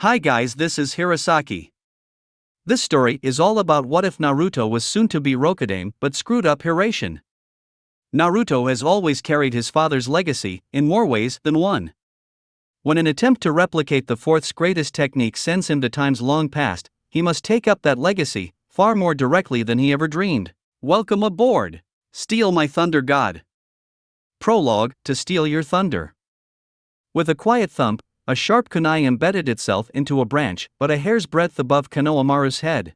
Hi guys, this is Hirasaki. This story is all about what if Naruto was soon to be Rokudaime but screwed up Hiraishin. Naruto has always carried his father's legacy, in more ways than one. When an attempt to replicate the fourth's greatest technique sends him to times long past, he must take up that legacy, far more directly than he ever dreamed. Welcome aboard! Steal my thunder god. Prologue, to steal your thunder. With a quiet thump, a sharp kunai embedded itself into a branch, but a hair's breadth above Konohamaru's head.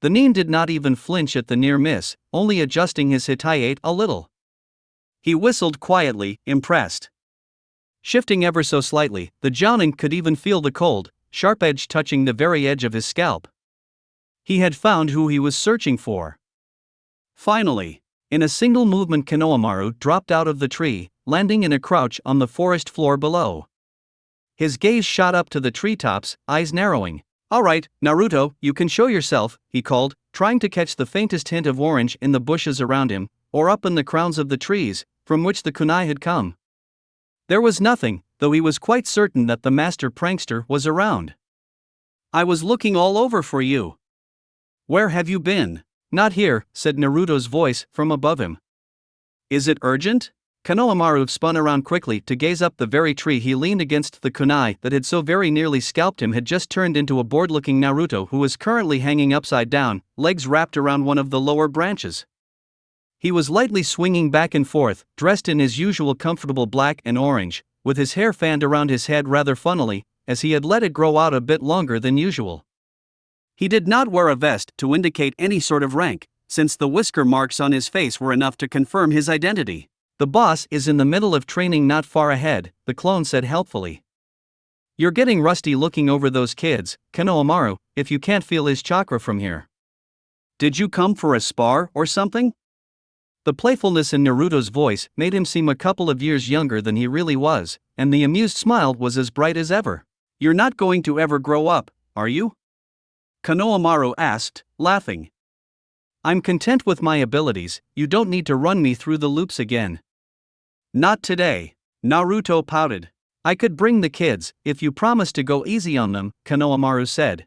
The nin did not even flinch at the near miss, only adjusting his hitaiate a little. He whistled quietly, impressed. Shifting ever so slightly, the jounin could even feel the cold, sharp edge touching the very edge of his scalp. He had found who he was searching for. Finally, in a single movement Konohamaru dropped out of the tree, landing in a crouch on the forest floor below. His gaze shot up to the treetops, eyes narrowing. "Alright, Naruto, you can show yourself," he called, trying to catch the faintest hint of orange in the bushes around him, or up in the crowns of the trees, from which the kunai had come. There was nothing, though he was quite certain that the master prankster was around. "I was looking all over for you. Where have you been?" "Not here," said Naruto's voice from above him. "Is it urgent?" Konohamaru spun around quickly to gaze up the very tree he leaned against. The kunai that had so very nearly scalped him had just turned into a bored-looking Naruto who was currently hanging upside down, legs wrapped around one of the lower branches. He was lightly swinging back and forth, dressed in his usual comfortable black and orange, with his hair fanned around his head rather funnily, as he had let it grow out a bit longer than usual. He did not wear a vest to indicate any sort of rank, since the whisker marks on his face were enough to confirm his identity. "The boss is in the middle of training not far ahead," the clone said helpfully. "You're getting rusty looking over those kids, Konohamaru, if you can't feel his chakra from here. Did you come for a spar or something?" The playfulness in Naruto's voice made him seem a couple of years younger than he really was, and the amused smile was as bright as ever. "You're not going to ever grow up, are you?" Konohamaru asked, laughing. "I'm content with my abilities, you don't need to run me through the loops again." "Not today," Naruto pouted. "I could bring the kids, if you promise to go easy on them," Konohamaru said.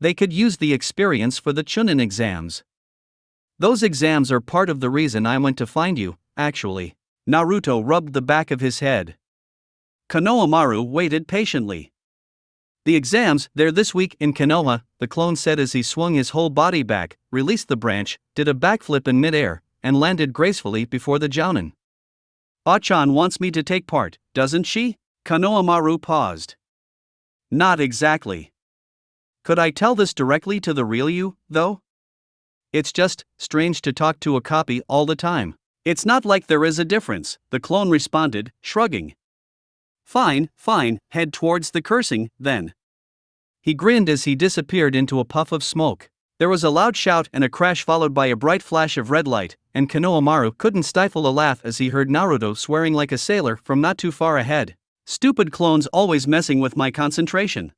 "They could use the experience for the Chunin exams." "Those exams are part of the reason I went to find you, actually." Naruto rubbed the back of his head. Konohamaru waited patiently. "The exams, they're this week in Konoha," the clone said as he swung his whole body back, released the branch, did a backflip in midair, and landed gracefully before the jounin. "Achan wants me to take part, doesn't she?" Konohamaru paused. "Not exactly. Could I tell this directly to the real you, though? It's just strange to talk to a copy all the time." "It's not like there is a difference," the clone responded, shrugging. Fine, head towards the cursing, then." He grinned as he disappeared into a puff of smoke. There was a loud shout and a crash followed by a bright flash of red light, and Konohamaru couldn't stifle a laugh as he heard Naruto swearing like a sailor from not too far ahead. "Stupid clones always messing with my concentration."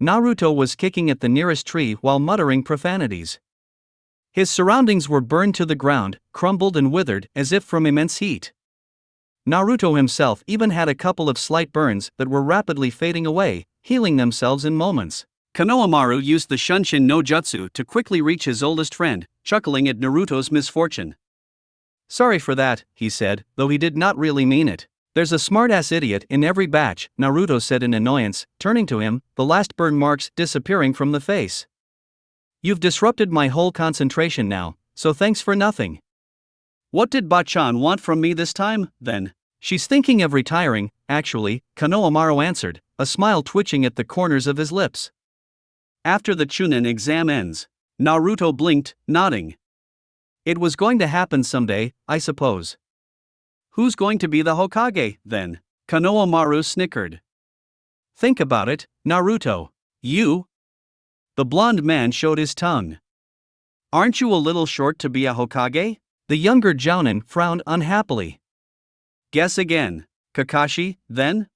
Naruto was kicking at the nearest tree while muttering profanities. His surroundings were burned to the ground, crumbled and withered as if from immense heat. Naruto himself even had a couple of slight burns that were rapidly fading away, healing themselves in moments. Konohamaru used the Shunshin no Jutsu to quickly reach his oldest friend, chuckling at Naruto's misfortune. "Sorry for that," he said, though he did not really mean it. "There's a smartass idiot in every batch," Naruto said in annoyance, turning to him, the last burn marks disappearing from the face. "You've disrupted my whole concentration now, so thanks for nothing." "What did Bachan want from me this time, then?" "She's thinking of retiring, actually," Konohamaru answered, a smile twitching at the corners of his lips. "After the Chunin exam ends." Naruto blinked, nodding. "It was going to happen someday, I suppose." "Who's going to be the Hokage, then?" Konohamaru snickered. "Think about it, Naruto. You?" The blond man showed his tongue. "Aren't you a little short to be a Hokage?" The younger jounin frowned unhappily. "Guess again. Kakashi, then?"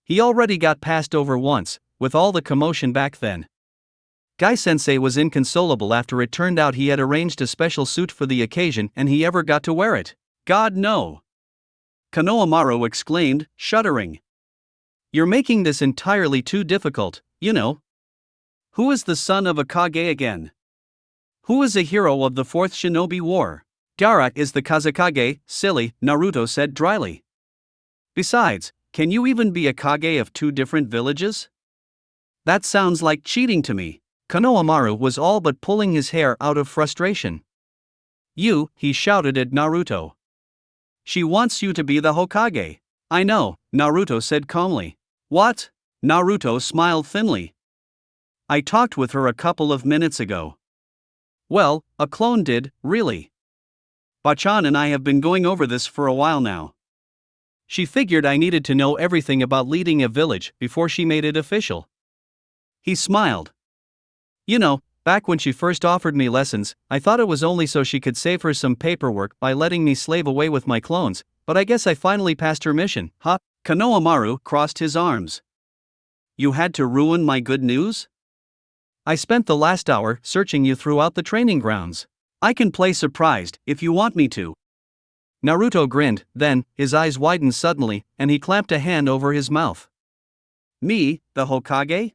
He already got passed over once, with all the commotion back then. Guy-sensei was inconsolable after it turned out he had arranged a special suit for the occasion and he ever got to wear it. "God no!" Konohamaru exclaimed, shuddering. You're making this entirely too difficult, you know. Who is the son of a Kage again? Who is a hero of the Fourth Shinobi War? Gaara is the Kazekage, silly, Naruto said dryly. Besides, can you even be a Kage of two different villages? That sounds like cheating to me. Konohamaru was all but pulling his hair out of frustration. He shouted at Naruto. She wants you to be the Hokage. I know, Naruto said calmly. What? Naruto smiled thinly. I talked with her a couple of minutes ago. Well, a clone did, really. Bachan and I have been going over this for a while now. She figured I needed to know everything about leading a village before she made it official. He smiled. You know, back when she first offered me lessons, I thought it was only so she could save her some paperwork by letting me slave away with my clones, but I guess I finally passed her mission, huh? Konohamaru crossed his arms. You had to ruin my good news? I spent the last hour searching you throughout the training grounds. I can play surprised if you want me to. Naruto grinned, then, his eyes widened suddenly, and he clamped a hand over his mouth. Me, the Hokage?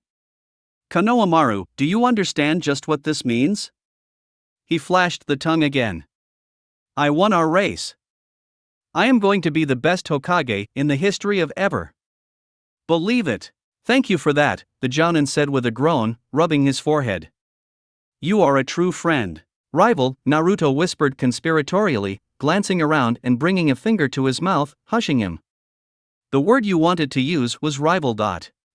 Konohamaru, do you understand just what this means? He flashed the tongue again. I won our race. I am going to be the best Hokage in the history of ever. Believe it. Thank you for that, the Jounin said with a groan, rubbing his forehead. You are a true friend. Rival, Naruto whispered conspiratorially, glancing around and bringing a finger to his mouth, hushing him. The word you wanted to use was rival.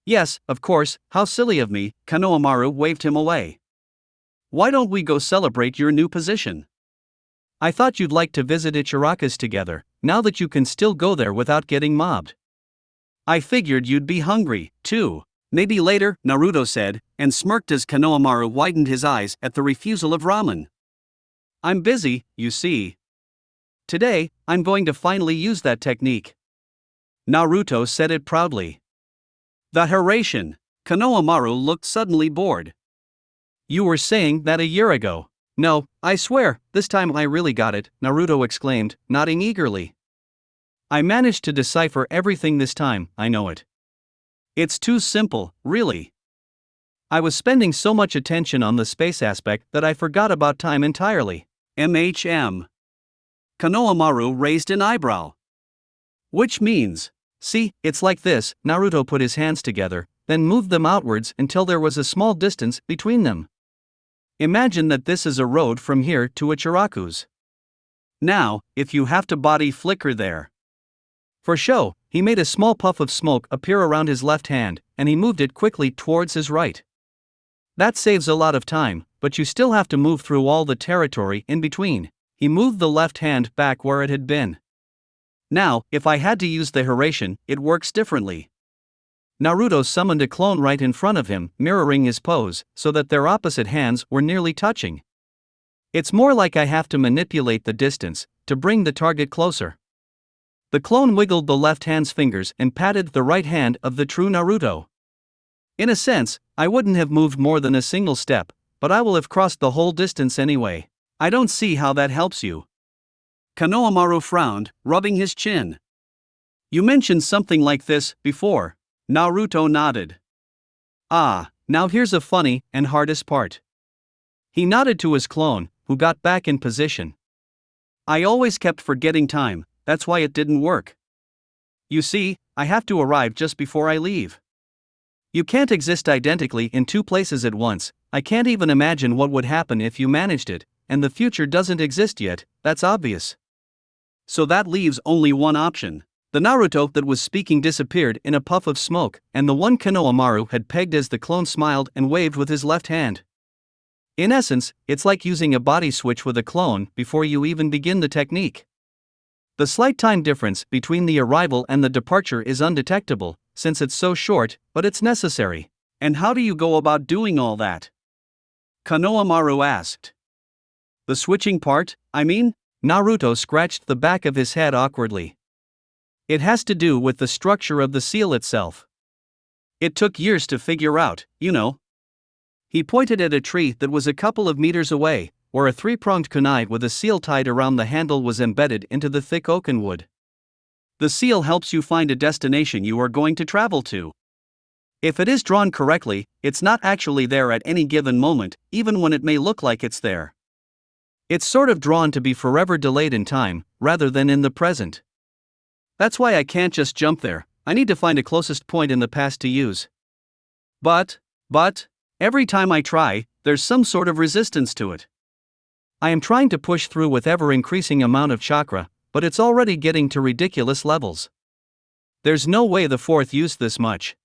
Yes, of course, how silly of me, Konohamaru waved him away. Why don't we go celebrate your new position? I thought you'd like to visit Ichiraku's together, now that you can still go there without getting mobbed. I figured you'd be hungry, too. Maybe later, Naruto said, and smirked as Konohamaru widened his eyes at the refusal of ramen. I'm busy, you see. Today, I'm going to finally use that technique. Naruto said it proudly. The Hiraishin. Konohamaru looked suddenly bored. You were saying that a year ago. No, I swear, this time I really got it, Naruto exclaimed, nodding eagerly. I managed to decipher everything this time, I know it. It's too simple, really. I was spending so much attention on the space aspect that I forgot about time entirely. MHM. Konohamaru raised an eyebrow. Which means, see, it's like this, Naruto put his hands together, then moved them outwards until there was a small distance between them. Imagine that this is a road from here to Ichiraku's. Now, if you have to body flicker there. For show, he made a small puff of smoke appear around his left hand, and he moved it quickly towards his right. That saves a lot of time, but you still have to move through all the territory in between. He moved the left hand back where it had been. Now, if I had to use the Hiraishin, it works differently. Naruto summoned a clone right in front of him, mirroring his pose, so that their opposite hands were nearly touching. It's more like I have to manipulate the distance, to bring the target closer. The clone wiggled the left hand's fingers and patted the right hand of the true Naruto. In a sense, I wouldn't have moved more than a single step, but I will have crossed the whole distance anyway. I don't see how that helps you. Konohamaru frowned, rubbing his chin. You mentioned something like this before. Naruto nodded. Ah, now here's a funny and hardest part. He nodded to his clone, who got back in position. I always kept forgetting time, that's why it didn't work. You see, I have to arrive just before I leave. You can't exist identically in two places at once. I can't even imagine what would happen if you managed it, and the future doesn't exist yet, that's obvious. So that leaves only one option. The Naruto that was speaking disappeared in a puff of smoke, and the one Konohamaru had pegged as the clone smiled and waved with his left hand. In essence, it's like using a body switch with a clone before you even begin the technique. The slight time difference between the arrival and the departure is undetectable, since it's so short, but it's necessary. And how do you go about doing all that? Konohamaru asked. The switching part, I mean? Naruto scratched the back of his head awkwardly. It has to do with the structure of the seal itself. It took years to figure out, you know. He pointed at a tree that was a couple of meters away, where a three-pronged kunai with a seal tied around the handle was embedded into the thick oaken wood. The seal helps you find a destination you are going to travel to. If it is drawn correctly, it's not actually there at any given moment, even when it may look like it's there. It's sort of drawn to be forever delayed in time, rather than in the present. That's why I can't just jump there. I need to find a closest point in the past to use. But, every time I try, there's some sort of resistance to it. I am trying to push through with ever-increasing amount of chakra, but it's already getting to ridiculous levels. There's no way the fourth used this much.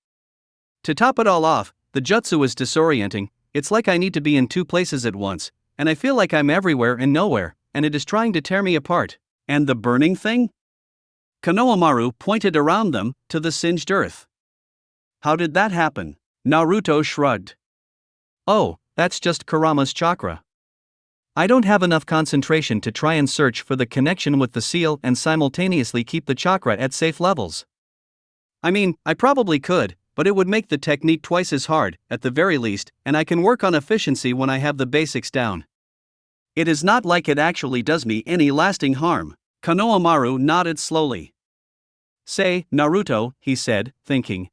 To top it all off, the jutsu is disorienting. It's like I need to be in two places at once, and I feel like I'm everywhere and nowhere, and it is trying to tear me apart. And the burning thing? Konohamaru pointed around them, to the singed earth. How did that happen? Naruto shrugged. Oh, that's just Kurama's chakra. I don't have enough concentration to try and search for the connection with the seal and simultaneously keep the chakra at safe levels. I mean, I probably could, but it would make the technique twice as hard, at the very least, and I can work on efficiency when I have the basics down. It is not like it actually does me any lasting harm. Konohamaru nodded slowly. Say, Naruto, he said, thinking.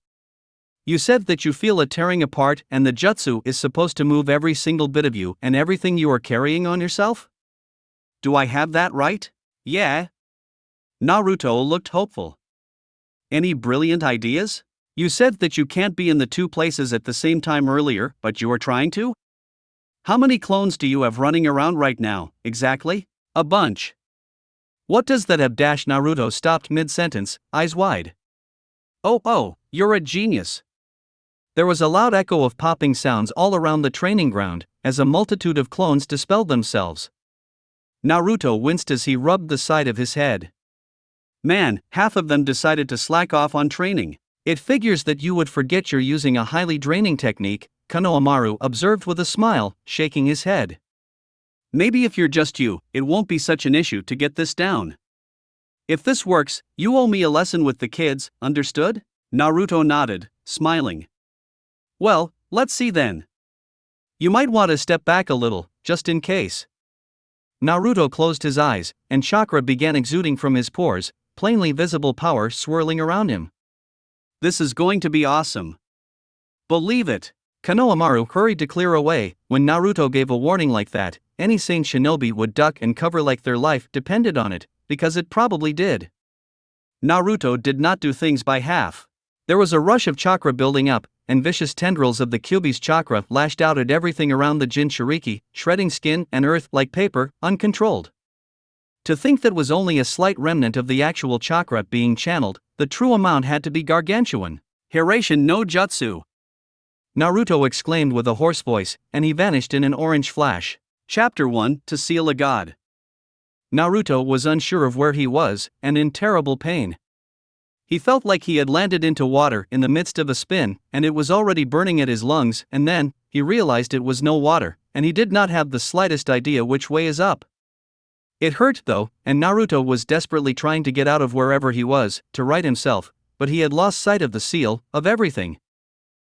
You said that you feel a tearing apart and the jutsu is supposed to move every single bit of you and everything you are carrying on yourself? Do I have that right? Yeah. Naruto looked hopeful. Any brilliant ideas? You said that you can't be in the two places at the same time earlier, but you are trying to? How many clones do you have running around right now, exactly? A bunch. What does that have? Naruto stopped mid-sentence, eyes wide. Oh, you're a genius. There was a loud echo of popping sounds all around the training ground, as a multitude of clones dispelled themselves. Naruto winced as he rubbed the side of his head. Man, half of them decided to slack off on training. It figures that you would forget you're using a highly draining technique, Konohamaru observed with a smile, shaking his head. Maybe if you're just you, it won't be such an issue to get this down. If this works, you owe me a lesson with the kids, understood? Naruto nodded, smiling. Well, let's see then. You might want to step back a little, just in case. Naruto closed his eyes, and chakra began exuding from his pores, plainly visible power swirling around him. This is going to be awesome. Believe it. Konohamaru hurried to clear away. When Naruto gave a warning like that, any sane shinobi would duck and cover like their life depended on it, because it probably did. Naruto did not do things by half. There was a rush of chakra building up, and vicious tendrils of the Kyuubi's chakra lashed out at everything around the Jinchuriki, shredding skin and earth like paper, uncontrolled. To think that was only a slight remnant of the actual chakra being channeled, the true amount had to be gargantuan. Hiraishin no jutsu! Naruto exclaimed with a hoarse voice, and he vanished in an orange flash. Chapter 1, To Seal a God. Naruto was unsure of where he was, and in terrible pain. He felt like he had landed into water in the midst of a spin, and it was already burning at his lungs, and then, he realized it was no water, and he did not have the slightest idea which way is up. It hurt though, and Naruto was desperately trying to get out of wherever he was, to right himself, but he had lost sight of the seal, of everything.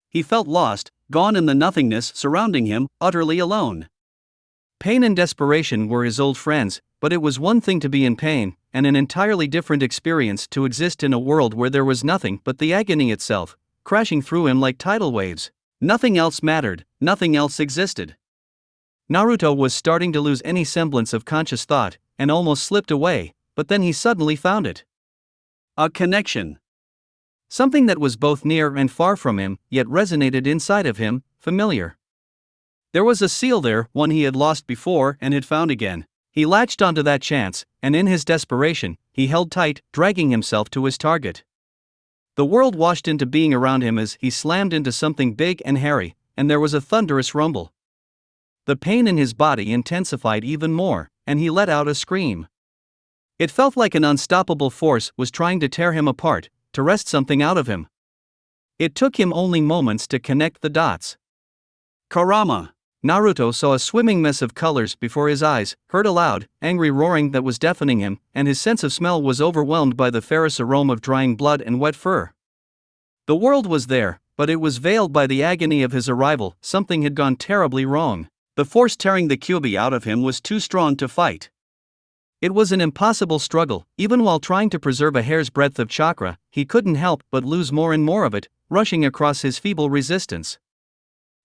He felt lost, gone in the nothingness surrounding him, utterly alone. Pain and desperation were his old friends, but it was one thing to be in pain, and an entirely different experience to exist in a world where there was nothing but the agony itself, crashing through him like tidal waves. Nothing else mattered, nothing else existed. Naruto was starting to lose any semblance of conscious thought, and almost slipped away, but then he suddenly found it. A connection. Something that was both near and far from him, yet resonated inside of him, familiar. There was a seal there, one he had lost before and had found again. He latched onto that chance, and in his desperation, he held tight, dragging himself to his target. The world washed into being around him as he slammed into something big and hairy, and there was a thunderous rumble. The pain in his body intensified even more, and he let out a scream. It felt like an unstoppable force was trying to tear him apart, to wrest something out of him. It took him only moments to connect the dots. Kurama! Naruto saw a swimming mess of colors before his eyes, heard a loud, angry roaring that was deafening him, and his sense of smell was overwhelmed by the ferrous aroma of drying blood and wet fur. The world was there, but it was veiled by the agony of his arrival. Something had gone terribly wrong. The force tearing the Kyuubi out of him was too strong to fight. It was an impossible struggle. Even while trying to preserve a hair's breadth of chakra, he couldn't help but lose more and more of it, rushing across his feeble resistance.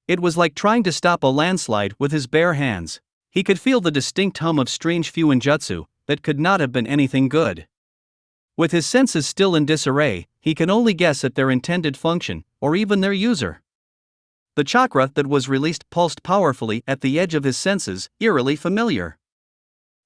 It was like trying to stop a landslide with his bare hands. He could feel the distinct hum of strange fuinjutsu that could not have been anything good. With his senses still in disarray, he can only guess at their intended function, or even their user. The chakra that was released pulsed powerfully at the edge of his senses, eerily familiar.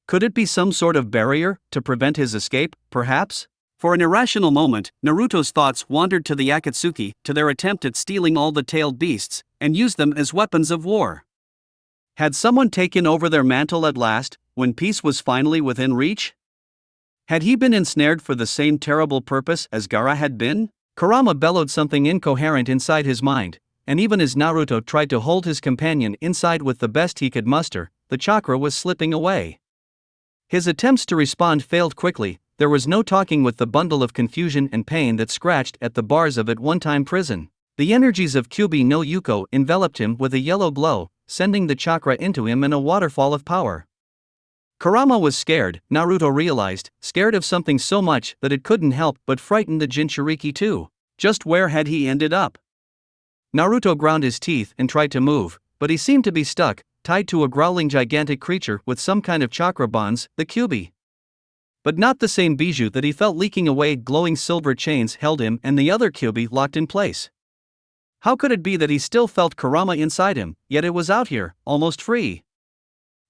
Could it be some sort of barrier to prevent his escape, perhaps? For an irrational moment, Naruto's thoughts wandered to the Akatsuki, to their attempt at stealing all the tailed beasts, and use them as weapons of war. Had someone taken over their mantle at last, when peace was finally within reach? Had he been ensnared for the same terrible purpose as Gaara had been? Kurama bellowed something incoherent inside his mind, and even as Naruto tried to hold his companion inside with the best he could muster, the chakra was slipping away. His attempts to respond failed quickly. There was no talking with the bundle of confusion and pain that scratched at the bars of at one-time prison. The energies of Kyuubi no Yuko enveloped him with a yellow glow, sending the chakra into him in a waterfall of power. Kurama was scared, Naruto realized, scared of something so much that it couldn't help but frighten the Jinchuriki too. Just where had he ended up? Naruto ground his teeth and tried to move, but he seemed to be stuck, tied to a growling gigantic creature with some kind of chakra bonds, the Kyuubi. But not the same bijou that he felt leaking away. Glowing silver chains held him and the other Kyuubi locked in place. How could it be that he still felt Kurama inside him, yet it was out here, almost free?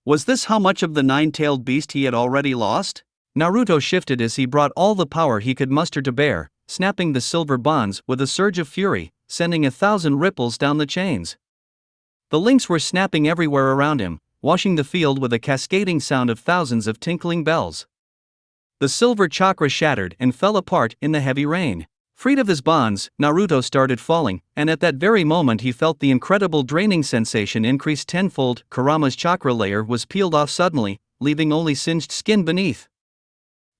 Was this how much of the nine-tailed beast he had already lost? Naruto shifted as he brought all the power he could muster to bear, snapping the silver bonds with a surge of fury, sending 1,000 ripples down the chains. The links were snapping everywhere around him, washing the field with a cascading sound of thousands of tinkling bells. The silver chakra shattered and fell apart in the heavy rain. Freed of his bonds, Naruto started falling, and at that very moment he felt the incredible draining sensation increase tenfold. Kurama's chakra layer was peeled off suddenly, leaving only singed skin beneath.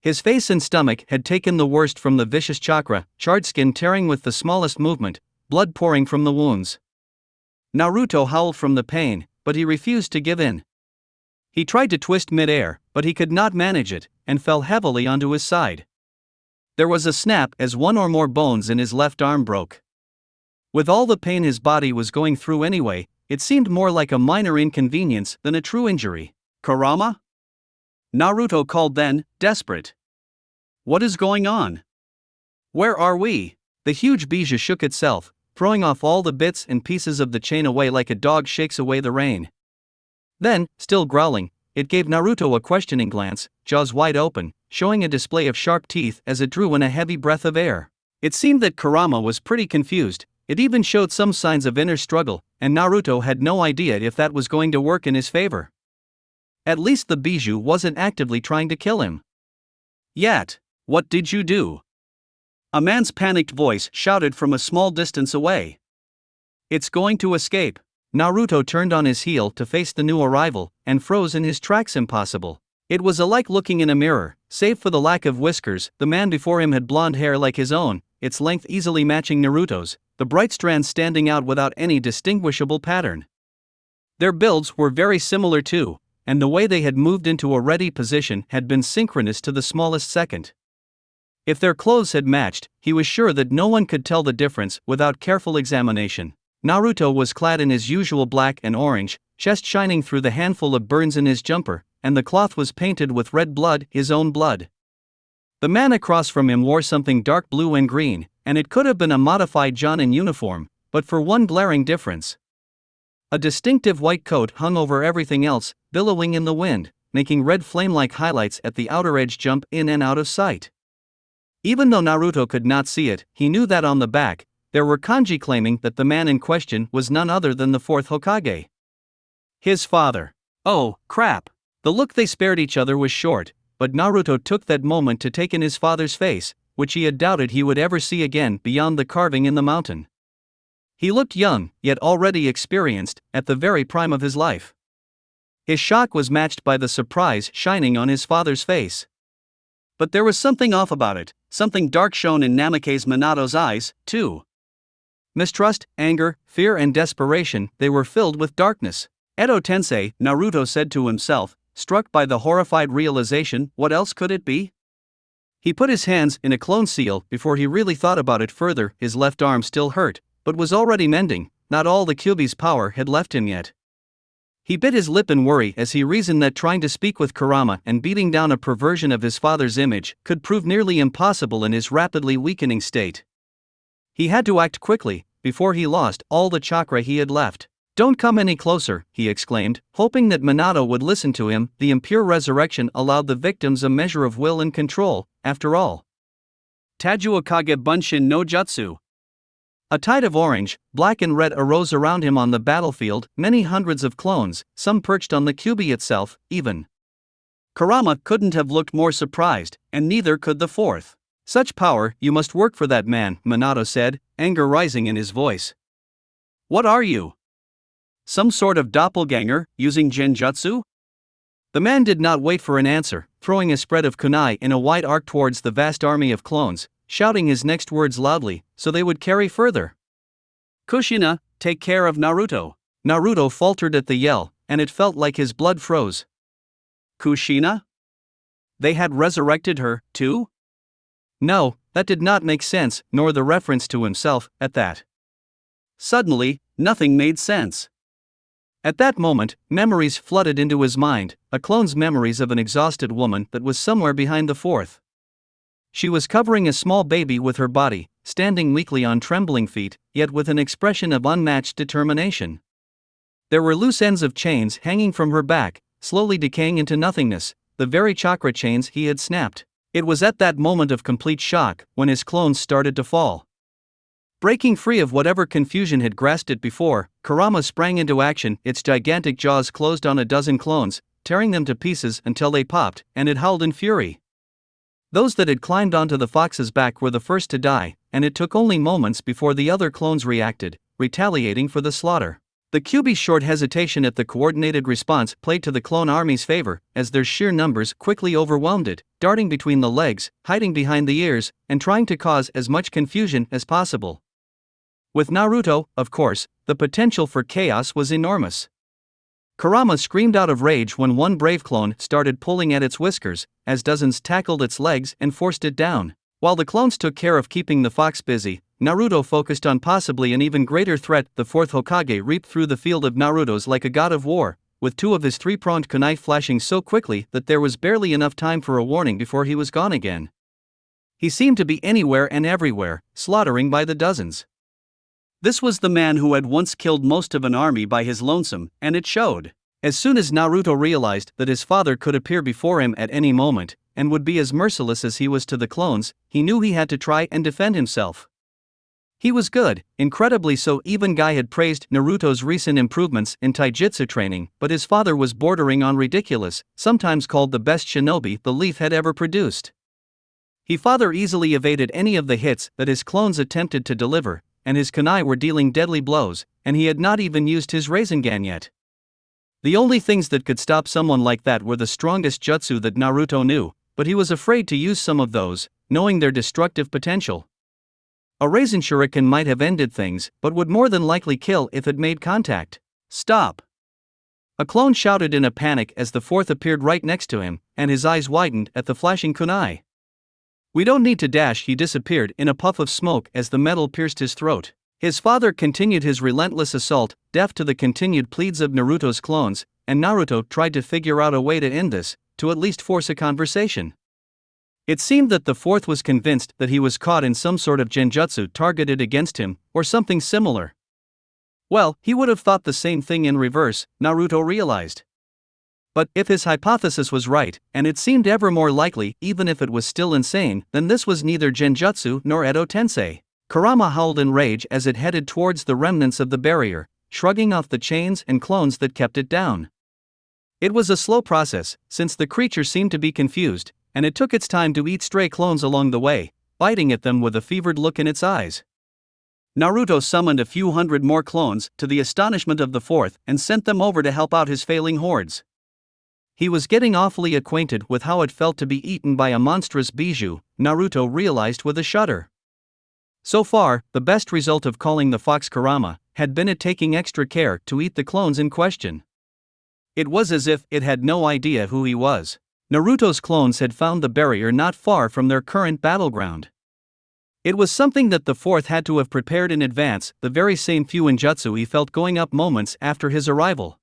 His face and stomach had taken the worst from the vicious chakra, charred skin tearing with the smallest movement, blood pouring from the wounds. Naruto howled from the pain, but he refused to give in. He tried to twist mid-air, but he could not manage it, and fell heavily onto his side. There was a snap as one or more bones in his left arm broke. With all the pain his body was going through anyway, it seemed more like a minor inconvenience than a true injury. Kurama? Naruto called then, desperate. What is going on? Where are we? The huge bijou shook itself, throwing off all the bits and pieces of the chain away like a dog shakes away the rain. Then, still growling, it gave Naruto a questioning glance, jaws wide open, showing a display of sharp teeth as it drew in a heavy breath of air. It seemed that Kurama was pretty confused. It even showed some signs of inner struggle, and Naruto had no idea if that was going to work in his favor. At least the bijou wasn't actively trying to kill him. Yet, what did you do? A man's panicked voice shouted from a small distance away. It's going to escape. Naruto turned on his heel to face the new arrival, and froze in his tracks. Impossible. It was like looking in a mirror. Save for the lack of whiskers, the man before him had blonde hair like his own, its length easily matching Naruto's, the bright strands standing out without any distinguishable pattern. Their builds were very similar too, and the way they had moved into a ready position had been synchronous to the smallest second. If their clothes had matched, he was sure that no one could tell the difference without careful examination. Naruto was clad in his usual black and orange, chest shining through the handful of burns in his jumper, and the cloth was painted with red blood, his own blood. The man across from him wore something dark blue and green, and it could have been a modified Jonin uniform, but for one glaring difference. A distinctive white coat hung over everything else, billowing in the wind, making red flame-like highlights at the outer edge jump in and out of sight. Even though Naruto could not see it, he knew that on the back, there were kanji claiming that the man in question was none other than the fourth Hokage. His father. Oh, crap. The look they spared each other was short, but Naruto took that moment to take in his father's face, which he had doubted he would ever see again beyond the carving in the mountain. He looked young, yet already experienced, at the very prime of his life. His shock was matched by the surprise shining on his father's face. But there was something off about it, something dark shone in Namake's Minato's eyes, too. Mistrust, anger, fear and desperation, they were filled with darkness. Edo Tensei, Naruto said to himself, struck by the horrified realization, what else could it be? He put his hands in a clone seal before he really thought about it further. His left arm still hurt, but was already mending. Not all the Kyuubi's power had left him yet. He bit his lip in worry as he reasoned that trying to speak with Kurama and beating down a perversion of his father's image could prove nearly impossible in his rapidly weakening state. He had to act quickly, before he lost all the chakra he had left. "Don't come any closer," he exclaimed, hoping that Minato would listen to him. The impure resurrection allowed the victims a measure of will and control, after all. Tajuokage Bunshin no Jutsu. A tide of orange, black and red arose around him on the battlefield, many hundreds of clones, some perched on the Kyuubi itself, even. Kurama couldn't have looked more surprised, and neither could the fourth. "Such power, you must work for that man," Minato said, anger rising in his voice. "What are you? Some sort of doppelganger, using genjutsu?" The man did not wait for an answer, throwing a spread of kunai in a wide arc towards the vast army of clones, shouting his next words loudly, so they would carry further. "Kushina, take care of Naruto." Naruto faltered at the yell, and it felt like his blood froze. Kushina? They had resurrected her, too? No, that did not make sense, nor the reference to himself, at that. Suddenly, nothing made sense. At that moment, memories flooded into his mind, a clone's memories of an exhausted woman that was somewhere behind the fourth. She was covering a small baby with her body, standing weakly on trembling feet, yet with an expression of unmatched determination. There were loose ends of chains hanging from her back, slowly decaying into nothingness, the very chakra chains he had snapped. It was at that moment of complete shock when his clones started to fall. Breaking free of whatever confusion had grasped it before, Kurama sprang into action. Its gigantic jaws closed on a dozen clones, tearing them to pieces until they popped, and it howled in fury. Those that had climbed onto the fox's back were the first to die, and it took only moments before the other clones reacted, retaliating for the slaughter. The Kyuubi's short hesitation at the coordinated response played to the clone army's favor, as their sheer numbers quickly overwhelmed it, darting between the legs, hiding behind the ears, and trying to cause as much confusion as possible. With Naruto, of course, the potential for chaos was enormous. Kurama screamed out of rage when one brave clone started pulling at its whiskers, as dozens tackled its legs and forced it down. While the clones took care of keeping the fox busy, Naruto focused on possibly an even greater threat. The fourth Hokage reaped through the field of Narutos like a god of war, with two of his three-pronged kunai flashing so quickly that there was barely enough time for a warning before he was gone again. He seemed to be anywhere and everywhere, slaughtering by the dozens. This was the man who had once killed most of an army by his lonesome, and it showed. As soon as Naruto realized that his father could appear before him at any moment, and would be as merciless as he was to the clones, he knew he had to try and defend himself. He was good, incredibly so. Even Guy had praised Naruto's recent improvements in taijutsu training, but his father was bordering on ridiculous, sometimes called the best shinobi the Leaf had ever produced. His father easily evaded any of the hits that his clones attempted to deliver, and his kunai were dealing deadly blows, and he had not even used his Rasengan yet. The only things that could stop someone like that were the strongest jutsu that Naruto knew, but he was afraid to use some of those, knowing their destructive potential. A Rasen Shuriken might have ended things, but would more than likely kill if it made contact. "Stop!" A clone shouted in a panic as the fourth appeared right next to him, and his eyes widened at the flashing kunai. "We don't need to dash." He disappeared in a puff of smoke as the metal pierced his throat. His father continued his relentless assault, deaf to the continued pleads of Naruto's clones, and Naruto tried to figure out a way to end this, to at least force a conversation. It seemed that the fourth was convinced that he was caught in some sort of genjutsu targeted against him, or something similar. Well, he would have thought the same thing in reverse, Naruto realized. But if his hypothesis was right, and it seemed ever more likely even if it was still insane, then this was neither genjutsu nor Edo Tensei. Kurama howled in rage as it headed towards the remnants of the barrier, shrugging off the chains and clones that kept it down. It was a slow process, since the creature seemed to be confused, and it took its time to eat stray clones along the way, biting at them with a fevered look in its eyes. Naruto summoned a few hundred more clones, to the astonishment of the fourth, and sent them over to help out his failing hordes. He was getting awfully acquainted with how it felt to be eaten by a monstrous bijou, Naruto realized with a shudder. So far, the best result of calling the fox Kurama had been it taking extra care to eat the clones in question. It was as if it had no idea who he was. Naruto's clones had found the barrier not far from their current battleground. It was something that the fourth had to have prepared in advance, the very same Fuinjutsu he felt going up moments after his arrival.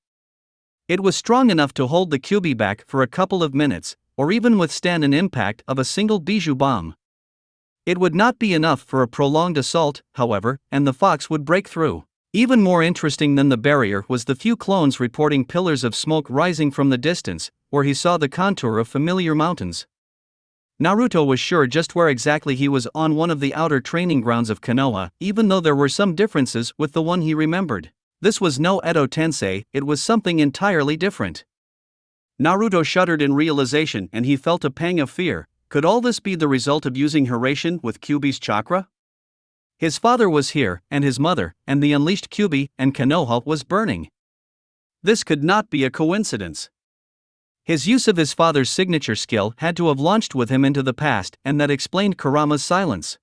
It was strong enough to hold the Kyuubi back for a couple of minutes, or even withstand an impact of a single Bijou bomb. It would not be enough for a prolonged assault, however, and the fox would break through. Even more interesting than the barrier was the few clones reporting pillars of smoke rising from the distance, where he saw the contour of familiar mountains. Naruto was sure just where exactly he was on one of the outer training grounds of Konoha, even though there were some differences with the one he remembered. This was no Edo Tensei, it was something entirely different. Naruto shuddered in realization and he felt a pang of fear. Could all this be the result of using Hiraishin with Kyuubi's chakra? His father was here, and his mother, and the unleashed Kyuubi and Konoha was burning. This could not be a coincidence. His use of his father's signature skill had to have launched with him into the past, and that explained Kurama's silence.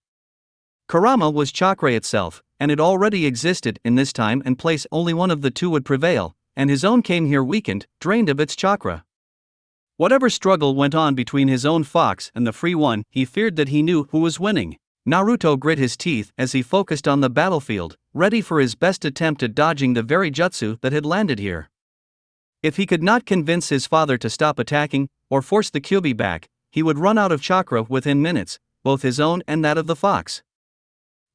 Kurama was chakra itself, and it already existed in this time and place. Only one of the two would prevail, and his own came here weakened, drained of its chakra. Whatever struggle went on between his own fox and the free one, he feared that he knew who was winning. Naruto grit his teeth as he focused on the battlefield, ready for his best attempt at dodging the very jutsu that had landed here. If he could not convince his father to stop attacking, or force the Kyuubi back, he would run out of chakra within minutes, both his own and that of the fox.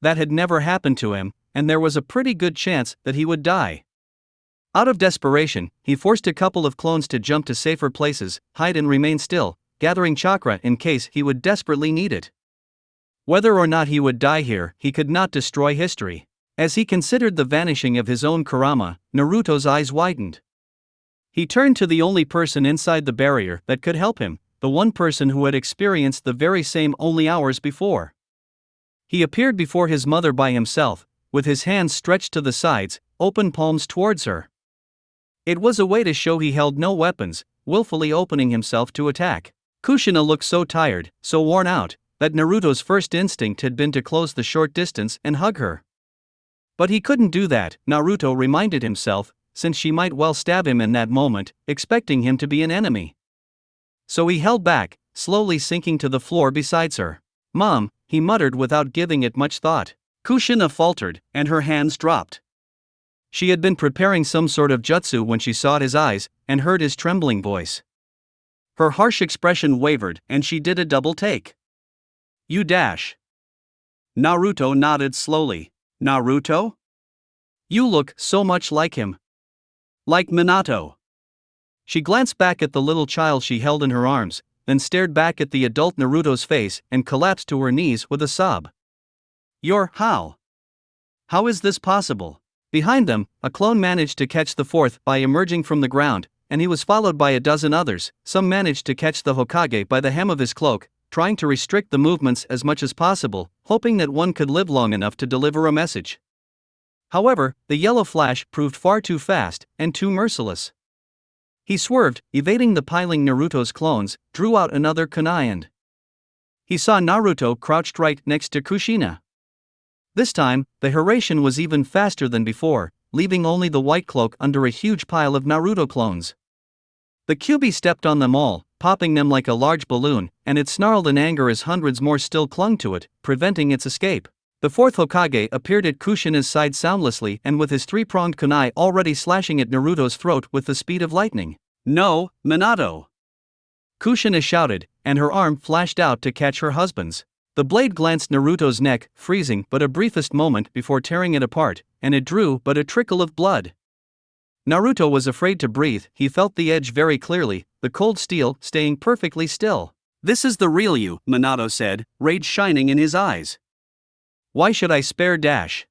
That had never happened to him, and there was a pretty good chance that he would die. Out of desperation, he forced a couple of clones to jump to safer places, hide and remain still, gathering chakra in case he would desperately need it. Whether or not he would die here, he could not destroy history. As he considered the vanishing of his own Kurama, Naruto's eyes widened. He turned to the only person inside the barrier that could help him, the one person who had experienced the very same only hours before. He appeared before his mother by himself, with his hands stretched to the sides, open palms towards her. It was a way to show he held no weapons, willfully opening himself to attack. Kushina looked so tired, so worn out, that Naruto's first instinct had been to close the short distance and hug her. But he couldn't do that, Naruto reminded himself, since she might well stab him in that moment, expecting him to be an enemy. So he held back, slowly sinking to the floor beside her. "Mom," he muttered without giving it much thought. Kushina faltered, and her hands dropped. She had been preparing some sort of jutsu when she saw his eyes, and heard his trembling voice. Her harsh expression wavered, and she did a double take. "You dash." Naruto nodded slowly. "Naruto? You look so much like him. Like Minato." She glanced back at the little child she held in her arms, then stared back at the adult Naruto's face and collapsed to her knees with a sob. How is this possible?" Behind them, a clone managed to catch the fourth by emerging from the ground, and he was followed by a dozen others. Some managed to catch the Hokage by the hem of his cloak, trying to restrict the movements as much as possible, hoping that one could live long enough to deliver a message. However, the yellow flash proved far too fast, and too merciless. He swerved, evading the piling Naruto's clones, drew out another kunai and he saw Naruto crouched right next to Kushina. This time, the Hiraishin was even faster than before, leaving only the white cloak under a huge pile of Naruto clones. The Kyuubi stepped on them all, popping them like a large balloon, and it snarled in anger as hundreds more still clung to it, preventing its escape. The fourth Hokage appeared at Kushina's side soundlessly and with his three-pronged kunai already slashing at Naruto's throat with the speed of lightning. "No, Minato!" Kushina shouted, and her arm flashed out to catch her husband's. The blade glanced Naruto's neck, freezing but a briefest moment before tearing it apart, and it drew but a trickle of blood. Naruto was afraid to breathe. He felt the edge very clearly, the cold steel staying perfectly still. "This is the real you," Minato said, rage shining in his eyes. "Why should I spare Dash?"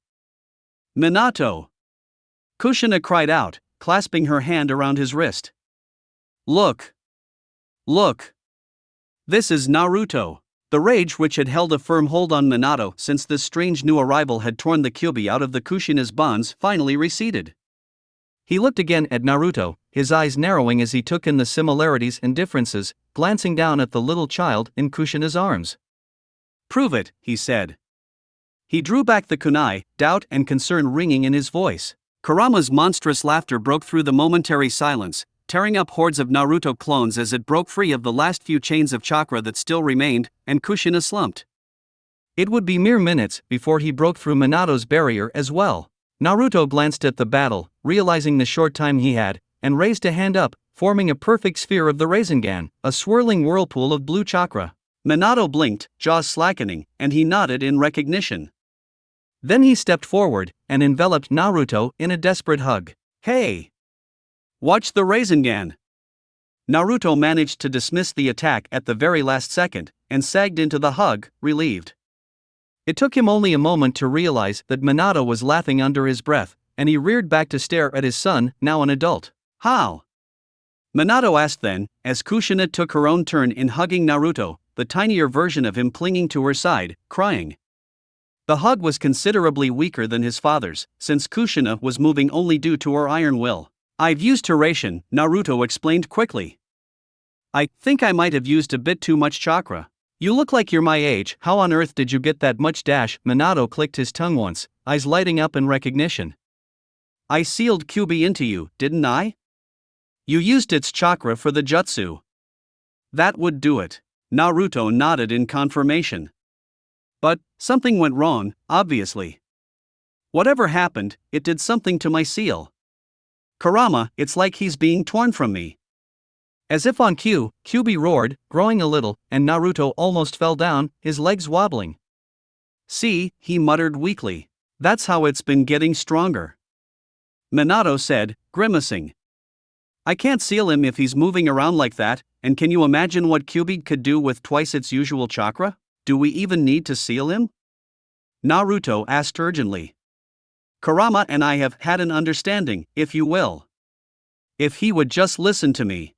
"Minato!" Kushina cried out, clasping her hand around his wrist. Look! Look! This is Naruto!" The rage which had held a firm hold on Minato since this strange new arrival had torn the Kyuubi out of the Kushina's bonds finally receded. He looked again at Naruto, his eyes narrowing as he took in the similarities and differences, glancing down at the little child in Kushina's arms. "Prove it," he said. He drew back the kunai, doubt and concern ringing in his voice. Kurama's monstrous laughter broke through the momentary silence, tearing up hordes of Naruto clones as it broke free of the last few chains of chakra that still remained, and Kushina slumped. It would be mere minutes before he broke through Minato's barrier as well. Naruto glanced at the battle, realizing the short time he had, and raised a hand up, forming a perfect sphere of the Rasengan, a swirling whirlpool of blue chakra. Minato blinked, jaws slackening, and he nodded in recognition. Then he stepped forward and enveloped Naruto in a desperate hug. "Hey! Watch the Rasengan!" Naruto managed to dismiss the attack at the very last second, and sagged into the hug, relieved. It took him only a moment to realize that Minato was laughing under his breath, and he reared back to stare at his son, now an adult. "How?" Minato asked then, as Kushina took her own turn in hugging Naruto, the tinier version of him clinging to her side, crying. The hug was considerably weaker than his father's, since Kushina was moving only due to her iron will. "I've used Hiraishin," Naruto explained quickly. "I think I might have used a bit too much chakra." "You look like you're my age, how on earth did you get that much dash?" Minato clicked his tongue once, eyes lighting up in recognition. "I sealed Kyuubi into you, didn't I?" "You used its chakra for the jutsu." "That would do it." Naruto nodded in confirmation. "But something went wrong, obviously. Whatever happened, it did something to my seal. Kurama, it's like he's being torn from me." As if on cue, Kyuubi roared, growing a little, and Naruto almost fell down, his legs wobbling. "See," he muttered weakly. "That's how it's been getting stronger." Minato said, grimacing. "I can't seal him if he's moving around like that, and can you imagine what Kyuubi could do with twice its usual chakra? Do we even need to seal him?" Naruto asked urgently. "Kurama and I have had an understanding, if you will. If he would just listen to me."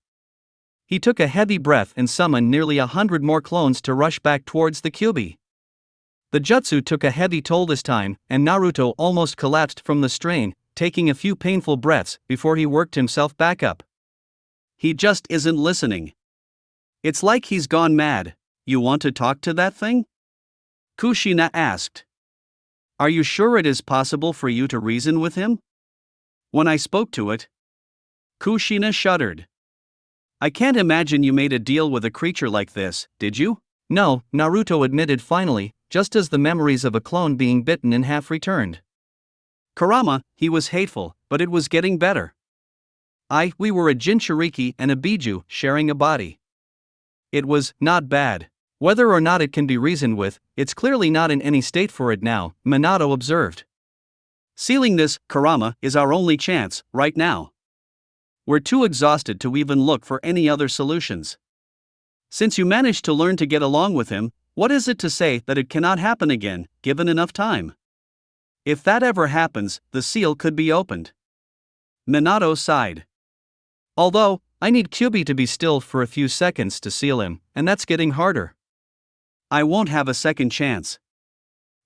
He took a heavy breath and summoned nearly 100 more clones to rush back towards the Kyuubi. The jutsu took a heavy toll this time, and Naruto almost collapsed from the strain, taking a few painful breaths before he worked himself back up. "He just isn't listening. It's like he's gone mad." "You want to talk to that thing?" Kushina asked. "Are you sure it is possible for you to reason with him?" "When I spoke to it." Kushina shuddered. "I can't imagine you made a deal with a creature like this, did you?" "No," Naruto admitted finally, just as the memories of a clone being bitten in half returned. "Kurama, he was hateful, but it was getting better. We were a Jinchuriki and a Biju sharing a body. It was not bad. Whether or not it can be reasoned with, it's clearly not in any state for it now," Minato observed. "Sealing this, Kurama, is our only chance, right now. We're too exhausted to even look for any other solutions. Since you managed to learn to get along with him, what is it to say that it cannot happen again, given enough time? If that ever happens, the seal could be opened." Minato sighed. "Although, I need Kyuubi to be still for a few seconds to seal him, and that's getting harder. I won't have a second chance."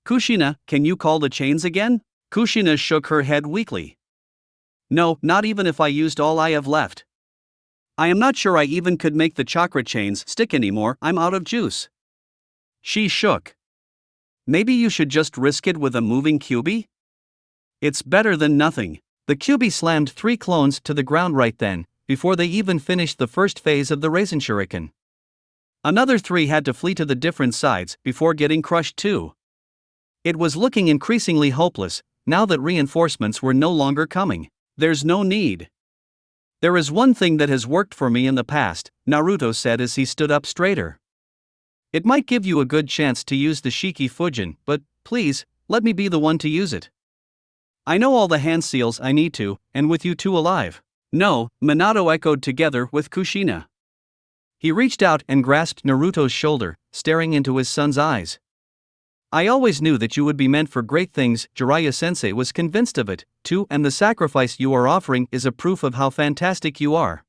"Kushina, can you call the chains again?" Kushina shook her head weakly. "No, not even if I used all I have left. I am not sure I even could make the chakra chains stick anymore, I'm out of juice." She shook. "Maybe you should just risk it with a moving Kyuubi? It's better than nothing." The Kyuubi slammed 3 clones to the ground right then, before they even finished the first phase of the Rasen Shuriken. Another 3 had to flee to the different sides before getting crushed too. It was looking increasingly hopeless, now that reinforcements were no longer coming. "There's no need. There is one thing that has worked for me in the past," Naruto said as he stood up straighter. "It might give you a good chance to use the Shiki Fujin, but, please, let me be the one to use it. I know all the hand seals I need to, and with you two alive." "No," Minato echoed together with Kushina. He reached out and grasped Naruto's shoulder, staring into his son's eyes. "I always knew that you would be meant for great things," Jiraiya-sensei was convinced of it, too, and the sacrifice you are offering is a proof of how fantastic you are.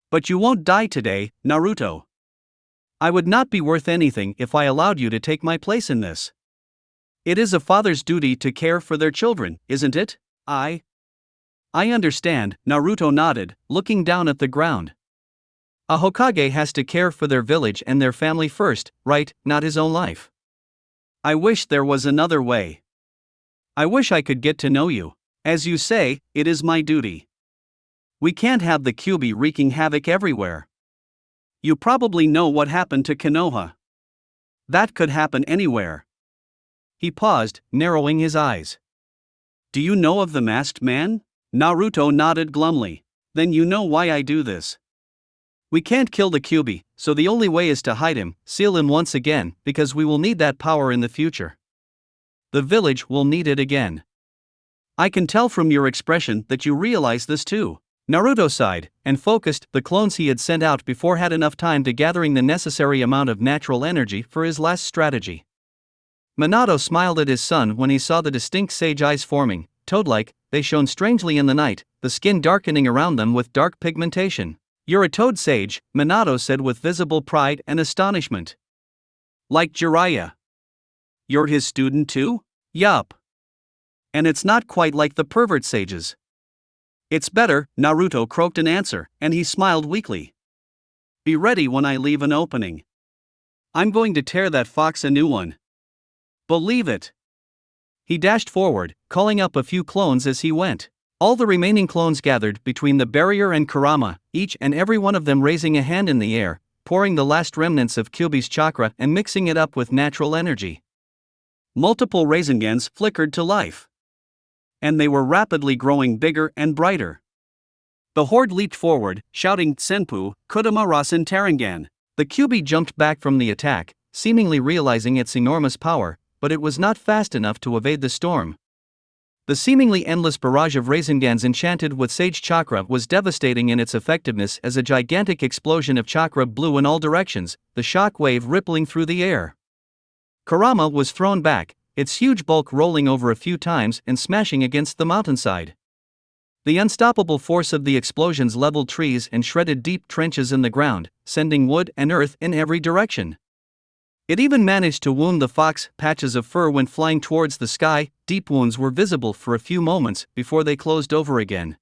But you won't die today, Naruto. I would not be worth anything if I allowed you to take my place in this. It is a father's duty to care for their children, isn't it? I understand," Naruto nodded, looking down at the ground. "A Hokage has to care for their village and their family first, right, not his own life. I wish there was another way. I wish I could get to know you. As you say, it is my duty." We can't have the Kyuubi wreaking havoc everywhere. You probably know what happened to Konoha. That could happen anywhere. He paused, narrowing his eyes. Do you know of the masked man? Naruto nodded glumly. Then you know why I do this. We can't kill the Kyuubi, so the only way is to hide him, seal him once again, because we will need that power in the future. The village will need it again. I can tell from your expression that you realize this too. Naruto sighed, and focused. The clones he had sent out before had enough time to gathering the necessary amount of natural energy for his last strategy. Minato smiled at his son when he saw the distinct sage eyes forming, toad-like. They shone strangely in the night, the skin darkening around them with dark pigmentation. You're a toad sage, Minato said with visible pride and astonishment. Like Jiraiya. You're his student too? Yup. And it's not quite like the pervert sages. It's better, Naruto croaked in answer, and he smiled weakly. Be ready when I leave an opening. I'm going to tear that fox a new one. Believe it. He dashed forward, calling up a few clones as he went. All the remaining clones gathered between the barrier and Kurama, each and every one of them raising a hand in the air, pouring the last remnants of Kyuubi's chakra and mixing it up with natural energy. Multiple Raisengans flickered to life. And they were rapidly growing bigger and brighter. The horde leaped forward, shouting, Senpu, Kodama Rasen Tarangan. The Kyuubi jumped back from the attack, seemingly realizing its enormous power, but it was not fast enough to evade the storm. The seemingly endless barrage of Raisengans enchanted with Sage Chakra was devastating in its effectiveness as a gigantic explosion of chakra blew in all directions, the shock wave rippling through the air. Kurama was thrown back, its huge bulk rolling over a few times and smashing against the mountainside. The unstoppable force of the explosions leveled trees and shredded deep trenches in the ground, sending wood and earth in every direction. It even managed to wound the fox. Patches of fur went flying towards the sky. Deep wounds were visible for a few moments before they closed over again.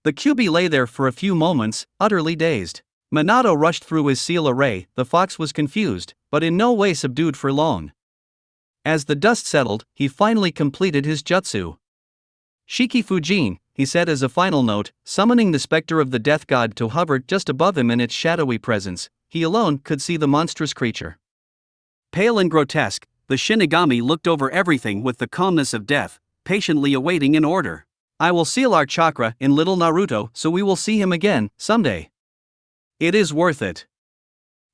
The Kyuubi lay there for a few moments, utterly dazed. Minato rushed through his seal array. The fox was confused, but in no way subdued for long. As the dust settled, he finally completed his jutsu. Shiki Fujin, he said as a final note, summoning the specter of the death god to hover just above him in its shadowy presence. He alone could see the monstrous creature. Pale and grotesque, the Shinigami looked over everything with the calmness of death, patiently awaiting an order. I will seal our chakra in little Naruto so we will see him again, someday. It is worth it.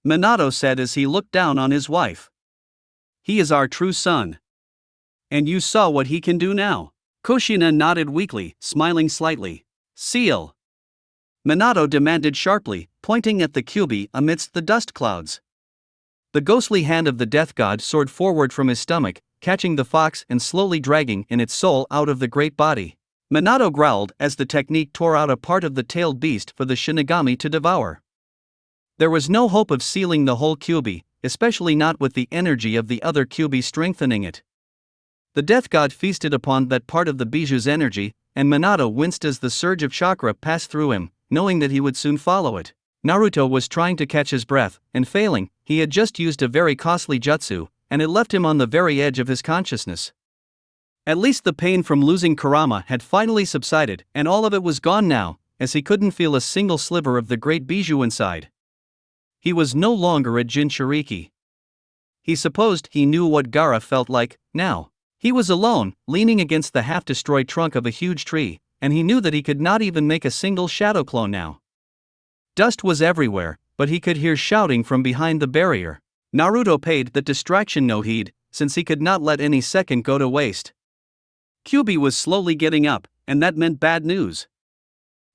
Minato said as he looked down on his wife. He is our true son. And you saw what he can do now. Kushina nodded weakly, smiling slightly. Seal. Minato demanded sharply, pointing at the Kyuubi amidst the dust clouds. The ghostly hand of the death god soared forward from his stomach, catching the fox and slowly dragging in its soul out of the great body. Minato growled as the technique tore out a part of the tailed beast for the Shinigami to devour. There was no hope of sealing the whole Kyuubi, especially not with the energy of the other Kyuubi strengthening it. The death god feasted upon that part of the Biju's energy, and Minato winced as the surge of chakra passed through him, knowing that he would soon follow it. Naruto was trying to catch his breath, and failing. He had just used a very costly jutsu, and it left him on the very edge of his consciousness. At least the pain from losing Kurama had finally subsided, and all of it was gone now, as he couldn't feel a single sliver of the great Biju inside. He was no longer a Jinchuriki. He supposed he knew what Gaara felt like, now. He was alone, leaning against the half-destroyed trunk of a huge tree, and he knew that he could not even make a single shadow clone now. Dust was everywhere, but he could hear shouting from behind the barrier. Naruto paid that distraction no heed, since he could not let any second go to waste. Kyuubi was slowly getting up, and that meant bad news.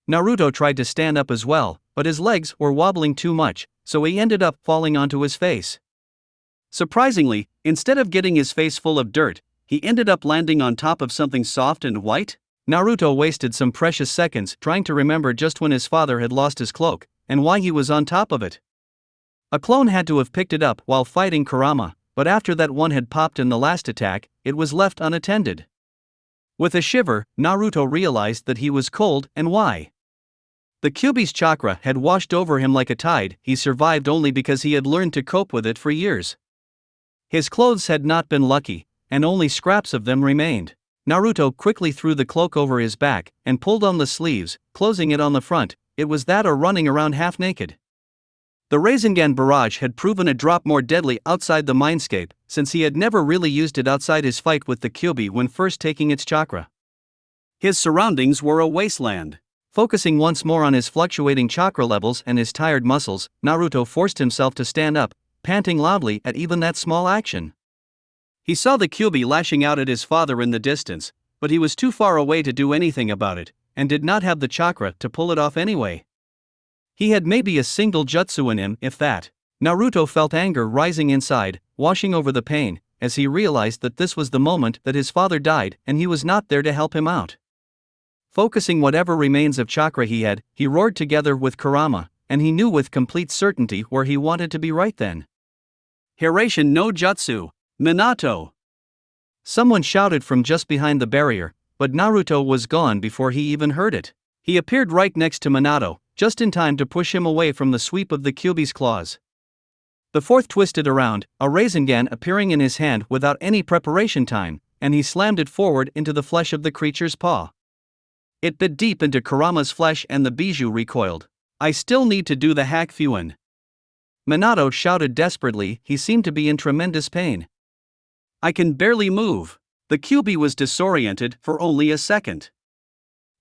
Naruto tried to stand up as well, but his legs were wobbling too much, so he ended up falling onto his face. Surprisingly, instead of getting his face full of dirt, he ended up landing on top of something soft and white. Naruto wasted some precious seconds trying to remember just when his father had lost his cloak, and why he was on top of it. A clone had to have picked it up while fighting Kurama, but after that one had popped in the last attack, it was left unattended. With a shiver, Naruto realized that he was cold and why. The Kyuubi's chakra had washed over him like a tide. He survived only because he had learned to cope with it for years. His clothes had not been lucky, and only scraps of them remained. Naruto quickly threw the cloak over his back and pulled on the sleeves, closing it on the front. It was that or running around half naked. The Rasengan barrage had proven a drop more deadly outside the mindscape, since he had never really used it outside his fight with the Kyuubi when first taking its chakra. His surroundings were a wasteland. Focusing once more on his fluctuating chakra levels and his tired muscles, Naruto forced himself to stand up, panting loudly at even that small action. He saw the Kyuubi lashing out at his father in the distance, but he was too far away to do anything about it, and did not have the chakra to pull it off anyway. He had maybe a single jutsu in him, if that. Naruto felt anger rising inside, washing over the pain, as he realized that this was the moment that his father died and he was not there to help him out. Focusing whatever remains of chakra he had, he roared together with Kurama, and he knew with complete certainty where he wanted to be right then. Hiraishin no jutsu, Minato! Someone shouted from just behind the barrier, but Naruto was gone before he even heard it. He appeared right next to Minato, just in time to push him away from the sweep of the Kyuubi's claws. The fourth twisted around, a Rasengan appearing in his hand without any preparation time, and he slammed it forward into the flesh of the creature's paw. It bit deep into Kurama's flesh and the bijou recoiled. I still need to do the hack Fuin. Minato shouted desperately, he seemed to be in tremendous pain. I can barely move. The Kyuubi was disoriented for only a second.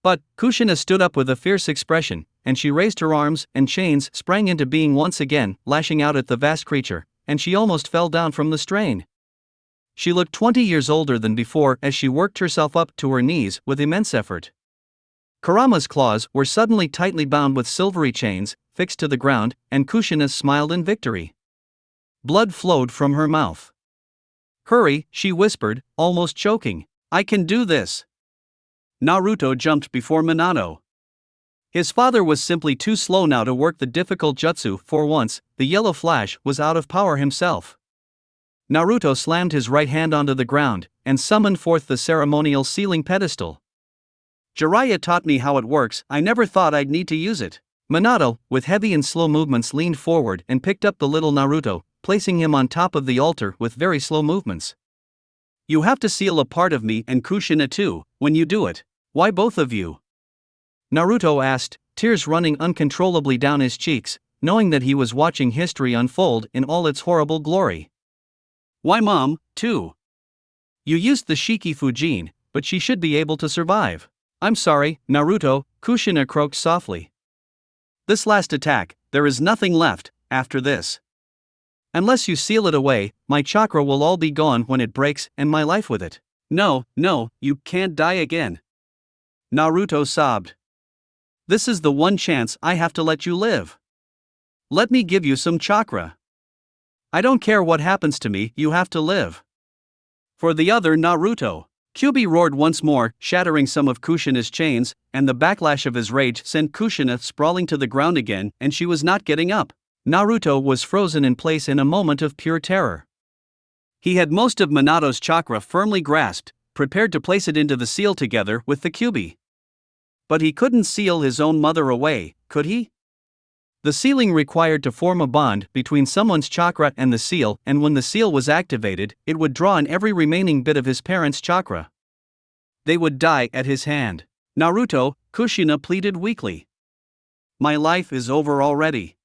But Kushina stood up with a fierce expression, and she raised her arms and chains sprang into being once again, lashing out at the vast creature, and she almost fell down from the strain. She looked 20 years older than before as she worked herself up to her knees with immense effort. Kurama's claws were suddenly tightly bound with silvery chains, fixed to the ground, and Kushina smiled in victory. Blood flowed from her mouth. Hurry, she whispered, almost choking. I can do this. Naruto jumped before Minato. His father was simply too slow now to work the difficult jutsu. For once, the yellow flash was out of power himself. Naruto slammed his right hand onto the ground, and summoned forth the ceremonial sealing pedestal. Jiraiya taught me how it works, I never thought I'd need to use it. Minato, with heavy and slow movements, leaned forward and picked up the little Naruto, placing him on top of the altar with very slow movements. You have to seal a part of me and Kushina too, when you do it. Why both of you? Naruto asked, tears running uncontrollably down his cheeks, knowing that he was watching history unfold in all its horrible glory. Why Mom, too? You used the Shiki Fujin, but she should be able to survive. I'm sorry, Naruto, Kushina croaked softly. This last attack, there is nothing left, after this. Unless you seal it away, my chakra will all be gone when it breaks, and my life with it. No, you can't die again. Naruto sobbed. This is the one chance I have to let you live. Let me give you some chakra. I don't care what happens to me, you have to live. For the other Naruto. Kyuubi roared once more, shattering some of Kushina's chains, and the backlash of his rage sent Kushina sprawling to the ground again, and she was not getting up. Naruto was frozen in place in a moment of pure terror. He had most of Minato's chakra firmly grasped, prepared to place it into the seal together with the Kyuubi. But he couldn't seal his own mother away, could he? The sealing required to form a bond between someone's chakra and the seal, and when the seal was activated, it would draw in every remaining bit of his parents' chakra. They would die at his hand. Naruto, Kushina pleaded weakly. My life is over already.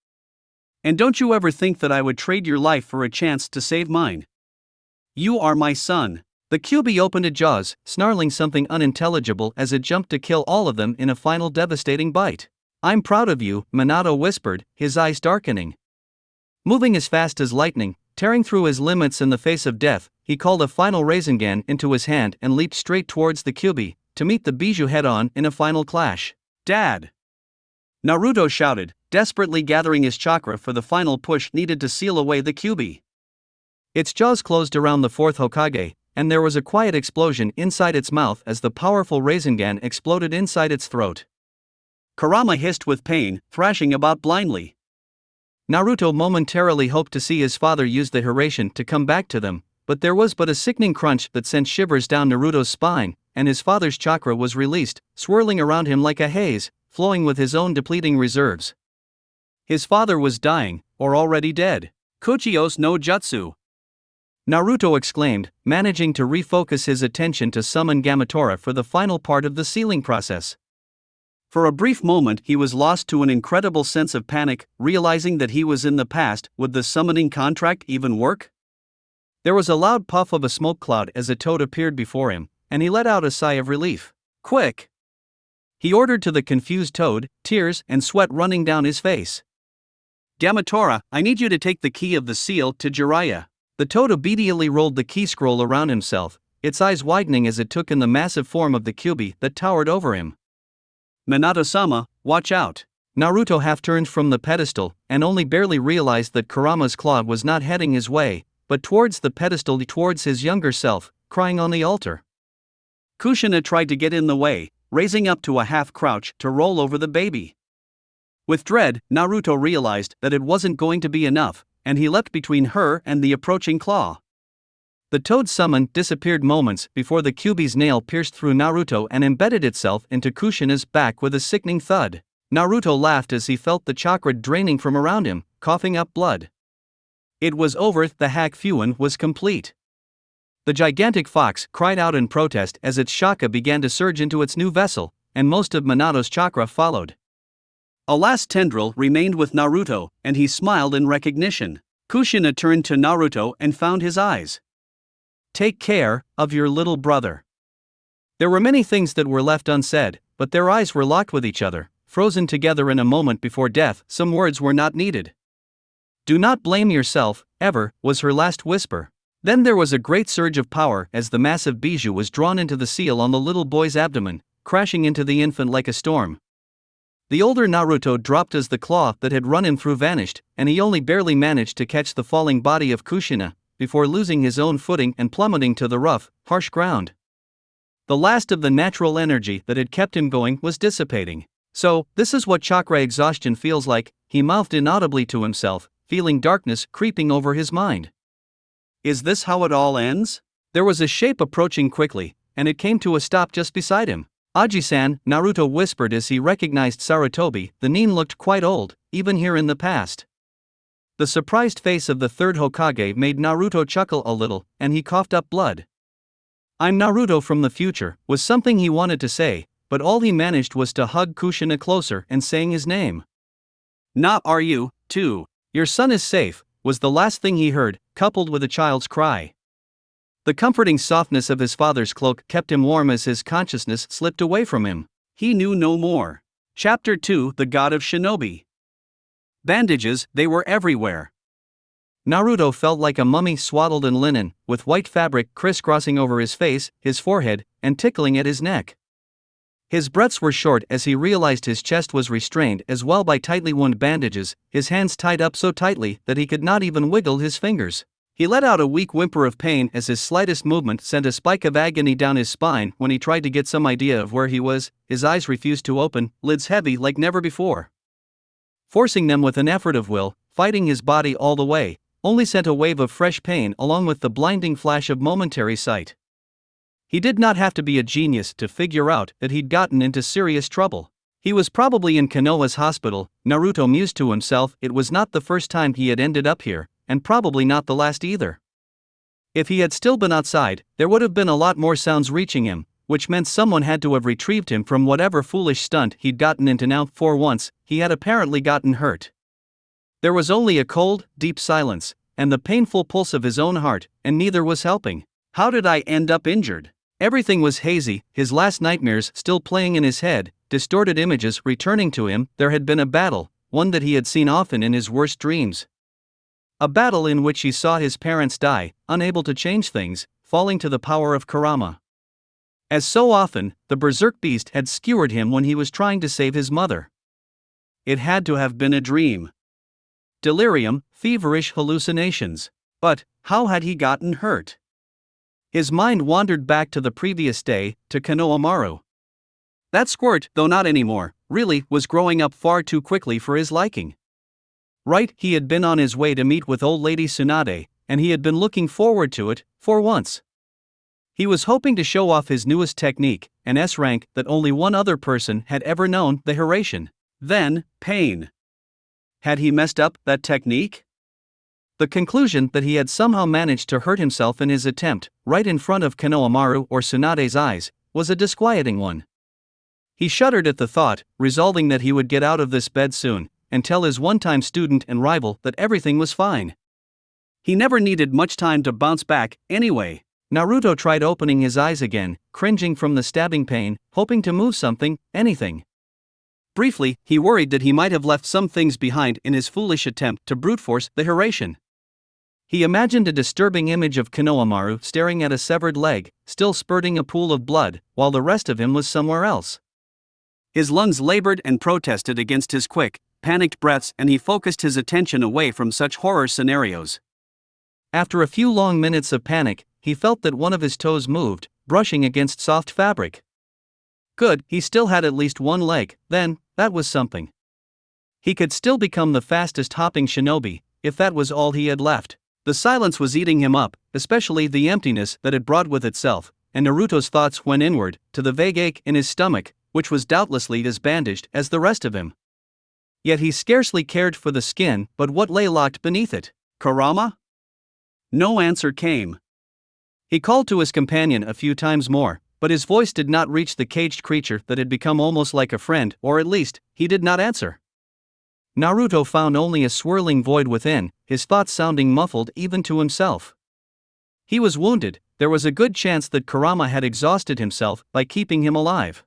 And don't you ever think that I would trade your life for a chance to save mine. You are my son. The Kyuubi opened its jaws, snarling something unintelligible as it jumped to kill all of them in a final devastating bite. I'm proud of you, Minato whispered, his eyes darkening. Moving as fast as lightning, tearing through his limits in the face of death, he called a final Rasengan into his hand and leaped straight towards the Kyuubi, to meet the bijou head-on in a final clash. Dad! Naruto shouted, desperately gathering his chakra for the final push needed to seal away the Kyuubi. Its jaws closed around the fourth Hokage, and there was a quiet explosion inside its mouth as the powerful Rasengan exploded inside its throat. Kurama hissed with pain, thrashing about blindly. Naruto momentarily hoped to see his father use the Hiraishin to come back to them, but there was but a sickening crunch that sent shivers down Naruto's spine, and his father's chakra was released, swirling around him like a haze, flowing with his own depleting reserves. His father was dying, or already dead. Kuchiyos no Jutsu. Naruto exclaimed, managing to refocus his attention to summon Gamatora for the final part of the sealing process. For a brief moment he was lost to an incredible sense of panic, realizing that he was in the past. Would the summoning contract even work? There was a loud puff of a smoke cloud as a toad appeared before him, and he let out a sigh of relief. "Quick!" he ordered to the confused toad, tears and sweat running down his face. "Gamatora, I need you to take the key of the seal to Jiraiya." The toad obediently rolled the key scroll around himself, its eyes widening as it took in the massive form of the Kyuubi that towered over him. "Minato-sama, watch out!" Naruto half-turned from the pedestal, and only barely realized that Kurama's claw was not heading his way, but towards the pedestal, towards his younger self, crying on the altar. Kushina tried to get in the way, raising up to a half-crouch to roll over the baby. With dread, Naruto realized that it wasn't going to be enough, and he leapt between her and the approaching claw. The toad summon disappeared moments before the Kyuubi's nail pierced through Naruto and embedded itself into Kushina's back with a sickening thud. Naruto laughed as he felt the chakra draining from around him, coughing up blood. It was over, the hack fusion was complete. The gigantic fox cried out in protest as its chakra began to surge into its new vessel, and most of Minato's chakra followed. A last tendril remained with Naruto, and he smiled in recognition. Kushina turned to Naruto and found his eyes. "Take care of your little brother." There were many things that were left unsaid, but their eyes were locked with each other, frozen together in a moment before death. Some words were not needed. "Do not blame yourself, ever," was her last whisper. Then there was a great surge of power as the massive bijou was drawn into the seal on the little boy's abdomen, crashing into the infant like a storm. The older Naruto dropped as the claw that had run him through vanished, and he only barely managed to catch the falling body of Kushina, before losing his own footing and plummeting to the rough, harsh ground. The last of the natural energy that had kept him going was dissipating. "So, this is what chakra exhaustion feels like," he mouthed inaudibly to himself, feeling darkness creeping over his mind. "Is this how it all ends?" There was a shape approaching quickly, and it came to a stop just beside him. "Aji-san," Naruto whispered as he recognized Sarutobi. The nin looked quite old, even here in the past. The surprised face of the third Hokage made Naruto chuckle a little, and he coughed up blood. "I'm Naruto from the future," was something he wanted to say, but all he managed was to hug Kushina closer and saying his name. "Not are you, too. Your son is safe," was the last thing he heard, coupled with a child's cry. The comforting softness of his father's cloak kept him warm as his consciousness slipped away from him. He knew no more. Chapter 2: The God of Shinobi. Bandages, they were everywhere. Naruto felt like a mummy swaddled in linen, with white fabric crisscrossing over his face, his forehead, and tickling at his neck. His breaths were short as he realized his chest was restrained as well by tightly wound bandages, his hands tied up so tightly that he could not even wiggle his fingers. He let out a weak whimper of pain as his slightest movement sent a spike of agony down his spine. When he tried to get some idea of where he was, his eyes refused to open, lids heavy like never before. Forcing them with an effort of will, fighting his body all the way, only sent a wave of fresh pain along with the blinding flash of momentary sight. He did not have to be a genius to figure out that he'd gotten into serious trouble. He was probably in Konoha's hospital, Naruto mused to himself. It was not the first time he had ended up here, and probably not the last either. If he had still been outside, there would have been a lot more sounds reaching him, which meant someone had to have retrieved him from whatever foolish stunt he'd gotten into. Now, for once, he had apparently gotten hurt. There was only a cold, deep silence, and the painful pulse of his own heart, and neither was helping. How did I end up injured? Everything was hazy, his last nightmares still playing in his head, distorted images returning to him. There had been a battle, one that he had seen often in his worst dreams. A battle in which he saw his parents die, unable to change things, falling to the power of Kurama. As so often, the berserk beast had skewered him when he was trying to save his mother. It had to have been a dream. Delirium, feverish hallucinations. But how had he gotten hurt? His mind wandered back to the previous day, to Konohamaru. That squirt, though not anymore, really was growing up far too quickly for his liking. Right, he had been on his way to meet with old lady Tsunade, and he had been looking forward to it, for once. He was hoping to show off his newest technique, an S-rank that only one other person had ever known, the Hiraishin. Then, pain. Had he messed up that technique? The conclusion that he had somehow managed to hurt himself in his attempt, right in front of Konohamaru or Tsunade's eyes, was a disquieting one. He shuddered at the thought, resolving that he would get out of this bed soon, and tell his one-time student and rival that everything was fine. He never needed much time to bounce back, anyway. Naruto tried opening his eyes again, cringing from the stabbing pain, hoping to move something, anything. Briefly, he worried that he might have left some things behind in his foolish attempt to brute force the Hiraishin. He imagined a disturbing image of Konohamaru staring at a severed leg, still spurting a pool of blood, while the rest of him was somewhere else. His lungs labored and protested against his quick, panicked breaths, and he focused his attention away from such horror scenarios. After a few long minutes of panic, he felt that one of his toes moved, brushing against soft fabric. Good, he still had at least one leg, then, that was something. He could still become the fastest hopping shinobi, if that was all he had left. The silence was eating him up, especially the emptiness that it brought with itself, and Naruto's thoughts went inward, to the vague ache in his stomach, which was doubtlessly as bandaged as the rest of him. Yet he scarcely cared for the skin, but what lay locked beneath it? Kurama? No answer came. He called to his companion a few times more, but his voice did not reach the caged creature that had become almost like a friend, or at least, he did not answer. Naruto found only a swirling void within, his thoughts sounding muffled even to himself. He was wounded, there was a good chance that Kurama had exhausted himself by keeping him alive.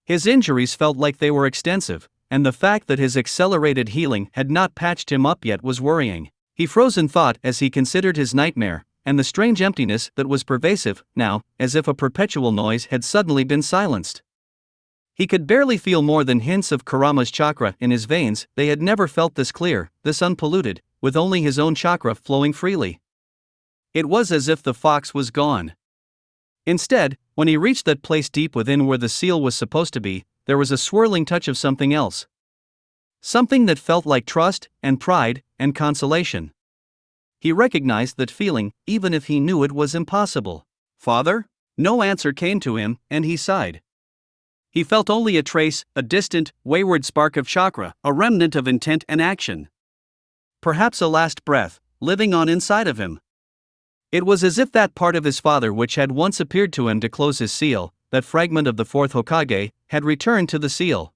His injuries felt like they were extensive, and the fact that his accelerated healing had not patched him up yet was worrying. He froze in thought as he considered his nightmare, and the strange emptiness that was pervasive, now, as if a perpetual noise had suddenly been silenced. He could barely feel more than hints of Kurama's chakra in his veins. They had never felt this clear, this unpolluted, with only his own chakra flowing freely. It was as if the fox was gone. Instead, when he reached that place deep within where the seal was supposed to be, there was a swirling touch of something else. Something that felt like trust, and pride, and consolation. He recognized that feeling, even if he knew it was impossible. Father? No answer came to him, and he sighed. He felt only a trace, a distant, wayward spark of chakra, a remnant of intent and action. Perhaps a last breath, living on inside of him. It was as if that part of his father which had once appeared to him to close his seal, that fragment of the fourth Hokage, had returned to the seal.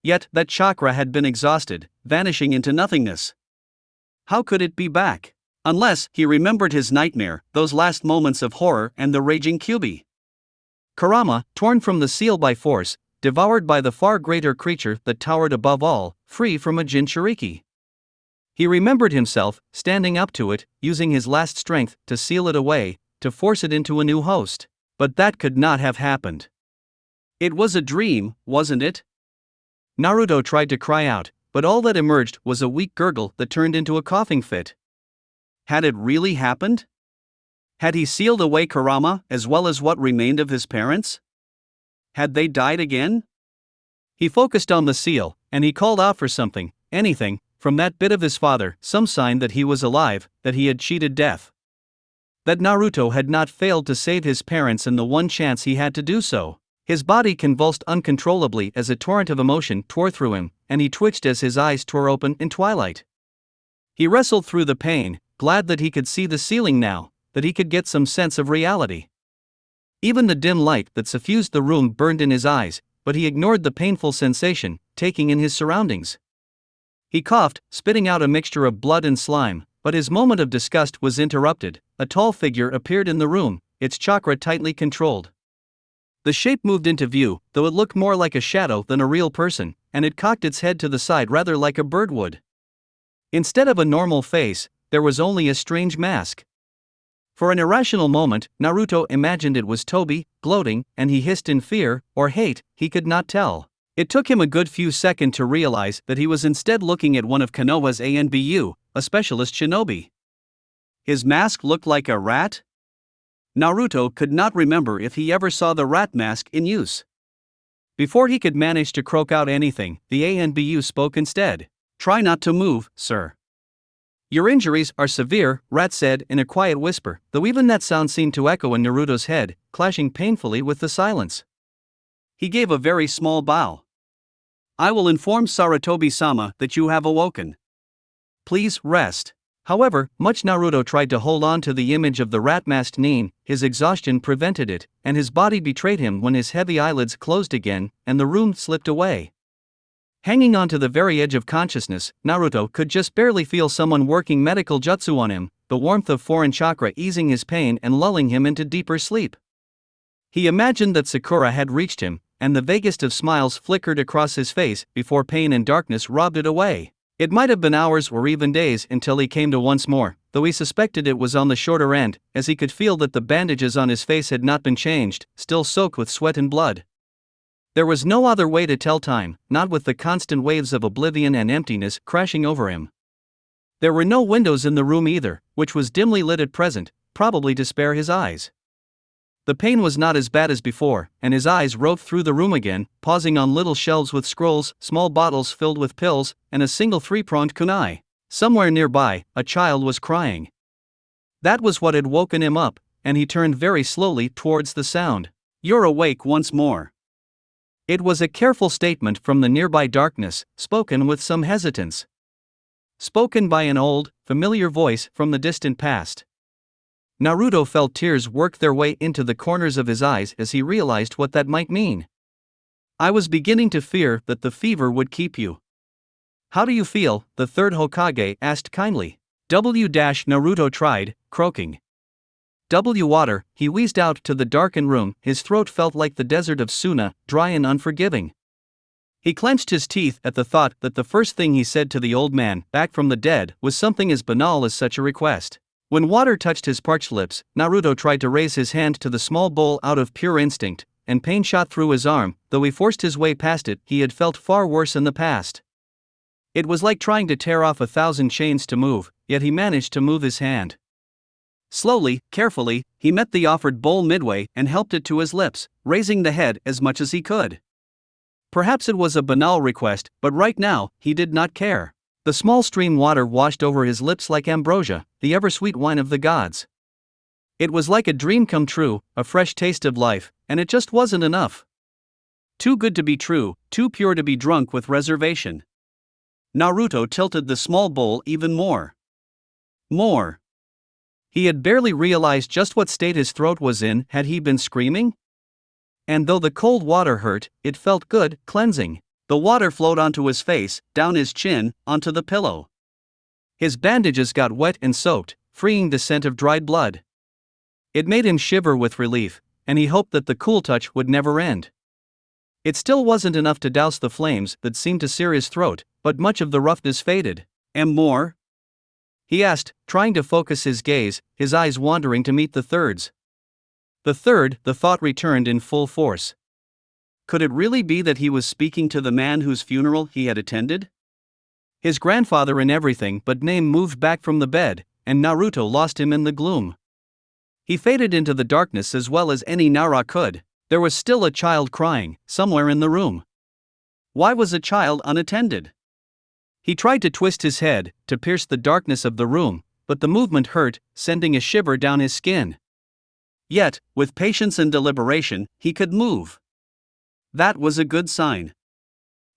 Yet that chakra had been exhausted, vanishing into nothingness. How could it be back? Unless he remembered his nightmare, those last moments of horror and the raging Kyuubi. Kurama, torn from the seal by force, devoured by the far greater creature that towered above all, free from a Jinchuriki. He remembered himself, standing up to it, using his last strength to seal it away, to force it into a new host. But that could not have happened. It was a dream, wasn't it? Naruto tried to cry out, but all that emerged was a weak gurgle that turned into a coughing fit. Had it really happened? Had he sealed away Kurama as well as what remained of his parents? Had they died again? He focused on the seal, and he called out for something, anything, from that bit of his father, some sign that he was alive, that he had cheated death. That Naruto had not failed to save his parents in the one chance he had to do so. His body convulsed uncontrollably as a torrent of emotion tore through him, and he twitched as his eyes tore open in twilight. He wrestled through the pain, glad that he could see the ceiling now, that he could get some sense of reality. Even the dim light that suffused the room burned in his eyes, but he ignored the painful sensation, taking in his surroundings. He coughed, spitting out a mixture of blood and slime, but his moment of disgust was interrupted. A tall figure appeared in the room, its chakra tightly controlled. The shape moved into view, though it looked more like a shadow than a real person, and it cocked its head to the side rather like a bird would. Instead of a normal face, there was only a strange mask. For an irrational moment, Naruto imagined it was Tobi, gloating, and he hissed in fear, or hate, he could not tell. It took him a good few seconds to realize that he was instead looking at one of Konoha's ANBU, a specialist shinobi. His mask looked like a rat? Naruto could not remember if he ever saw the rat mask in use. Before he could manage to croak out anything, the ANBU spoke instead. "Try not to move, sir." "Your injuries are severe," Rat said in a quiet whisper, though even that sound seemed to echo in Naruto's head, clashing painfully with the silence. He gave a very small bow. "I will inform Sarutobi-sama that you have awoken. Please rest." However, much Naruto tried to hold on to the image of the rat-masked Nin, his exhaustion prevented it, and his body betrayed him when his heavy eyelids closed again, and the room slipped away. Hanging on to the very edge of consciousness, Naruto could just barely feel someone working medical jutsu on him, the warmth of foreign chakra easing his pain and lulling him into deeper sleep. He imagined that Sakura had reached him, and the vaguest of smiles flickered across his face before pain and darkness robbed it away. It might have been hours or even days until he came to once more, though he suspected it was on the shorter end, as he could feel that the bandages on his face had not been changed, still soaked with sweat and blood. There was no other way to tell time, not with the constant waves of oblivion and emptiness crashing over him. There were no windows in the room either, which was dimly lit at present, probably to spare his eyes. The pain was not as bad as before, and his eyes roved through the room again, pausing on little shelves with scrolls, small bottles filled with pills, and a single three-pronged kunai. Somewhere nearby, a child was crying. That was what had woken him up, and he turned very slowly towards the sound. "You're awake once more." It was a careful statement from the nearby darkness, spoken with some hesitance. Spoken by an old, familiar voice from the distant past. Naruto felt tears work their way into the corners of his eyes as he realized what that might mean. "I was beginning to fear that the fever would keep you." "How do you feel?" the third Hokage asked kindly. Naruto tried, croaking. Water," he wheezed out to the darkened room. His throat felt like the desert of Suna, dry and unforgiving. He clenched his teeth at the thought that the first thing he said to the old man, back from the dead, was something as banal as such a request. When water touched his parched lips, Naruto tried to raise his hand to the small bowl out of pure instinct, and pain shot through his arm. Though he forced his way past it, he had felt far worse in the past. It was like trying to tear off 1,000 chains to move, yet he managed to move his hand. Slowly, carefully, he met the offered bowl midway and helped it to his lips, raising the head as much as he could. Perhaps it was a banal request, but right now, he did not care. The small stream water washed over his lips like ambrosia, the ever-sweet wine of the gods. It was like a dream come true, a fresh taste of life, and it just wasn't enough. Too good to be true, too pure to be drunk with reservation. Naruto tilted the small bowl even more. More. He had barely realized just what state his throat was in. Had he been screaming? And though the cold water hurt, it felt good, cleansing. The water flowed onto his face, down his chin, onto the pillow. His bandages got wet and soaked, freeing the scent of dried blood. It made him shiver with relief, and he hoped that the cool touch would never end. It still wasn't enough to douse the flames that seemed to sear his throat, but much of the roughness faded. "And more?" he asked, trying to focus his gaze, his eyes wandering to meet the third's. The thought returned in full force. Could it really be that he was speaking to the man whose funeral he had attended? His grandfather in everything but name moved back from the bed, and Naruto lost him in the gloom. He faded into the darkness as well as any Nauro could. There was still a child crying, somewhere in the room. Why was a child unattended? He tried to twist his head, to pierce the darkness of the room, but the movement hurt, sending a shiver down his skin. Yet, with patience and deliberation, he could move. That was a good sign.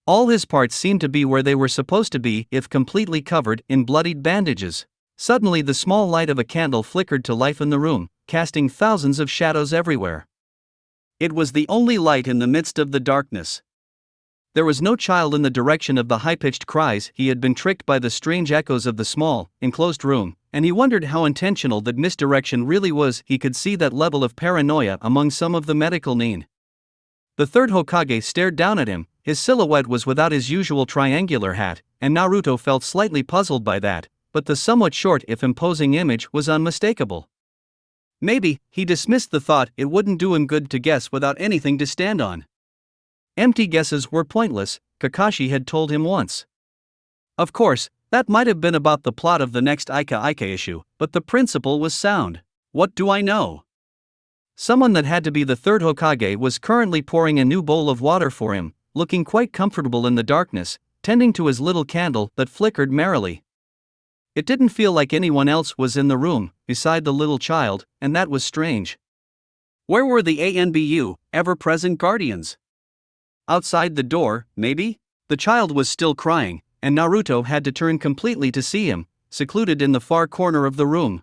All his parts seemed to be where they were supposed to be, if completely covered in bloodied bandages. Suddenly the small light of a candle flickered to life in the room, casting thousands of shadows everywhere. It was the only light in the midst of the darkness. There was no child in the direction of the high-pitched cries. He had been tricked by the strange echoes of the small, enclosed room, and he wondered how intentional that misdirection really was. He could see that level of paranoia among some of the medical Nin. The third Hokage stared down at him. His silhouette was without his usual triangular hat, and Naruto felt slightly puzzled by that, but the somewhat short if imposing image was unmistakable. Maybe, he dismissed the thought, it wouldn't do him good to guess without anything to stand on. Empty guesses were pointless, Kakashi had told him once. Of course, that might have been about the plot of the next Ika issue, but the principle was sound. What do I know? Someone that had to be the third Hokage was currently pouring a new bowl of water for him, looking quite comfortable in the darkness, tending to his little candle that flickered merrily. It didn't feel like anyone else was in the room, beside the little child, and that was strange. Where were the ANBU, ever-present guardians? Outside the door, maybe? The child was still crying, and Naruto had to turn completely to see him, secluded in the far corner of the room.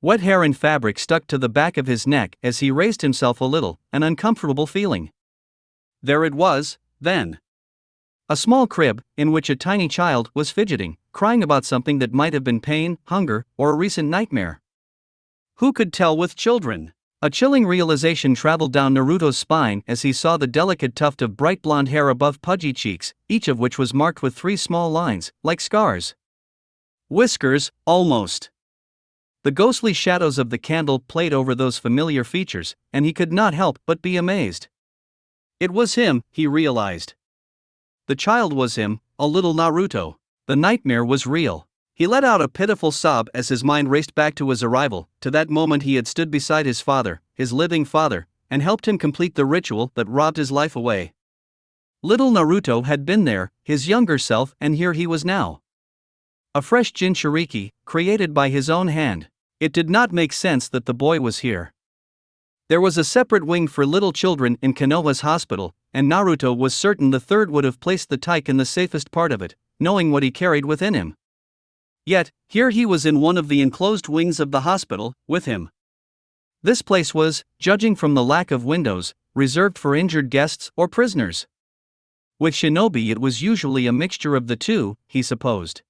Wet hair and fabric stuck to the back of his neck as he raised himself a little, an uncomfortable feeling. There it was, then. A small crib, in which a tiny child was fidgeting, crying about something that might have been pain, hunger, or a recent nightmare. Who could tell with children? A chilling realization traveled down Naruto's spine as he saw the delicate tuft of bright blonde hair above pudgy cheeks, each of which was marked with 3 small lines, like scars. Whiskers, almost. The ghostly shadows of the candle played over those familiar features, and he could not help but be amazed. It was him, he realized. The child was him, a little Naruto. The nightmare was real. He let out a pitiful sob as his mind raced back to his arrival, to that moment he had stood beside his father, his living father, and helped him complete the ritual that robbed his life away. Little Naruto had been there, his younger self, and here he was now. A fresh Jinchuriki, created by his own hand. It did not make sense that the boy was here. There was a separate wing for little children in Konoha's hospital, and Naruto was certain the third would have placed the tyke in the safest part of it, knowing what he carried within him. Yet, here he was in one of the enclosed wings of the hospital, with him. This place was, judging from the lack of windows, reserved for injured guests or prisoners. With shinobi it was usually a mixture of the two, he supposed.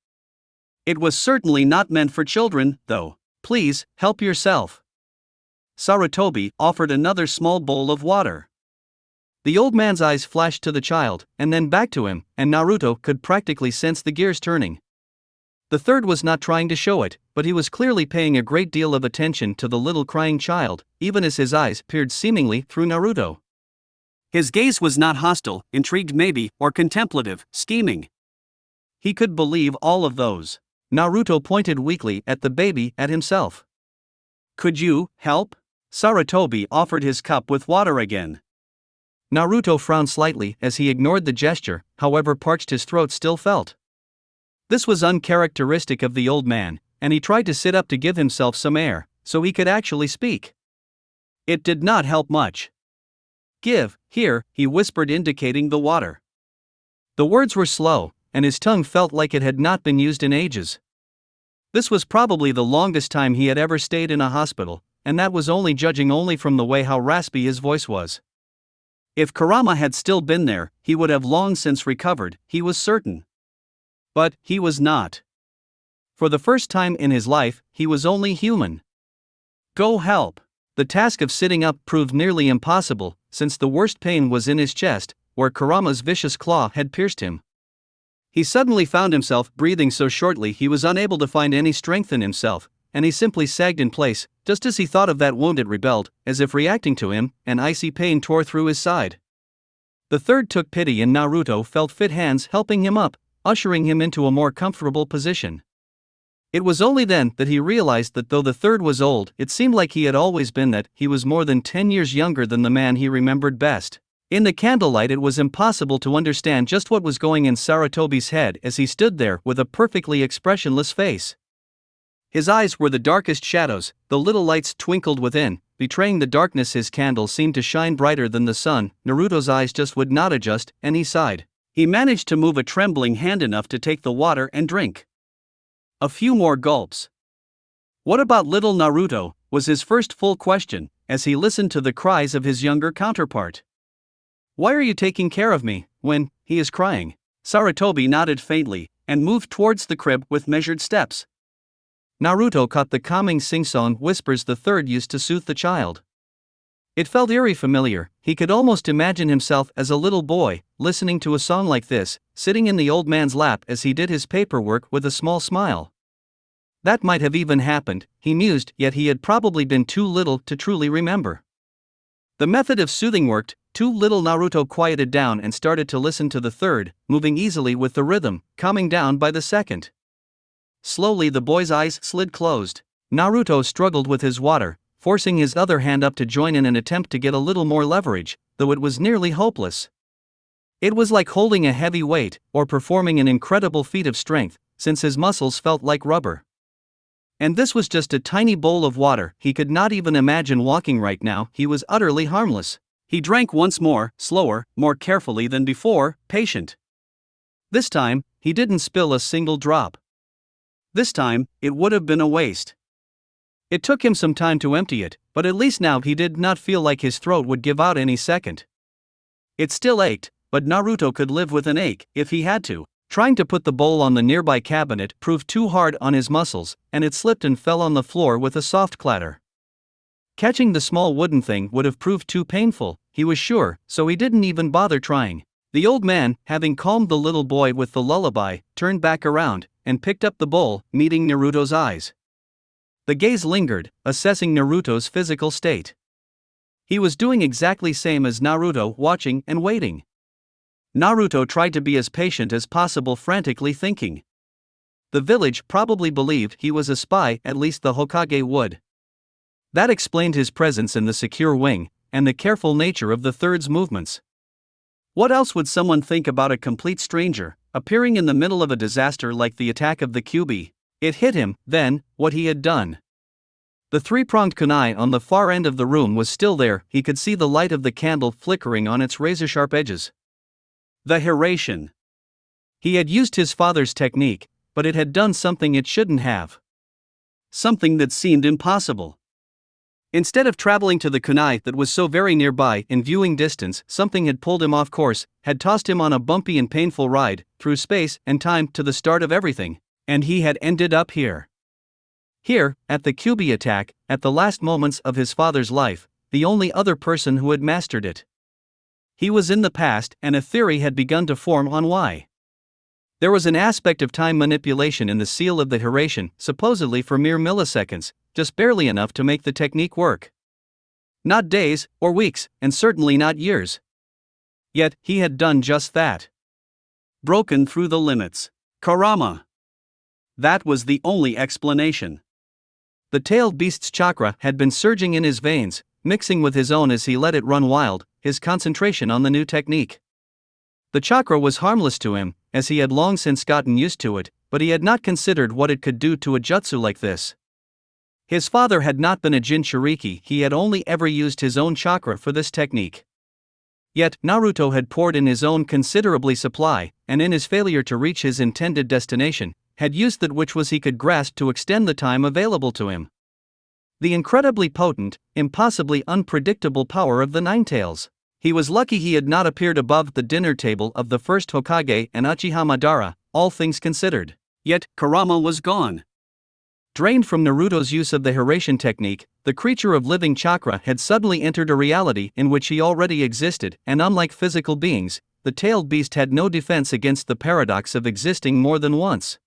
It was certainly not meant for children, though. Please, help yourself. Sarutobi offered another small bowl of water. The old man's eyes flashed to the child, and then back to him, and Naruto could practically sense the gears turning. The third was not trying to show it, but he was clearly paying a great deal of attention to the little crying child, even as his eyes peered seemingly through Naruto. His gaze was not hostile, intrigued maybe, or contemplative, scheming. He could believe all of those. Naruto pointed weakly at the baby, at himself. Could you help? Sarutobi offered his cup with water again. Naruto frowned slightly as he ignored the gesture, however parched his throat still felt. This was uncharacteristic of the old man, and he tried to sit up to give himself some air, so he could actually speak. It did not help much. Here, he whispered, indicating the water. The words were slow, and his tongue felt like it had not been used in ages. This was probably the longest time he had ever stayed in a hospital, and that was only judging only from the way how raspy his voice was. If Kurama had still been there, he would have long since recovered, he was certain. But he was not. For the first time in his life, he was only human. Go help. The task of sitting up proved nearly impossible, since the worst pain was in his chest, where Kurama's vicious claw had pierced him. He suddenly found himself breathing so shortly he was unable to find any strength in himself, and he simply sagged in place. Just as he thought of that wound, it rebelled, as if reacting to him, an icy pain tore through his side. The third took pity, and Naruto felt fit hands helping him up, ushering him into a more comfortable position. It was only then that he realized that though the third was old, it seemed like he had always been that. He was more than 10 years younger than the man he remembered best. In the candlelight it was impossible to understand just what was going in Sarutobi's head as he stood there with a perfectly expressionless face. His eyes were the darkest shadows, the little lights twinkled within, betraying the darkness. His candle seemed to shine brighter than the sun. Naruto's eyes just would not adjust, and he sighed. He managed to move a trembling hand enough to take the water and drink. A few more gulps. What about little Naruto, was his first full question, as he listened to the cries of his younger counterpart. Why are you taking care of me, when he is crying? Sarutobi nodded faintly, and moved towards the crib with measured steps. Naruto caught the calming sing-song whispers the third used to soothe the child. It felt eerie familiar. He could almost imagine himself as a little boy, listening to a song like this, sitting in the old man's lap as he did his paperwork with a small smile. That might have even happened, he mused, yet he had probably been too little to truly remember. The method of soothing worked. Too little. Naruto quieted down and started to listen to the third, moving easily with the rhythm, calming down by the second. Slowly the boy's eyes slid closed. Naruto struggled with his water, forcing his other hand up to join in an attempt to get a little more leverage, though it was nearly hopeless. It was like holding a heavy weight, or performing an incredible feat of strength, since his muscles felt like rubber. And this was just a tiny bowl of water. He could not even imagine walking right now. He was utterly harmless. He drank once more, slower, more carefully than before, patient. This time, he didn't spill a single drop. This time, it would have been a waste. It took him some time to empty it, but at least now he did not feel like his throat would give out any second. It still ached, but Naruto could live with an ache if he had to. Trying to put the bowl on the nearby cabinet proved too hard on his muscles, and it slipped and fell on the floor with a soft clatter. Catching the small wooden thing would have proved too painful, he was sure, so he didn't even bother trying. The old man, having calmed the little boy with the lullaby, turned back around and picked up the bowl, meeting Naruto's eyes. The gaze lingered, assessing Naruto's physical state. He was doing exactly same as Naruto, watching and waiting. Naruto tried to be as patient as possible, frantically thinking. The village probably believed he was a spy, at least the Hokage would. That explained his presence in the secure wing, and the careful nature of the third's movements. What else would someone think about a complete stranger, appearing in the middle of a disaster like the attack of the Kyuubi? It hit him, then, what he had done. The three-pronged kunai on the far end of the room was still there, he could see the light of the candle flickering on its razor-sharp edges. The Hiraishin. He had used his father's technique, but it had done something it shouldn't have. Something that seemed impossible. Instead of traveling to the kunai that was so very nearby in viewing distance, something had pulled him off course, had tossed him on a bumpy and painful ride, through space and time to the start of everything, and he had ended up here. Here, at the Kyuubi attack, at the last moments of his father's life, the only other person who had mastered it. He was in the past, and a theory had begun to form on why. There was an aspect of time manipulation in the seal of the Hiraishin, supposedly for mere milliseconds, just barely enough to make the technique work. Not days, or weeks, and certainly not years. Yet, he had done just that. Broken through the limits. Kurama. That was the only explanation. The tailed beast's chakra had been surging in his veins, mixing with his own as he let it run wild, his concentration on the new technique. The chakra was harmless to him, as he had long since gotten used to it, but he had not considered what it could do to a jutsu like this. His father had not been a Jinchuriki, he had only ever used his own chakra for this technique. Yet, Naruto had poured in his own considerably supply, and in his failure to reach his intended destination, had used that which was he could grasp to extend the time available to him. The incredibly potent, impossibly unpredictable power of the Ninetales. He was lucky he had not appeared above the dinner table of the first Hokage and Uchiha Madara, all things considered. Yet, Kurama was gone. Drained from Naruto's use of the Hiraishin technique, the creature of living chakra had suddenly entered a reality in which he already existed, and unlike physical beings, the tailed beast had no defense against the paradox of existing more than once.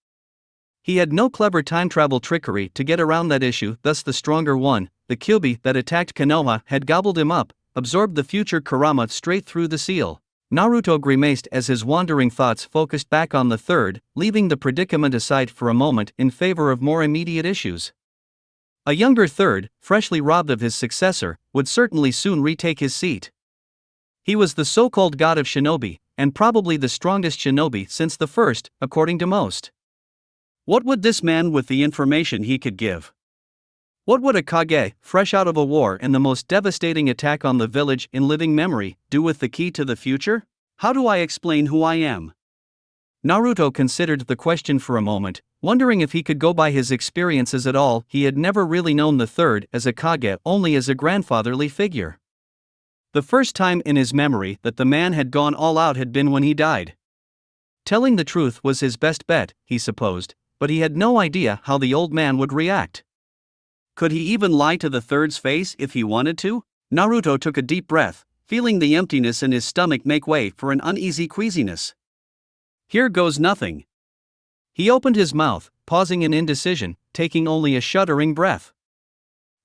He had no clever time travel trickery to get around that issue, thus the stronger one, the Kyuubi that attacked Konoha, had gobbled him up, absorbed the future Kurama straight through the seal. Naruto grimaced as his wandering thoughts focused back on the third, leaving the predicament aside for a moment in favor of more immediate issues. A younger third, freshly robbed of his successor, would certainly soon retake his seat. He was the so-called god of shinobi, and probably the strongest shinobi since the first, according to most. What would this man with the information he could give? What would a Kage, fresh out of a war and the most devastating attack on the village in living memory, do with the key to the future? How do I explain who I am? Naruto considered the question for a moment, wondering if he could go by his experiences at all. He had never really known the third as a Kage, only as a grandfatherly figure. The first time in his memory that the man had gone all out had been when he died. Telling the truth was his best bet, he supposed, but he had no idea how the old man would react. Could he even lie to the third's face if he wanted to? Naruto took a deep breath, feeling the emptiness in his stomach make way for an uneasy queasiness. Here goes nothing. He opened his mouth, pausing in indecision, taking only a shuddering breath.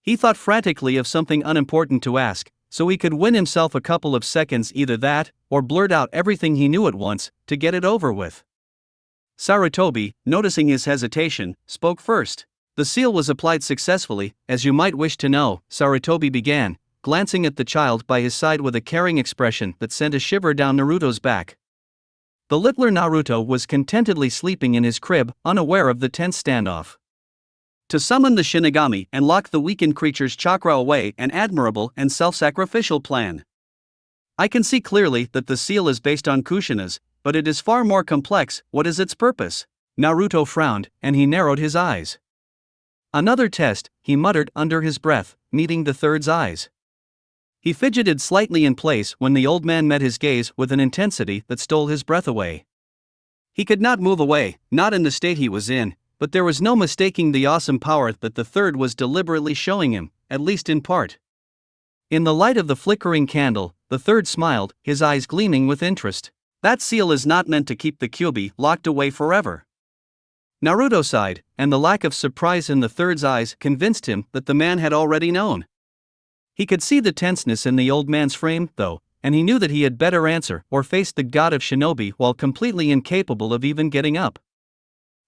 He thought frantically of something unimportant to ask, so he could win himself a couple of seconds, either that, or blurt out everything he knew at once, to get it over with. Sarutobi, noticing his hesitation, spoke first. The seal was applied successfully, as you might wish to know, Sarutobi began, glancing at the child by his side with a caring expression that sent a shiver down Naruto's back. The littler Naruto was contentedly sleeping in his crib, unaware of the tense standoff. To summon the Shinigami and lock the weakened creature's chakra away, an admirable and self-sacrificial plan. I can see clearly that the seal is based on Kushinas, but it is far more complex. What is its purpose? Naruto frowned, and he narrowed his eyes. Another test, he muttered under his breath, meeting the third's eyes. He fidgeted slightly in place when the old man met his gaze with an intensity that stole his breath away. He could not move away, not in the state he was in, but there was no mistaking the awesome power that the third was deliberately showing him, at least in part. In the light of the flickering candle, the third smiled, his eyes gleaming with interest. That seal is not meant to keep the Kyuubi locked away forever. Naruto sighed, and the lack of surprise in the third's eyes convinced him that the man had already known. He could see the tenseness in the old man's frame, though, and he knew that he had better answer or face the god of shinobi while completely incapable of even getting up.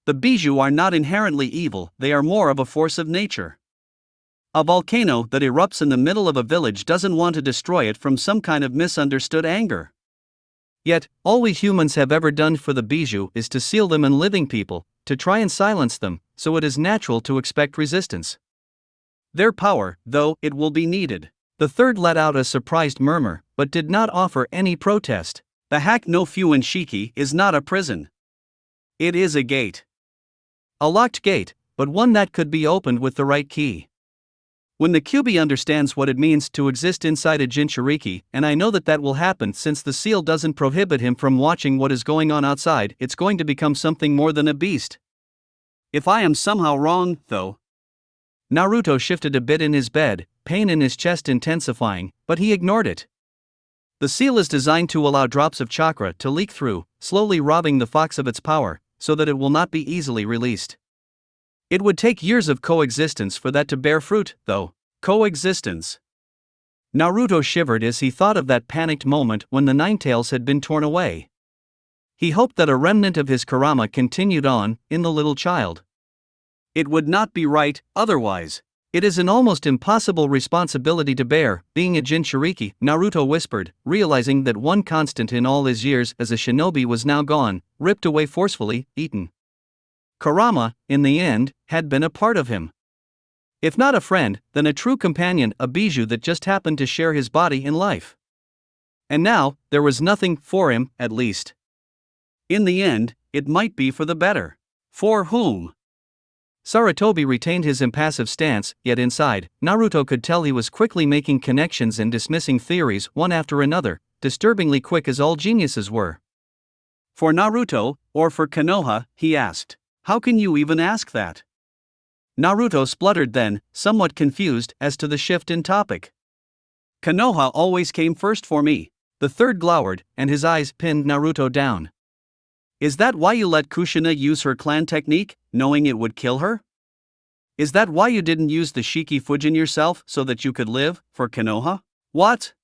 The bijou are not inherently evil, they are more of a force of nature. A volcano that erupts in the middle of a village doesn't want to destroy it from some kind of misunderstood anger. Yet, all we humans have ever done for the bijou is to seal them in living people, to try and silence them, so it is natural to expect resistance. Their power, though, it will be needed. The third let out a surprised murmur, but did not offer any protest. The hack no Fuin Shiki is not a prison. It is a gate. A locked gate, but one that could be opened with the right key. When the Kyuubi understands what it means to exist inside a Jinchuriki, and I know that will happen since the seal doesn't prohibit him from watching what is going on outside, it's going to become something more than a beast. If I am somehow wrong, though. Naruto shifted a bit in his bed, pain in his chest intensifying, but he ignored it. The seal is designed to allow drops of chakra to leak through, slowly robbing the fox of its power, so that it will not be easily released. It would take years of coexistence for that to bear fruit, though. Coexistence. Naruto shivered as he thought of that panicked moment when the nine tails had been torn away. He hoped that a remnant of his karma continued on, in the little child. It would not be right, otherwise. It is an almost impossible responsibility to bear, being a Jinchuriki, Naruto whispered, realizing that one constant in all his years as a shinobi was now gone, ripped away forcefully, eaten. Kurama, in the end, had been a part of him. If not a friend, then a true companion, a bijou that just happened to share his body in life. And now, there was nothing for him, at least. In the end, it might be for the better. For whom? Sarutobi retained his impassive stance, yet inside, Naruto could tell he was quickly making connections and dismissing theories one after another, disturbingly quick as all geniuses were. For Naruto, or for Konoha, he asked. How can you even ask that? Naruto spluttered then, somewhat confused as to the shift in topic. Konoha always came first for me. The third glowered, and his eyes pinned Naruto down. Is that why you let Kushina use her clan technique, knowing it would kill her? Is that why you didn't use the Shiki Fujin yourself so that you could live, for Konoha? What?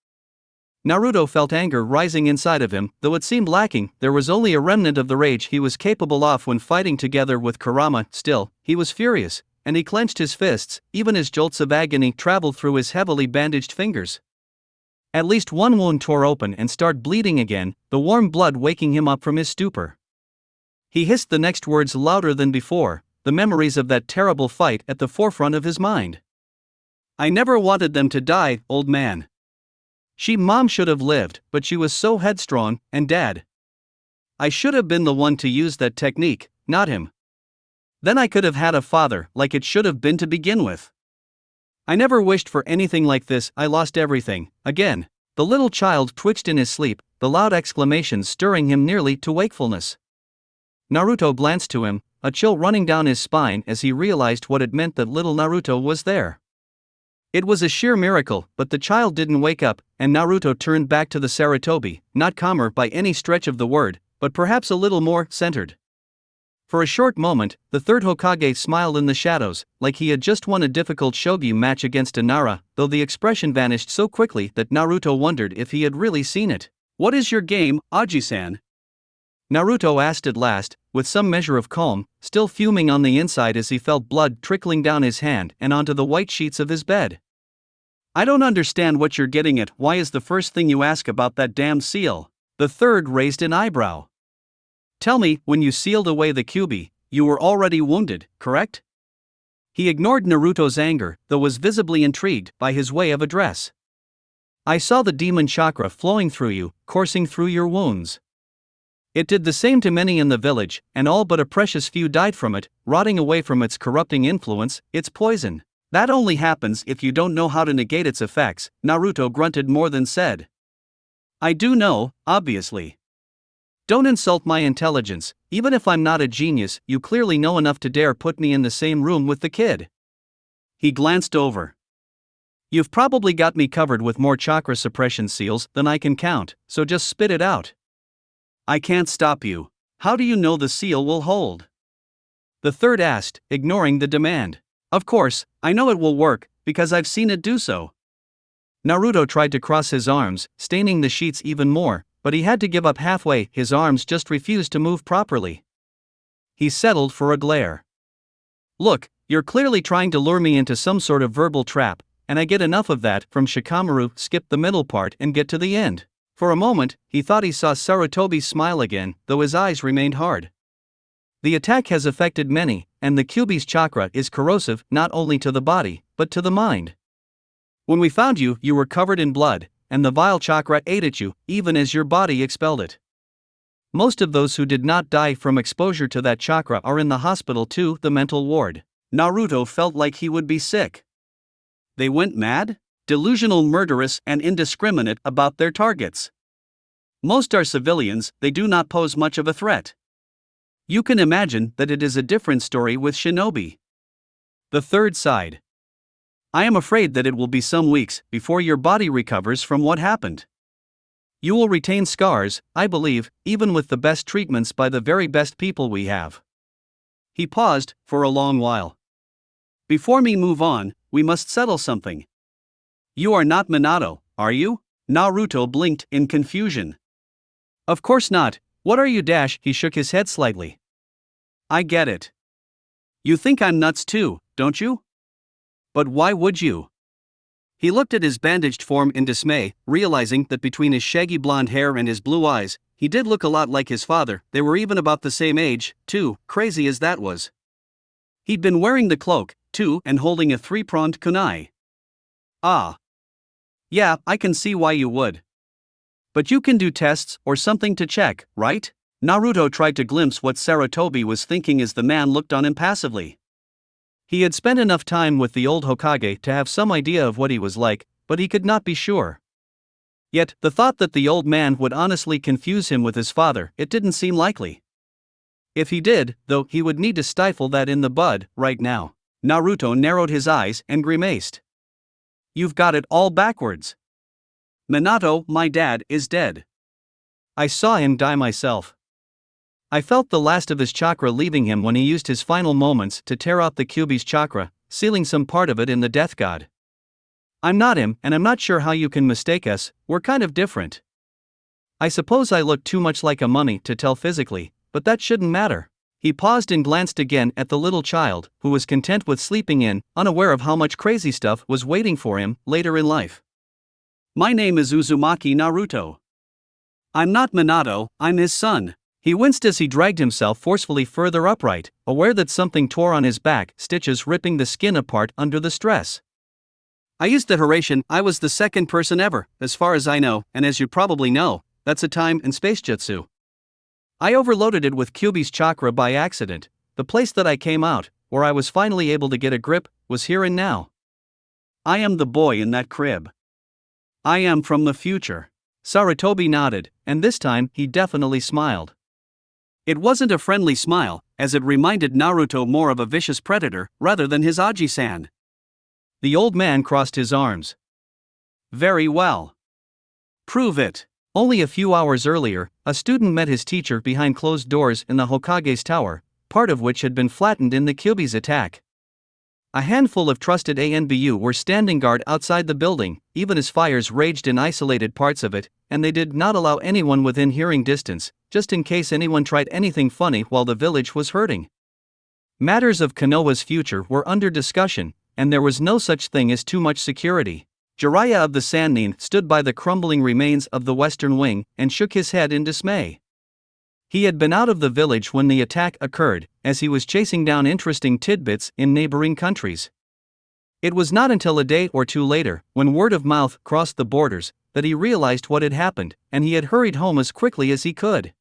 Naruto felt anger rising inside of him, though it seemed lacking, there was only a remnant of the rage he was capable of when fighting together with Kurama. Still, he was furious, and he clenched his fists, even as jolts of agony traveled through his heavily bandaged fingers. At least one wound tore open and started bleeding again, the warm blood waking him up from his stupor. He hissed the next words louder than before, the memories of that terrible fight at the forefront of his mind. I never wanted them to die, old man. Mom should have lived, but she was so headstrong, and Dad. I should have been the one to use that technique, not him. Then I could have had a father like it should have been to begin with. I never wished for anything like this. I lost everything, again. The little child twitched in his sleep, the loud exclamations stirring him nearly to wakefulness. Naruto glanced to him, a chill running down his spine as he realized what it meant that little Naruto was there. It was a sheer miracle, but the child didn't wake up, and Naruto turned back to the Sarutobi, not calmer by any stretch of the word, but perhaps a little more centered. For a short moment, the third Hokage smiled in the shadows, like he had just won a difficult shogi match against a Nara, though the expression vanished so quickly that Naruto wondered if he had really seen it. What is your game, Aji-san? Naruto asked at last, with some measure of calm, still fuming on the inside as he felt blood trickling down his hand and onto the white sheets of his bed. I don't understand what you're getting at. Why is the first thing you ask about that damn seal? The third raised an eyebrow. Tell me, when you sealed away the Kyuubi, you were already wounded, correct? He ignored Naruto's anger, though was visibly intrigued by his way of address. I saw the demon chakra flowing through you, coursing through your wounds. It did the same to many in the village, and all but a precious few died from it, rotting away from its corrupting influence, its poison. That only happens if you don't know how to negate its effects, Naruto grunted more than said. I do know, obviously. Don't insult my intelligence, even if I'm not a genius, you clearly know enough to dare put me in the same room with the kid. He glanced over. You've probably got me covered with more chakra suppression seals than I can count, so just spit it out. I can't stop you. How do you know the seal will hold? The third asked, ignoring the demand. Of course, I know it will work, because I've seen it do so. Naruto tried to cross his arms, staining the sheets even more, but he had to give up halfway, his arms just refused to move properly. He settled for a glare. Look, you're clearly trying to lure me into some sort of verbal trap, and I get enough of that from Shikamaru. Skip the middle part and get to the end. For a moment, he thought he saw Sarutobi smile again, though his eyes remained hard. The attack has affected many, and the Kyuubi's chakra is corrosive not only to the body, but to the mind. When we found you, you were covered in blood, and the vile chakra ate at you, even as your body expelled it. Most of those who did not die from exposure to that chakra are in the hospital too, the mental ward. Naruto felt like he would be sick. They went mad? Delusional, murderous, and indiscriminate about their targets. Most are civilians, they do not pose much of a threat. You can imagine that it is a different story with shinobi. The third sighed. I am afraid that it will be some weeks before your body recovers from what happened. You will retain scars, I believe, even with the best treatments by the very best people we have. He paused for a long while. Before we move on, we must settle something. You are not Minato, are you? Naruto blinked in confusion. Of course not, what are you? He shook his head slightly. I get it. You think I'm nuts too, don't you? But why would you? He looked at his bandaged form in dismay, realizing that between his shaggy blonde hair and his blue eyes, he did look a lot like his father. They were even about the same age, too, crazy as that was. He'd been wearing the cloak, too, and holding a three-pronged kunai. Ah. Yeah, I can see why you would. But you can do tests or something to check, right? Naruto tried to glimpse what Sarutobi was thinking as the man looked on impassively. He had spent enough time with the old Hokage to have some idea of what he was like, but he could not be sure. Yet, the thought that the old man would honestly confuse him with his father, it didn't seem likely. If he did, though, he would need to stifle that in the bud, right now. Naruto narrowed his eyes and grimaced. You've got it all backwards. Minato, my dad, is dead. I saw him die myself. I felt the last of his chakra leaving him when he used his final moments to tear out the Kyuubi's chakra, sealing some part of it in the death god. I'm not him, and I'm not sure how you can mistake us, we're kind of different. I suppose I look too much like a mummy to tell physically, but that shouldn't matter. He paused and glanced again at the little child, who was content with sleeping in, unaware of how much crazy stuff was waiting for him later in life. My name is Uzumaki Naruto. I'm not Minato, I'm his son. He winced as he dragged himself forcefully further upright, aware that something tore on his back, stitches ripping the skin apart under the stress. I used the Hiraishin. I was the second person ever, as far as I know, and as you probably know, that's a time and space jutsu. I overloaded it with Kyuubi's chakra by accident. The place that I came out, where I was finally able to get a grip, was here and now. I am the boy in that crib. I am from the future. Sarutobi nodded, and this time he definitely smiled. It wasn't a friendly smile, as it reminded Naruto more of a vicious predator rather than his Aji-san. The old man crossed his arms. Very well. Prove it. Only a few hours earlier, a student met his teacher behind closed doors in the Hokage's tower, part of which had been flattened in the Kyuubi's attack. A handful of trusted ANBU were standing guard outside the building, even as fires raged in isolated parts of it, and they did not allow anyone within hearing distance, just in case anyone tried anything funny while the village was hurting. Matters of Konoha's future were under discussion, and there was no such thing as too much security. Jiraiya of the Sannin stood by the crumbling remains of the western wing and shook his head in dismay. He had been out of the village when the attack occurred, as he was chasing down interesting tidbits in neighboring countries. It was not until a day or two later, when word of mouth crossed the borders, that he realized what had happened, and he had hurried home as quickly as he could.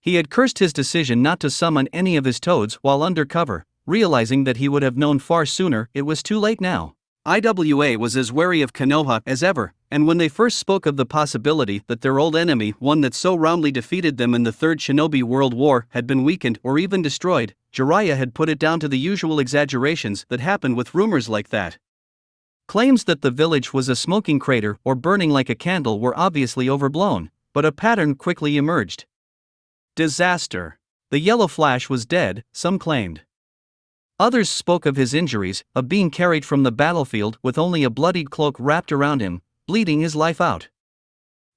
He had cursed his decision not to summon any of his toads while undercover, realizing that he would have known far sooner. It was too late now. IWA was as wary of Konoha as ever, and when they first spoke of the possibility that their old enemy, one that so roundly defeated them in the Third Shinobi World War, had been weakened or even destroyed, Jiraiya had put it down to the usual exaggerations that happen with rumors like that. Claims that the village was a smoking crater or burning like a candle were obviously overblown, but a pattern quickly emerged. Disaster. The Yellow Flash was dead, some claimed. Others spoke of his injuries, of being carried from the battlefield with only a bloodied cloak wrapped around him, bleeding his life out.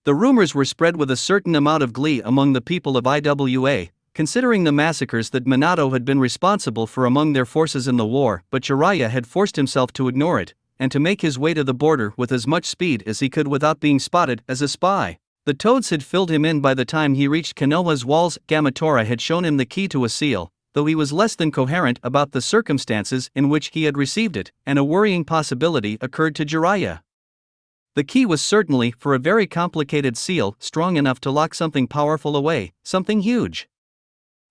The rumors were spread with a certain amount of glee among the people of IWA, considering the massacres that Minato had been responsible for among their forces in the war, but Jiraiya had forced himself to ignore it, and to make his way to the border with as much speed as he could without being spotted as a spy. The toads had filled him in by the time he reached Konoha's walls. Gamatora had shown him the key to a seal, though he was less than coherent about the circumstances in which he had received it, and a worrying possibility occurred to Jiraiya. The key was certainly for a very complicated seal, strong enough to lock something powerful away, something huge.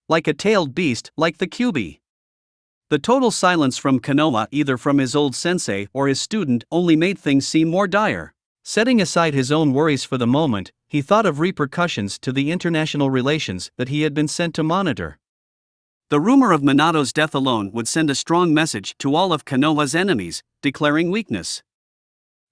Like a tailed beast, like the Kyuubi. The total silence from Konoha, either from his old sensei or his student, only made things seem more dire. Setting aside his own worries for the moment, he thought of repercussions to the international relations that he had been sent to monitor. The rumor of Minato's death alone would send a strong message to all of Konoha's enemies, declaring weakness.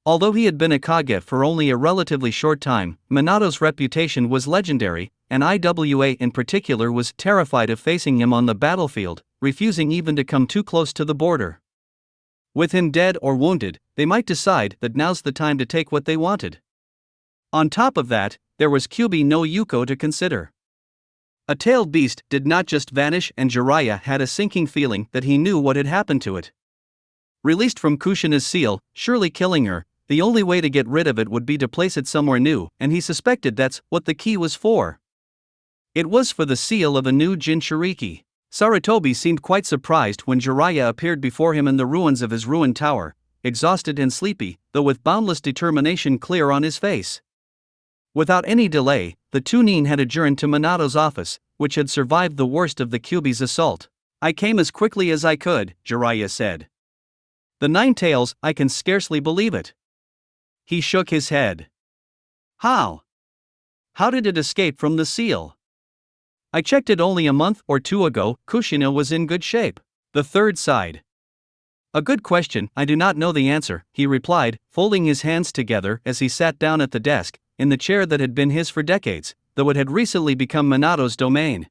Although he had been a Kage for only a relatively short time, Minato's reputation was legendary, and IWA in particular was terrified of facing him on the battlefield, refusing even to come too close to the border. With him dead or wounded, they might decide that now's the time to take what they wanted. On top of that, there was Kyuubi no Yuko to consider. A tailed beast did not just vanish, and Jiraiya had a sinking feeling that he knew what had happened to it. Released from Kushina's seal, surely killing her, the only way to get rid of it would be to place it somewhere new, and he suspected that's what the key was for. It was for the seal of a new Jinchuriki. Sarutobi seemed quite surprised when Jiraiya appeared before him in the ruins of his ruined tower, exhausted and sleepy, though with boundless determination clear on his face. Without any delay, the two nin had adjourned to Minato's office, which had survived the worst of the Kyuubi's assault. "I came as quickly as I could," Jiraiya said. "The nine tails, I can scarcely believe it." He shook his head. How? How did it escape from the seal? I checked it only a month or two ago. Kushina was in good shape. The third sighed. "A good question, I do not know the answer," he replied, folding his hands together as he sat down at the desk, in the chair that had been his for decades, though it had recently become Minato's domain.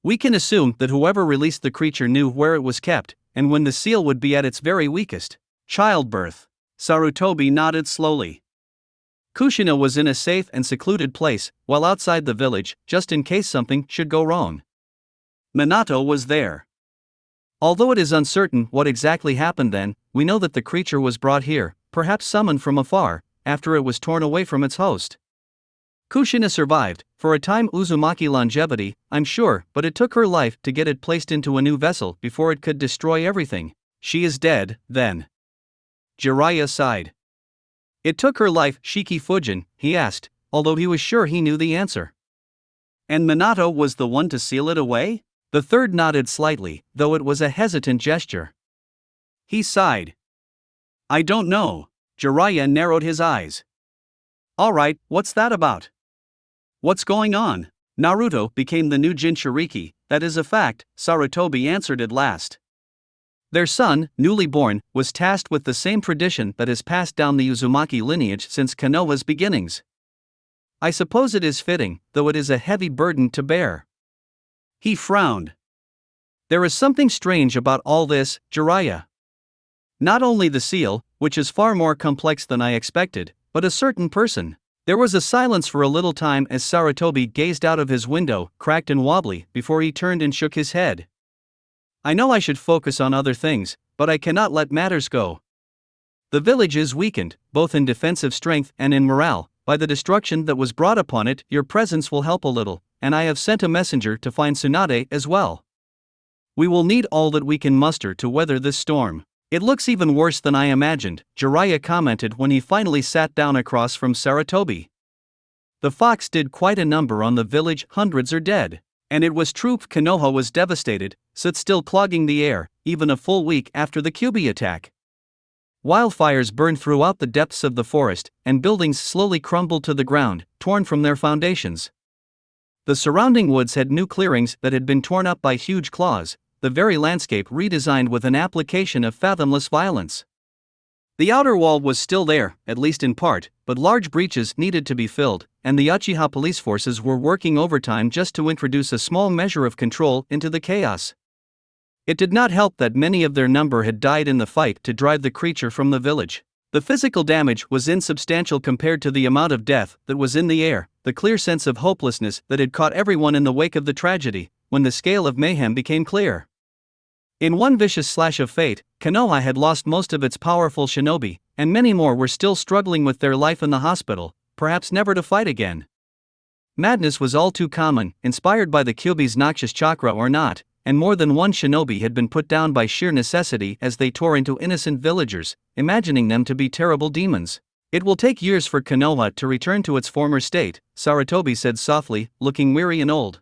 "We can assume that whoever released the creature knew where it was kept, and when the seal would be at its very weakest. Childbirth." Sarutobi nodded slowly. Kushina was in a safe and secluded place, while outside the village, just in case something should go wrong. Minato was there. Although it is uncertain what exactly happened then, we know that the creature was brought here, perhaps summoned from afar, after it was torn away from its host. Kushina survived, for a time Uzumaki longevity, I'm sure, but it took her life to get it placed into a new vessel before it could destroy everything. She is dead, then. Jiraiya sighed. It took her life, Shiki Fujin, he asked, although he was sure he knew the answer. And Minato was the one to seal it away? The third nodded slightly, though it was a hesitant gesture. He sighed. I don't know. Jiraiya narrowed his eyes. Alright, what's that about? What's going on? Naruto became the new Jinchuriki, that is a fact, Sarutobi answered at last. Their son, newly born, was tasked with the same tradition that has passed down the Uzumaki lineage since Konoha's beginnings. I suppose it is fitting, though it is a heavy burden to bear. He frowned. There is something strange about all this, Jiraiya. Not only the seal, which is far more complex than I expected, but a certain person. There was a silence for a little time as Sarutobi gazed out of his window, cracked and wobbly, before he turned and shook his head. I know I should focus on other things, but I cannot let matters go. The village is weakened, both in defensive strength and in morale, by the destruction that was brought upon it. Your presence will help a little, and I have sent a messenger to find Tsunade as well. We will need all that we can muster to weather this storm. It looks even worse than I imagined, Jiraiya commented when he finally sat down across from Sarutobi. The fox did quite a number on the village, hundreds are dead. And it was true Konoha was devastated, soot still clogging the air, even a full week after the Kyuubi attack. Wildfires burned throughout the depths of the forest, and buildings slowly crumbled to the ground, torn from their foundations. The surrounding woods had new clearings that had been torn up by huge claws, the very landscape redesigned with an application of fathomless violence. The outer wall was still there, at least in part, but large breaches needed to be filled, and the Uchiha police forces were working overtime just to introduce a small measure of control into the chaos. It did not help that many of their number had died in the fight to drive the creature from the village. The physical damage was insubstantial compared to the amount of death that was in the air, the clear sense of hopelessness that had caught everyone in the wake of the tragedy, when the scale of mayhem became clear. In one vicious slash of fate, Konoha had lost most of its powerful shinobi, and many more were still struggling with their life in the hospital, perhaps never to fight again. Madness was all too common, inspired by the Kyuubi's noxious chakra or not, and more than one shinobi had been put down by sheer necessity as they tore into innocent villagers, imagining them to be terrible demons. It will take years for Konoha to return to its former state, Sarutobi said softly, looking weary and old.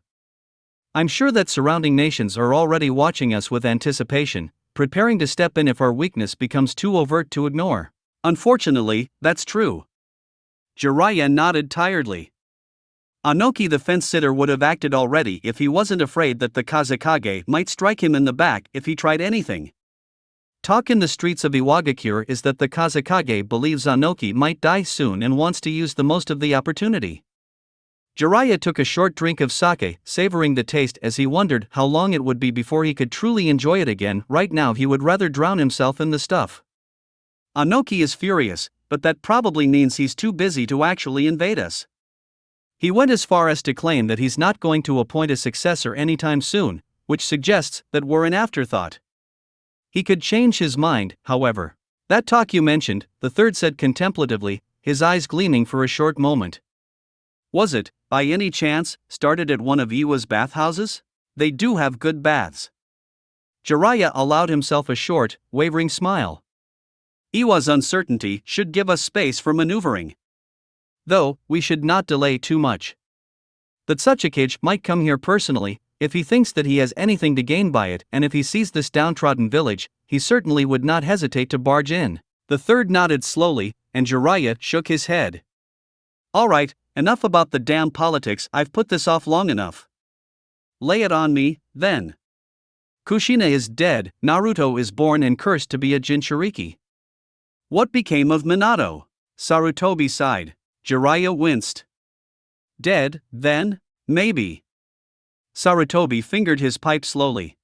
I'm sure that surrounding nations are already watching us with anticipation, preparing to step in if our weakness becomes too overt to ignore. Unfortunately, that's true. Jiraiya nodded tiredly. Anoki the fence-sitter would have acted already if he wasn't afraid that the Kazekage might strike him in the back if he tried anything. Talk in the streets of Iwagakure is that the Kazekage believes Anoki might die soon and wants to use the most of the opportunity. Jiraiya took a short drink of sake, savoring the taste as he wondered how long it would be before he could truly enjoy it again. Right now he would rather drown himself in the stuff. Anoki is furious, but that probably means he's too busy to actually invade us. He went as far as to claim that he's not going to appoint a successor anytime soon, which suggests that we're an afterthought. He could change his mind, however. That talk you mentioned, the third said contemplatively, his eyes gleaming for a short moment. Was it, by any chance, started at one of Iwa's bathhouses? They do have good baths. Jiraiya allowed himself a short, wavering smile. Iwa's uncertainty should give us space for maneuvering. Though, we should not delay too much. The Tsuchikage might come here personally, if he thinks that he has anything to gain by it, and if he sees this downtrodden village, he certainly would not hesitate to barge in. The third nodded slowly, and Jiraiya shook his head. All right, enough about the damn politics, I've put this off long enough. Lay it on me, then. Kushina is dead, Naruto is born and cursed to be a Jinchuriki. What became of Minato? Sarutobi sighed. Jiraiya winced. Dead, then? Maybe. Sarutobi fingered his pipe slowly.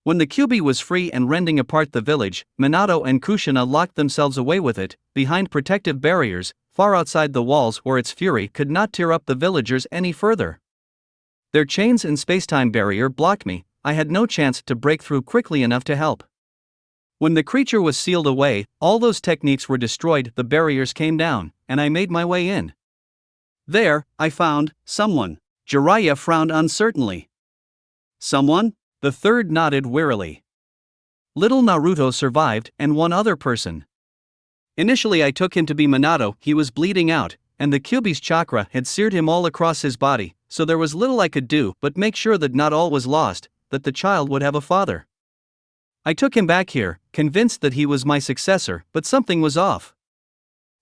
When the Kyuubi was free and rending apart the village, Minato and Kushina locked themselves away with it, behind protective barriers, far outside the walls where its fury could not tear up the villagers any further. Their chains and spacetime barrier blocked me, I had no chance to break through quickly enough to help. When the creature was sealed away, all those techniques were destroyed, the barriers came down, and I made my way in. There, I found someone. Jiraiya frowned uncertainly. Someone? The third nodded wearily. Little Naruto survived, and one other person. Initially I took him to be Minato, he was bleeding out, and the Kyuubi's chakra had seared him all across his body, so there was little I could do but make sure that not all was lost, that the child would have a father. I took him back here, convinced that he was my successor, but something was off.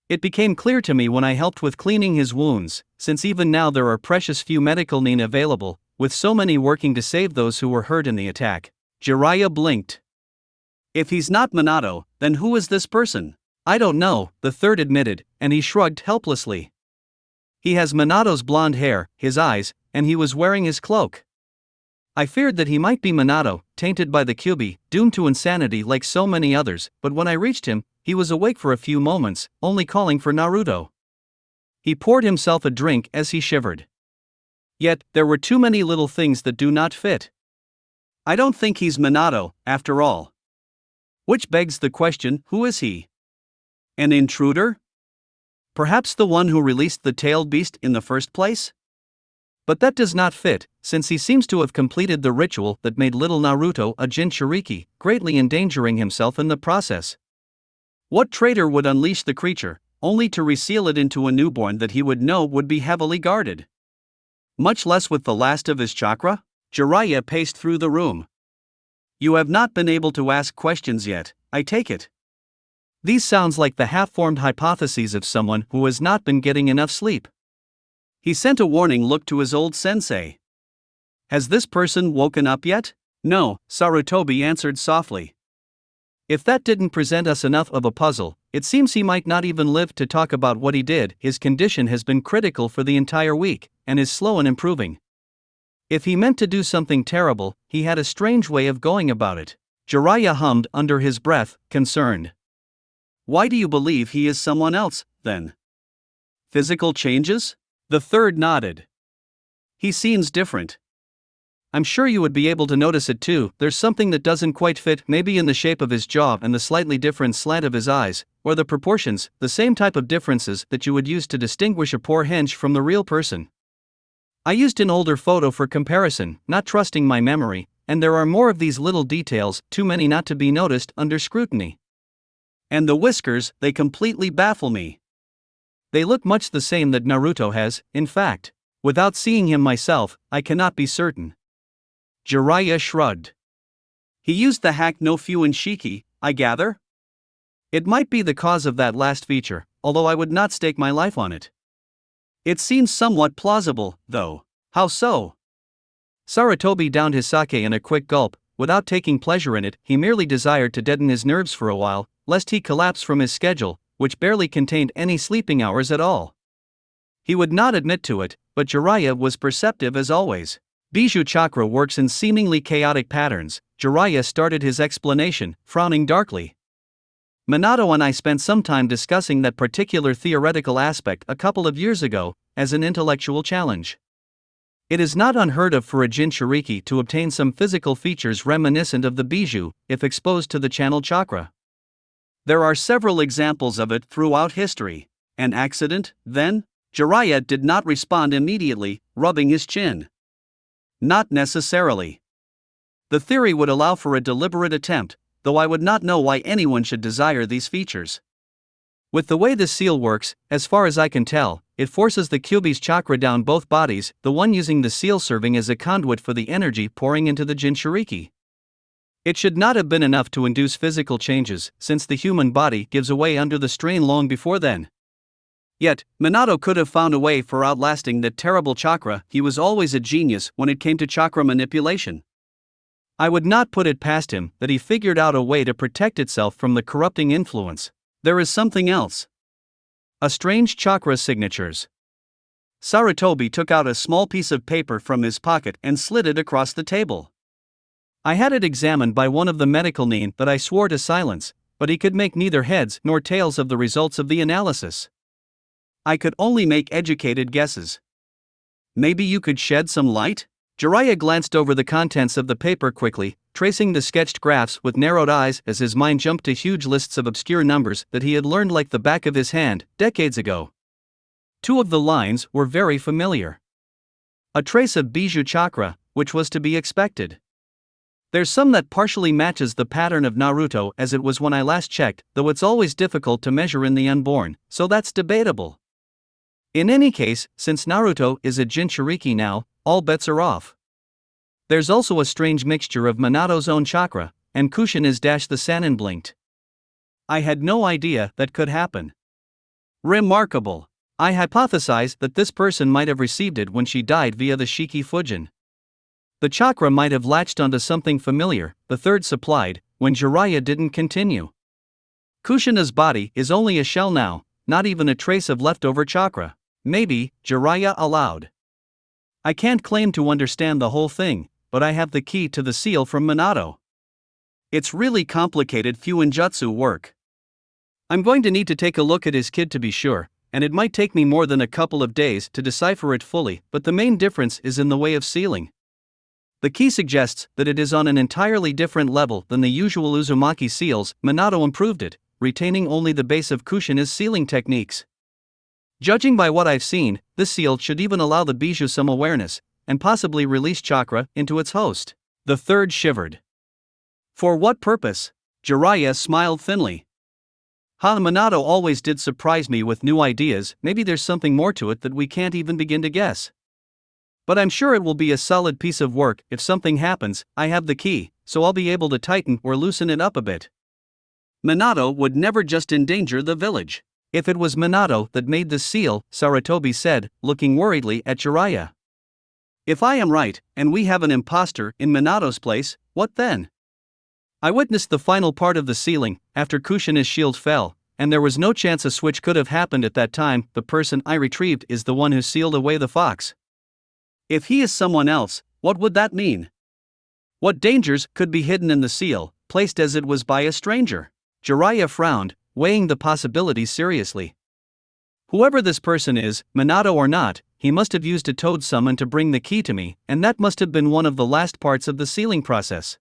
It became clear to me when I helped with cleaning his wounds, since even now there are precious few medical nin available, with so many working to save those who were hurt in the attack. Jiraiya blinked. If he's not Minato, then who is this person? I don't know, the third admitted, and he shrugged helplessly. He has Minato's blonde hair, his eyes, and he was wearing his cloak. I feared that he might be Minato, tainted by the Kyuubi, doomed to insanity like so many others, but when I reached him, he was awake for a few moments, only calling for Naruto. He poured himself a drink as he shivered. Yet, there were too many little things that do not fit. I don't think he's Minato, after all. Which begs the question, who is he? An intruder? Perhaps the one who released the tailed beast in the first place? But that does not fit, since he seems to have completed the ritual that made little Naruto a Jinchuriki, greatly endangering himself in the process. What traitor would unleash the creature, only to reseal it into a newborn that he would know would be heavily guarded. Much less with the last of his chakra? Jiraiya paced through the room. You have not been able to ask questions yet, I take it. These sounds like the half-formed hypotheses of someone who has not been getting enough sleep. He sent a warning look to his old sensei. Has this person woken up yet? No, Sarutobi answered softly. If that didn't present us enough of a puzzle, it seems he might not even live to talk about what he did. His condition has been critical for the entire week, and is slow in improving. If he meant to do something terrible, he had a strange way of going about it. Jiraiya hummed under his breath, concerned. Why do you believe he is someone else, then? Physical changes? The third nodded. He seems different. I'm sure you would be able to notice it too. There's something that doesn't quite fit, maybe in the shape of his jaw and the slightly different slant of his eyes, or the proportions, the same type of differences that you would use to distinguish a poor hench from the real person. I used an older photo for comparison, not trusting my memory, and there are more of these little details, too many not to be noticed under scrutiny. And the whiskers, they completely baffle me. They look much the same that Naruto has, in fact. Without seeing him myself, I cannot be certain. Jiraiya shrugged. He used the hack no Fuinshiki, I gather? It might be the cause of that last feature, although I would not stake my life on it. It seems somewhat plausible, though. How so? Sarutobi downed his sake in a quick gulp. Without taking pleasure in it, he merely desired to deaden his nerves for a while, lest he collapse from his schedule, which barely contained any sleeping hours at all. He would not admit to it, but Jiraiya was perceptive as always. Bijou chakra works in seemingly chaotic patterns. Jiraiya started his explanation, frowning darkly. Minato and I spent some time discussing that particular theoretical aspect a couple of years ago, as an intellectual challenge. It is not unheard of for a Jinchuriki to obtain some physical features reminiscent of the Bijou, if exposed to the channel chakra. There are several examples of it throughout history. An accident, then? Jiraiya did not respond immediately, rubbing his chin. Not necessarily. The theory would allow for a deliberate attempt, though I would not know why anyone should desire these features. With the way the seal works, as far as I can tell, it forces the Kyuubi's chakra down both bodies, the one using the seal serving as a conduit for the energy pouring into the Jinchuriki. It should not have been enough to induce physical changes, since the human body gives away under the strain long before then. Yet, Minato could have found a way for outlasting that terrible chakra. He was always a genius when it came to chakra manipulation. I would not put it past him that he figured out a way to protect itself from the corrupting influence. There is something else. A strange chakra signatures. Sarutobi took out a small piece of paper from his pocket and slid it across the table. I had it examined by one of the medical nin that I swore to silence, but he could make neither heads nor tails of the results of the analysis. I could only make educated guesses. Maybe you could shed some light? Jiraiya glanced over the contents of the paper quickly, tracing the sketched graphs with narrowed eyes as his mind jumped to huge lists of obscure numbers that he had learned like the back of his hand, decades ago. Two of the lines were very familiar. A trace of Bijou chakra, which was to be expected. There's some that partially matches the pattern of Naruto as it was when I last checked, though it's always difficult to measure in the unborn, so that's debatable. In any case, since Naruto is a Jinchuriki now, all bets are off. There's also a strange mixture of Minato's own chakra, and Kushin is the Sannin blinked. I had no idea that could happen. Remarkable. I hypothesized that this person might have received it when she died via the Shiki Fujin. The chakra might have latched onto something familiar, the third supplied, when Jiraiya didn't continue. Kushina's body is only a shell now, not even a trace of leftover chakra. Maybe, Jiraiya allowed. I can't claim to understand the whole thing, but I have the key to the seal from Minato. It's really complicated Fuinjutsu work. I'm going to need to take a look at his kid to be sure, and it might take me more than a couple of days to decipher it fully, but the main difference is in the way of sealing. The key suggests that it is on an entirely different level than the usual Uzumaki seals. Minato improved it, retaining only the base of Kushina's sealing techniques. Judging by what I've seen, this seal should even allow the Bijou some awareness, and possibly release chakra into its host. The third shivered. For what purpose? Jiraiya smiled thinly. Minato always did surprise me with new ideas. Maybe there's something more to it that we can't even begin to guess. But I'm sure it will be a solid piece of work. If something happens, I have the key, so I'll be able to tighten or loosen it up a bit. Minato would never just endanger the village. If it was Minato that made the seal, Sarutobi said, looking worriedly at Jiraiya. If I am right, and we have an imposter in Minato's place, what then? I witnessed the final part of the sealing, after Kushina's shield fell, and there was no chance a switch could have happened at that time. The person I retrieved is the one who sealed away the fox. If he is someone else, what would that mean? What dangers could be hidden in the seal, placed as it was by a stranger? Jiraiya frowned, weighing the possibilities seriously. Whoever this person is, Minato or not, he must have used a toad summon to bring the key to me, and that must have been one of the last parts of the sealing process.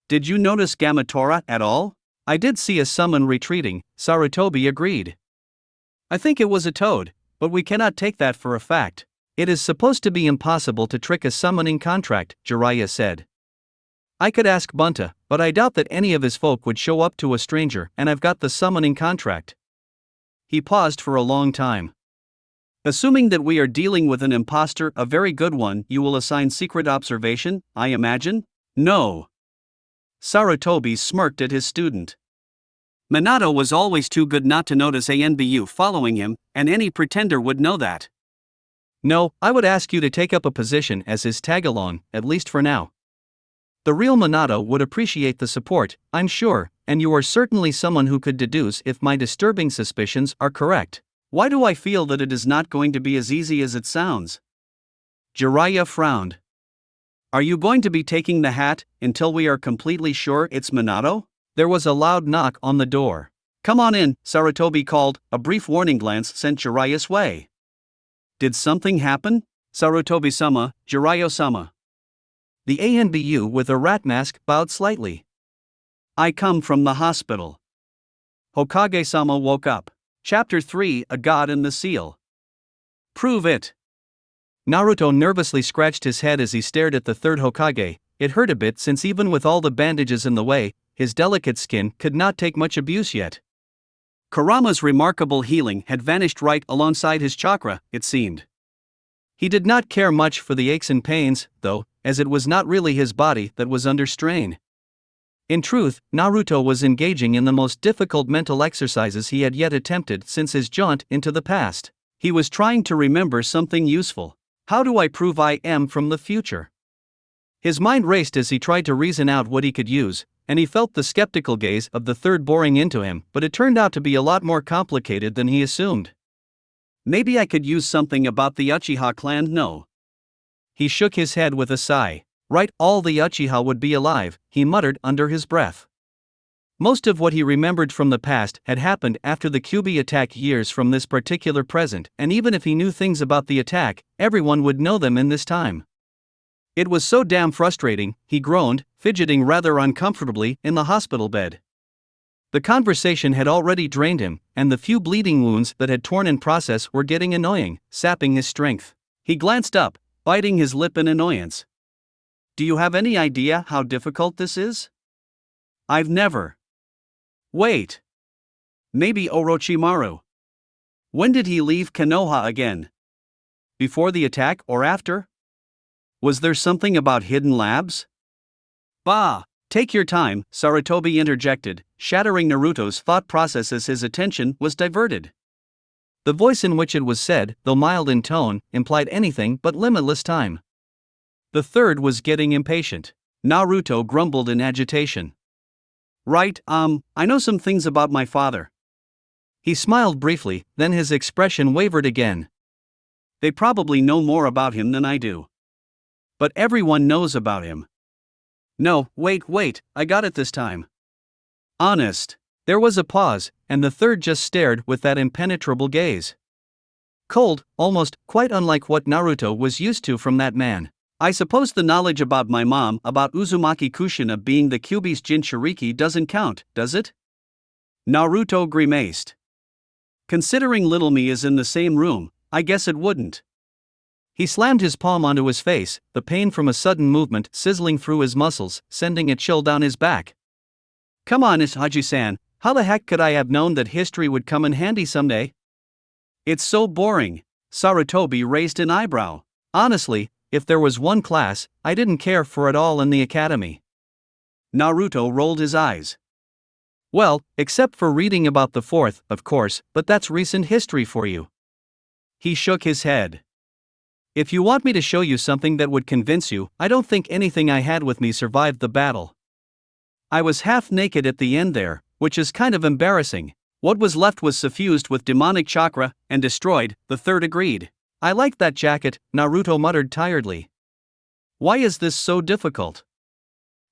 Did you notice Gamatora at all? I did see a summon retreating, Sarutobi agreed. I think it was a toad, but we cannot take that for a fact. It is supposed to be impossible to trick a summoning contract, Jiraiya said. I could ask Bunta, but I doubt that any of his folk would show up to a stranger, and I've got the summoning contract. He paused for a long time. Assuming that we are dealing with an imposter, a very good one, you will assign secret observation, I imagine? No. Sarutobi smirked at his student. Minato was always too good not to notice Anbu following him, and any pretender would know that. No, I would ask you to take up a position as his tag-along, at least for now. The real Minato would appreciate the support, I'm sure, and you are certainly someone who could deduce if my disturbing suspicions are correct. Why do I feel that it is not going to be as easy as it sounds? Jiraiya frowned. Are you going to be taking the hat until we are completely sure it's Minato? There was a loud knock on the door. Come on in, Sarutobi called. A brief warning glance sent Jiraiya's way. Did something happen? Sarutobi-sama, Jiraiya-sama. The Anbu with a rat mask bowed slightly. I come from the hospital. Hokage-sama woke up. Chapter 3: A God in the Seal. Prove it. Naruto nervously scratched his head as he stared at the third Hokage. It hurt a bit since even with all the bandages in the way, his delicate skin could not take much abuse yet. Kurama's remarkable healing had vanished right alongside his chakra, it seemed. He did not care much for the aches and pains, though, as it was not really his body that was under strain. In truth, Naruto was engaging in the most difficult mental exercises he had yet attempted since his jaunt into the past. He was trying to remember something useful. How do I prove I am from the future? His mind raced as he tried to reason out what he could use, and he felt the skeptical gaze of the third boring into him, but it turned out to be a lot more complicated than he assumed. Maybe I could use something about the Uchiha clan. No. He shook his head with a sigh. Right, all the Uchiha would be alive, he muttered under his breath. Most of what he remembered from the past had happened after the Kyuubi attack years from this particular present, and even if he knew things about the attack, everyone would know them in this time. It was so damn frustrating, he groaned, fidgeting rather uncomfortably in the hospital bed. The conversation had already drained him, and the few bleeding wounds that had torn in process were getting annoying, sapping his strength. He glanced up, biting his lip in annoyance. Do you have any idea how difficult this is? I've never. Wait. Maybe Orochimaru. When did he leave Konoha again? Before the attack or after? Was there something about hidden labs? Bah, take your time, Sarutobi interjected, shattering Naruto's thought process as his attention was diverted. The voice in which it was said, though mild in tone, implied anything but limitless time. The third was getting impatient. Naruto grumbled in agitation. Right, I know some things about my father. He smiled briefly, then his expression wavered again. They probably know more about him than I do. But everyone knows about him. No, wait, I got it this time. Honest. There was a pause, and the third just stared with that impenetrable gaze. Cold, almost, quite unlike what Naruto was used to from that man. I suppose the knowledge about my mom, about Uzumaki Kushina being the Kyuubi's Jinchuriki doesn't count, does it? Naruto grimaced. Considering little me is in the same room, I guess it wouldn't. He slammed his palm onto his face, the pain from a sudden movement sizzling through his muscles, sending a chill down his back. Come on, Haji-san, How the heck could I have known that history would come in handy someday? It's so boring. Sarutobi raised an eyebrow. Honestly, if there was one class I didn't care for at all in the academy. Naruto rolled his eyes. Well, except for reading about the fourth, of course, but that's recent history for you. He shook his head. If you want me to show you something that would convince you, I don't think anything I had with me survived the battle. I was half naked at the end there, which is kind of embarrassing. What was left was suffused with demonic chakra and destroyed, the third agreed. I like that jacket, Naruto muttered tiredly. Why is this so difficult?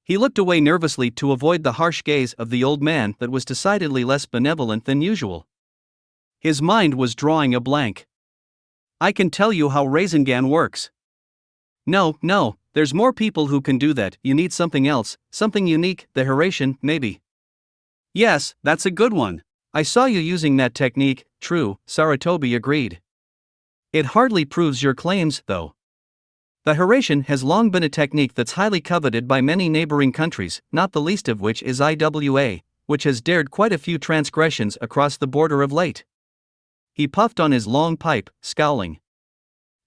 He looked away nervously to avoid the harsh gaze of the old man that was decidedly less benevolent than usual. His mind was drawing a blank. I can tell you how Rasengan works. No, there's more people who can do that. You need something else, something unique, the Hiraishin, maybe. Yes, that's a good one. I saw you using that technique, true, Sarutobi agreed. It hardly proves your claims, though. The Hiraishin has long been a technique that's highly coveted by many neighboring countries, not the least of which is IWA, which has dared quite a few transgressions across the border of late. He puffed on his long pipe, scowling.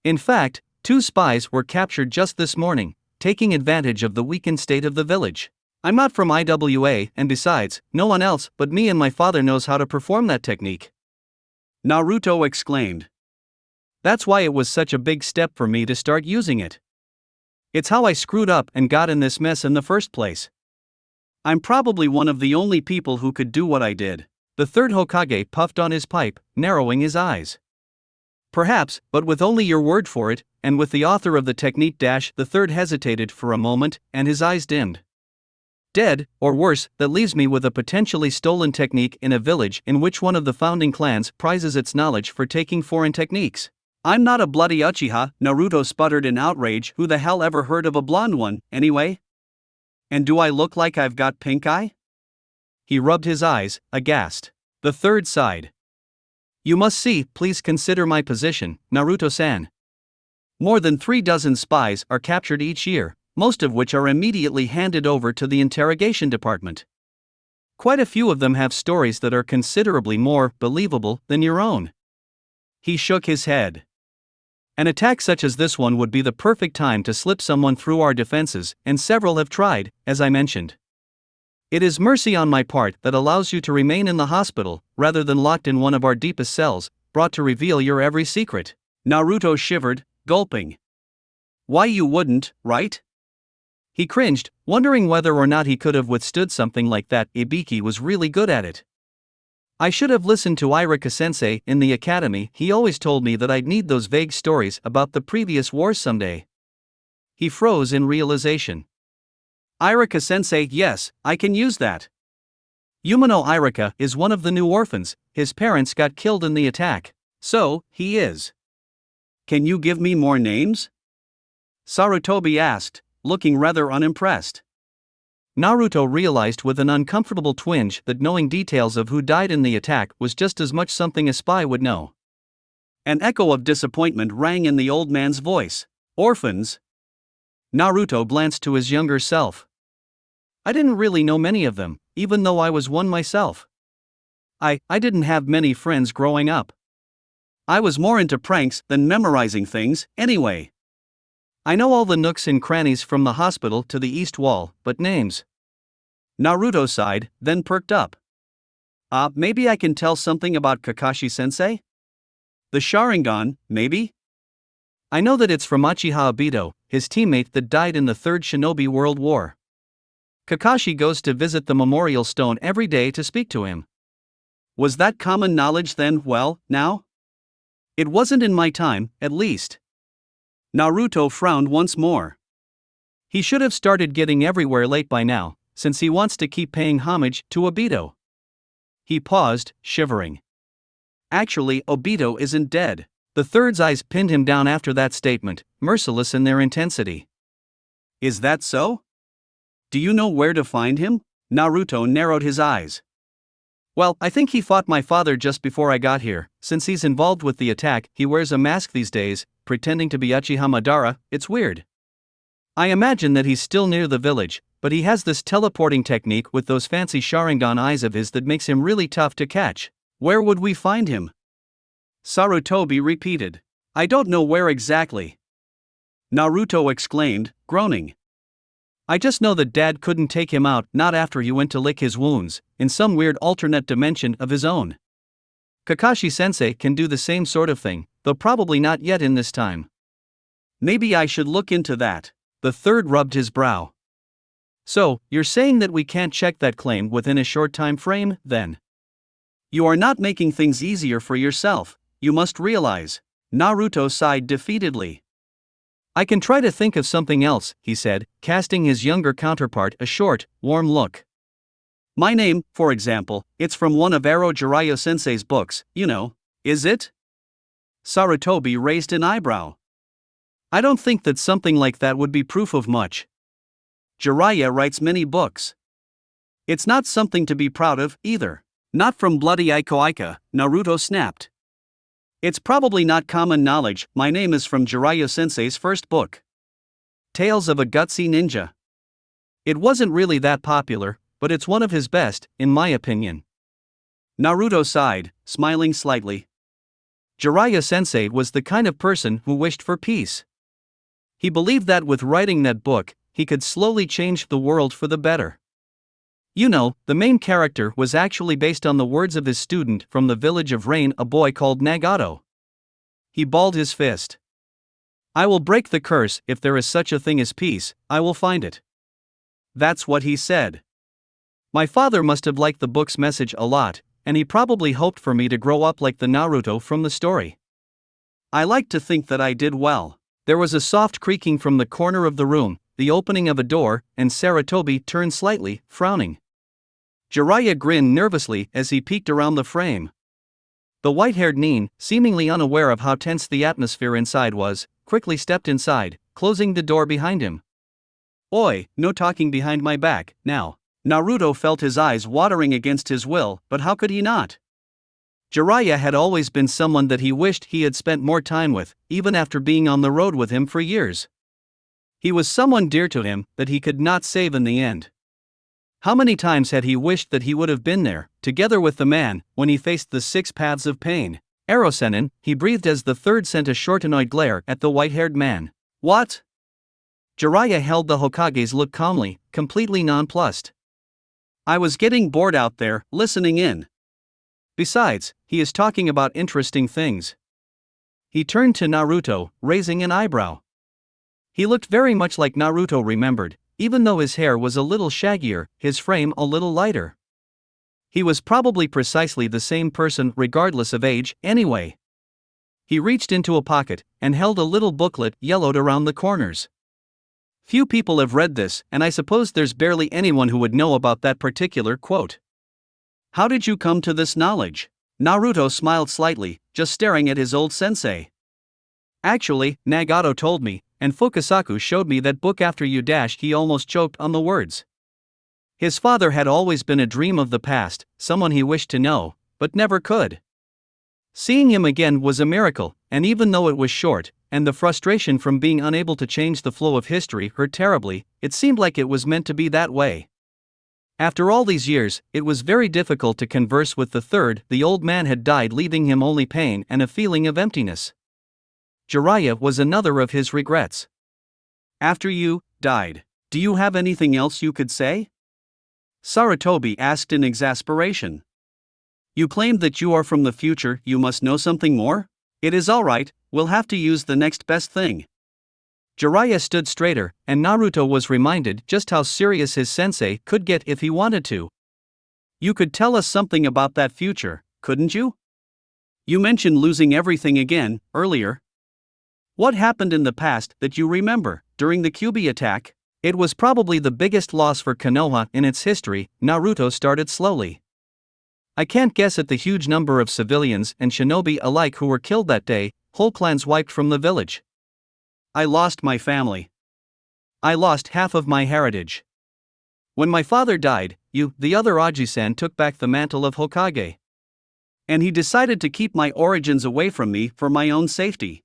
In fact, 2 spies were captured just this morning, taking advantage of the weakened state of the village. I'm not from IWA, and besides, no one else but me and my father knows how to perform that technique. Naruto exclaimed. That's why it was such a big step for me to start using it. It's how I screwed up and got in this mess in the first place. I'm probably one of the only people who could do what I did. The third Hokage puffed on his pipe, narrowing his eyes. Perhaps, but with only your word for it, and with the author of the technique. The third hesitated for a moment, and his eyes dimmed. Dead, or worse, that leaves me with a potentially stolen technique in a village in which one of the founding clans prizes its knowledge for taking foreign techniques. I'm not a bloody Uchiha, Naruto sputtered in outrage. Who the hell ever heard of a blonde one, anyway? And do I look like I've got pink eye? He rubbed his eyes, aghast. The third sighed. You must see, please consider my position, Naruto-san. More than 36 spies are captured each year, most of which are immediately handed over to the interrogation department. Quite a few of them have stories that are considerably more believable than your own. He shook his head. An attack such as this one would be the perfect time to slip someone through our defenses, and several have tried, as I mentioned. It is mercy on my part that allows you to remain in the hospital, rather than locked in one of our deepest cells, brought to reveal your every secret. Naruto shivered, gulping. Why you wouldn't, right? He cringed, wondering whether or not he could have withstood something like that. Ibiki was really good at it. I should have listened to Irika-sensei in the academy. He always told me that I'd need those vague stories about the previous wars someday. He froze in realization. Irika-sensei, yes, I can use that. Yumano Irika is one of the new orphans. His parents got killed in the attack. So, he is. Can you give me more names? Sarutobi asked, looking rather unimpressed. Naruto realized with an uncomfortable twinge that knowing details of who died in the attack was just as much something a spy would know. An echo of disappointment rang in the old man's voice. Orphans? Naruto glanced to his younger self. I didn't really know many of them, even though I was one myself. I didn't have many friends growing up. I was more into pranks than memorizing things, anyway. I know all the nooks and crannies from the hospital to the east wall, but names. Naruto sighed, then perked up. Maybe I can tell something about Kakashi-sensei? The Sharingan, maybe? I know that it's from Uchiha Obito, his teammate that died in the Third Shinobi World War. Kakashi goes to visit the memorial stone every day to speak to him. Was that common knowledge then? Well, now? It wasn't in my time, at least. Naruto frowned once more. He should have started getting everywhere late by now, since he wants to keep paying homage to Obito. He paused, shivering. Actually, Obito isn't dead. The third's eyes pinned him down after that statement, merciless in their intensity. Is that so? Do you know where to find him? Naruto narrowed his eyes. Well, I think he fought my father just before I got here. Since he's involved with the attack, he wears a mask these days, pretending to be Uchiha Madara. It's weird. I imagine that he's still near the village, but he has this teleporting technique with those fancy Sharingan eyes of his that makes him really tough to catch. Where would we find him? Sarutobi repeated. I don't know where exactly. Naruto exclaimed, groaning. I just know that Dad couldn't take him out, not after he went to lick his wounds, in some weird alternate dimension of his own. Kakashi-sensei can do the same sort of thing, though probably not yet in this time. Maybe I should look into that. The third rubbed his brow. So, you're saying that we can't check that claim within a short time frame, then? You are not making things easier for yourself, you must realize. Naruto sighed defeatedly. I can try to think of something else, he said, casting his younger counterpart a short, warm look. My name, for example, it's from one of Aro Jiraiya-sensei's books, you know. Is it? Sarutobi raised an eyebrow. I don't think that something like that would be proof of much. Jiraiya writes many books. It's not something to be proud of, either. Not from bloody Ikoika, Naruto snapped. It's probably not common knowledge, my name is from Jiraiya-sensei's first book. Tales of a Gutsy Ninja. It wasn't really that popular, but it's one of his best, in my opinion. Naruto sighed, smiling slightly. Jiraiya-sensei was the kind of person who wished for peace. He believed that with writing that book, he could slowly change the world for the better. You know, the main character was actually based on the words of his student from the village of Rain, a boy called Nagato. He balled his fist. I will break the curse, if there is such a thing as peace, I will find it. That's what he said. My father must have liked the book's message a lot, and he probably hoped for me to grow up like the Naruto from the story. I like to think that I did well. There was a soft creaking from the corner of the room, the opening of a door, and Sarutobi turned slightly, frowning. Jiraiya grinned nervously as he peeked around the frame. The white-haired Nin, seemingly unaware of how tense the atmosphere inside was, quickly stepped inside, closing the door behind him. Oi, no talking behind my back, now. Naruto felt his eyes watering against his will, but how could he not? Jiraiya had always been someone that he wished he had spent more time with, even after being on the road with him for years. He was someone dear to him that he could not save in the end. How many times had he wished that he would have been there, together with the man, when he faced the 6 paths of pain? Erosenin, he breathed as the third sent a short annoyed glare at the white-haired man. What? Jiraiya held the Hokage's look calmly, completely nonplussed. I was getting bored out there, listening in. Besides, he is talking about interesting things. He turned to Naruto, raising an eyebrow. He looked very much like Naruto remembered, even though his hair was a little shaggier, his frame a little lighter. He was probably precisely the same person regardless of age, anyway. He reached into a pocket, and held a little booklet yellowed around the corners. Few people have read this, and I suppose there's barely anyone who would know about that particular quote. How did you come to this knowledge? Naruto smiled slightly, just staring at his old sensei. Actually, Nagato told me, and Fukasaku showed me that book after you dashed. He almost choked on the words. His father had always been a dream of the past, someone he wished to know, but never could. Seeing him again was a miracle, and even though it was short, and the frustration from being unable to change the flow of history hurt terribly, it seemed like it was meant to be that way. After all these years, it was very difficult to converse with the third. The old man had died, leaving him only pain and a feeling of emptiness. Jiraiya was another of his regrets. After you died, do you have anything else you could say? Sarutobi asked in exasperation. You claimed that you are from the future, you must know something more? It is alright, we'll have to use the next best thing. Jiraiya stood straighter, and Naruto was reminded just how serious his sensei could get if he wanted to. You could tell us something about that future, couldn't you? You mentioned losing everything again, earlier. What happened in the past that you remember, during the Kyuubi attack? It was probably the biggest loss for Konoha in its history, Naruto started slowly. I can't guess at the huge number of civilians and shinobi alike who were killed that day, whole clans wiped from the village. I lost my family. I lost half of my heritage. When my father died, you, the other Aji-san, took back the mantle of Hokage. And he decided to keep my origins away from me for my own safety.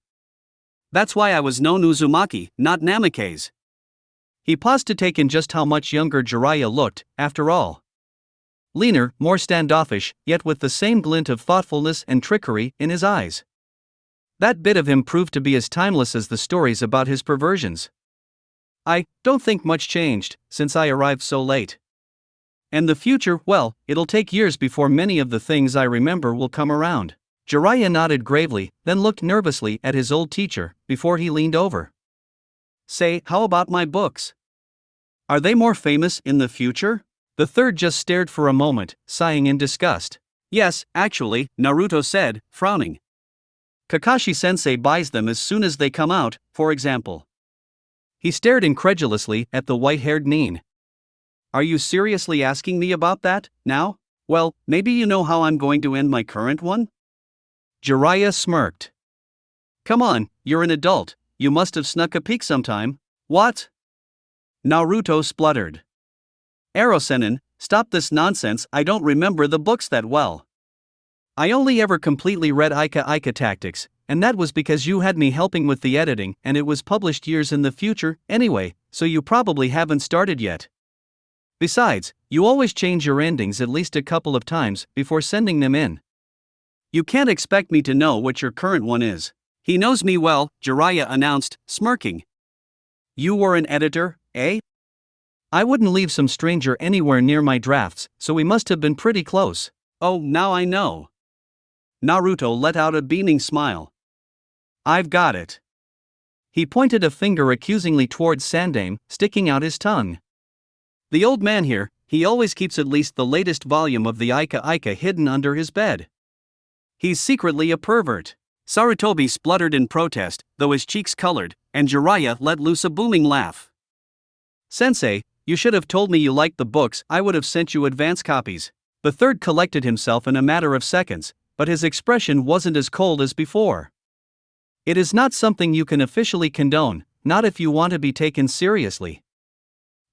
That's why I was known Uzumaki, not Namikaze. He paused to take in just how much younger Jiraiya looked, after all. Leaner, more standoffish, yet with the same glint of thoughtfulness and trickery in his eyes. That bit of him proved to be as timeless as the stories about his perversions. I don't think much changed since I arrived so late. And the future, well, it'll take years before many of the things I remember will come around. Jiraiya nodded gravely, then looked nervously at his old teacher, before he leaned over. Say, how about my books? Are they more famous in the future? The third just stared for a moment, sighing in disgust. Yes, actually, Naruto said, frowning. Kakashi-sensei buys them as soon as they come out, for example. He stared incredulously at the white-haired Nin. Are you seriously asking me about that, now? Well, maybe you know how I'm going to end my current one? Jiraiya smirked. Come on, you're an adult, you must have snuck a peek sometime. What? Naruto spluttered. Erosenin, stop this nonsense, I don't remember the books that well. I only ever completely read Ika Tactics, and that was because you had me helping with the editing and it was published years in the future, anyway, so you probably haven't started yet. Besides, you always change your endings at least a couple of times before sending them in. You can't expect me to know what your current one is. He knows me well, Jiraiya announced, smirking. You were an editor, eh? I wouldn't leave some stranger anywhere near my drafts, so we must have been pretty close. Oh, now I know. Naruto let out a beaming smile. I've got it. He pointed a finger accusingly towards Sandaime, sticking out his tongue. The old man here, he always keeps at least the latest volume of the Ika hidden under his bed. He's secretly a pervert. Sarutobi spluttered in protest, though his cheeks colored, and Jiraiya let loose a booming laugh. Sensei, you should have told me you liked the books, I would have sent you advance copies. The third collected himself in a matter of seconds, but his expression wasn't as cold as before. It is not something you can officially condone, not if you want to be taken seriously.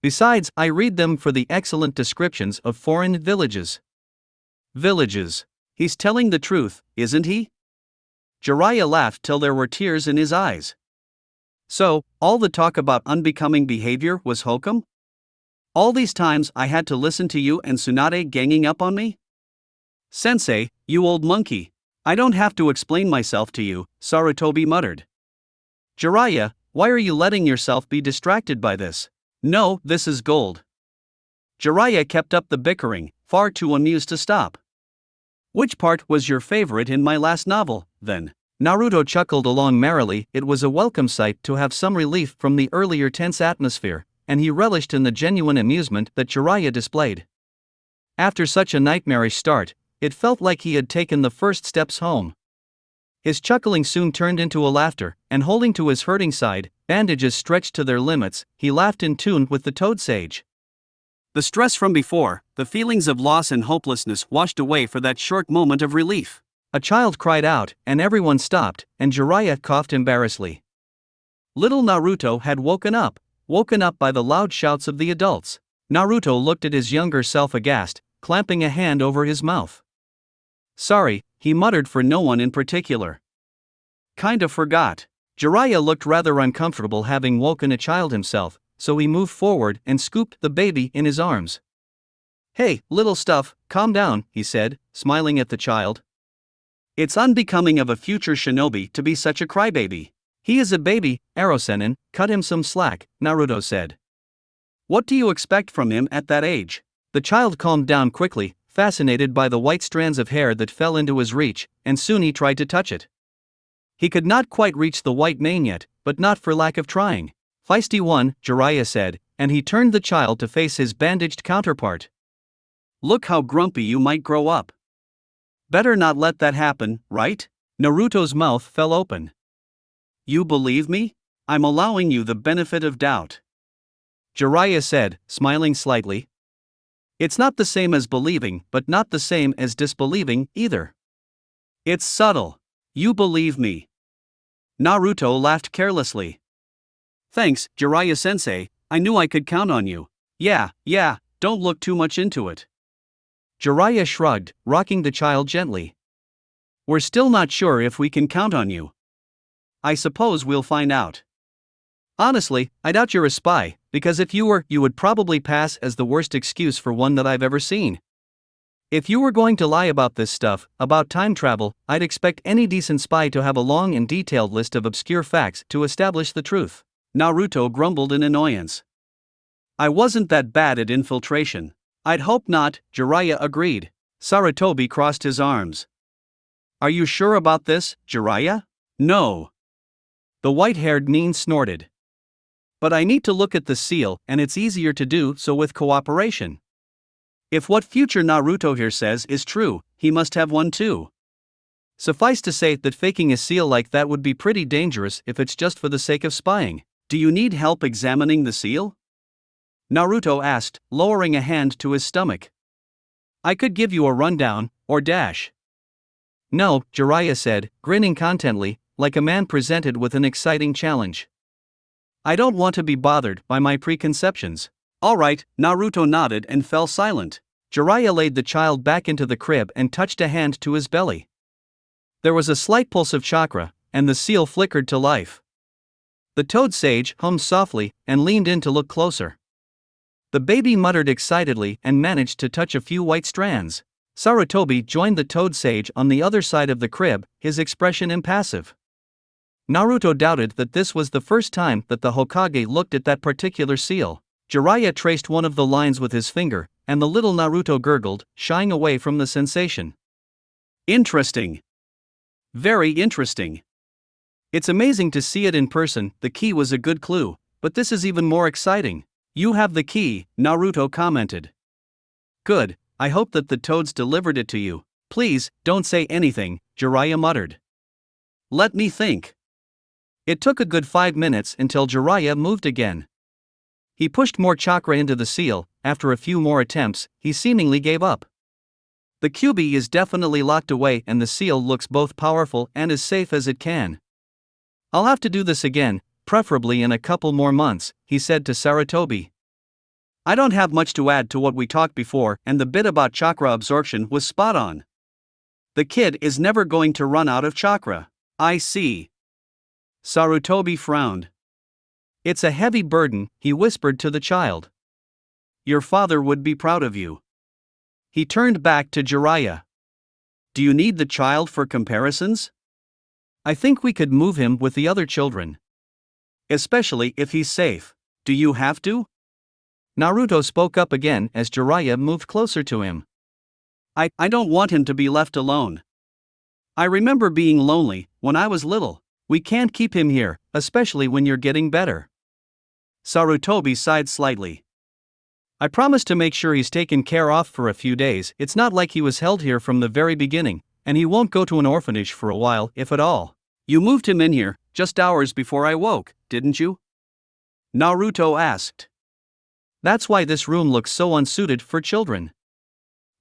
Besides, I read them for the excellent descriptions of foreign villages. Villages. He's telling the truth, isn't he? Jiraiya laughed till there were tears in his eyes. So, all the talk about unbecoming behavior was hokum? All these times I had to listen to you and Tsunade ganging up on me? Sensei, you old monkey. I don't have to explain myself to you, Sarutobi muttered. Jiraiya, why are you letting yourself be distracted by this? No, this is gold. Jiraiya kept up the bickering, far too amused to stop. Which part was your favorite in my last novel, then? Naruto chuckled along merrily. It was a welcome sight to have some relief from the earlier tense atmosphere, and he relished in the genuine amusement that Jiraiya displayed. After such a nightmarish start, it felt like he had taken the first steps home. His chuckling soon turned into a laughter, and holding to his hurting side, bandages stretched to their limits, he laughed in tune with the toad sage. The stress from before, the feelings of loss and hopelessness washed away for that short moment of relief. A child cried out, and everyone stopped, and Jiraiya coughed embarrassedly. Little Naruto had woken up by the loud shouts of the adults. Naruto looked at his younger self aghast, clamping a hand over his mouth. Sorry, he muttered for no one in particular. Kinda forgot. Jiraiya looked rather uncomfortable having woken a child himself, so he moved forward and scooped the baby in his arms. Hey, little stuff, calm down, he said, smiling at the child. It's unbecoming of a future shinobi to be such a crybaby. He is a baby, Erosenin, cut him some slack, Naruto said. What do you expect from him at that age? The child calmed down quickly, fascinated by the white strands of hair that fell into his reach, and soon he tried to touch it. He could not quite reach the white mane yet, but not for lack of trying. Feisty one, Jiraiya said, and he turned the child to face his bandaged counterpart. Look how grumpy you might grow up. Better not let that happen, right? Naruto's mouth fell open. You believe me? I'm allowing you the benefit of doubt. Jiraiya said, smiling slightly. It's not the same as believing, but not the same as disbelieving, either. It's subtle. You believe me. Naruto laughed carelessly. Thanks, Jiraiya-sensei, I knew I could count on you. Yeah, don't look too much into it. Jiraiya shrugged, rocking the child gently. We're still not sure if we can count on you. I suppose we'll find out. Honestly, I doubt you're a spy, because if you were, you would probably pass as the worst excuse for one that I've ever seen. If you were going to lie about this stuff, about time travel, I'd expect any decent spy to have a long and detailed list of obscure facts to establish the truth. Naruto grumbled in annoyance. I wasn't that bad at infiltration. I'd hope not, Jiraiya agreed. Sarutobi crossed his arms. Are you sure about this, Jiraiya? No. The white-haired nin snorted. But I need to look at the seal, and it's easier to do so with cooperation. If what future Naruto here says is true, he must have one too. Suffice to say that faking a seal like that would be pretty dangerous if it's just for the sake of spying. Do you need help examining the seal? Naruto asked, lowering a hand to his stomach. I could give you a rundown, or dash. No, Jiraiya said, grinning contentedly, like a man presented with an exciting challenge. I don't want to be bothered by my preconceptions. Alright, Naruto nodded and fell silent. Jiraiya laid the child back into the crib and touched a hand to his belly. There was a slight pulse of chakra, and the seal flickered to life. The toad sage hummed softly and leaned in to look closer. The baby muttered excitedly and managed to touch a few white strands. Sarutobi joined the toad sage on the other side of the crib, his expression impassive. Naruto doubted that this was the first time that the Hokage looked at that particular seal. Jiraiya traced one of the lines with his finger, and the little Naruto gurgled, shying away from the sensation. Interesting. Very interesting. It's amazing to see it in person. The key was a good clue, but this is even more exciting. You have the key, Naruto commented. Good, I hope that the toads delivered it to you. Please, don't say anything, Jiraiya muttered. Let me think. It took a good 5 minutes until Jiraiya moved again. He pushed more chakra into the seal. After a few more attempts, he seemingly gave up. The QB is definitely locked away and the seal looks both powerful and as safe as it can. I'll have to do this again, preferably in a couple more months, he said to Sarutobi. I don't have much to add to what we talked before, and the bit about chakra absorption was spot on. The kid is never going to run out of chakra. I see. Sarutobi frowned. It's a heavy burden, he whispered to the child. Your father would be proud of you. He turned back to Jiraiya. Do you need the child for comparisons? I think we could move him with the other children. Especially if he's safe. Do you have to? Naruto spoke up again as Jiraiya moved closer to him. I don't want him to be left alone. I remember being lonely when I was little. We can't keep him here, especially when you're getting better. Sarutobi sighed slightly. I promise to make sure he's taken care of for a few days. It's not like he was held here from the very beginning, and he won't go to an orphanage for a while, if at all. You moved him in here, just hours before I woke, didn't you? Naruto asked. That's why this room looks so unsuited for children.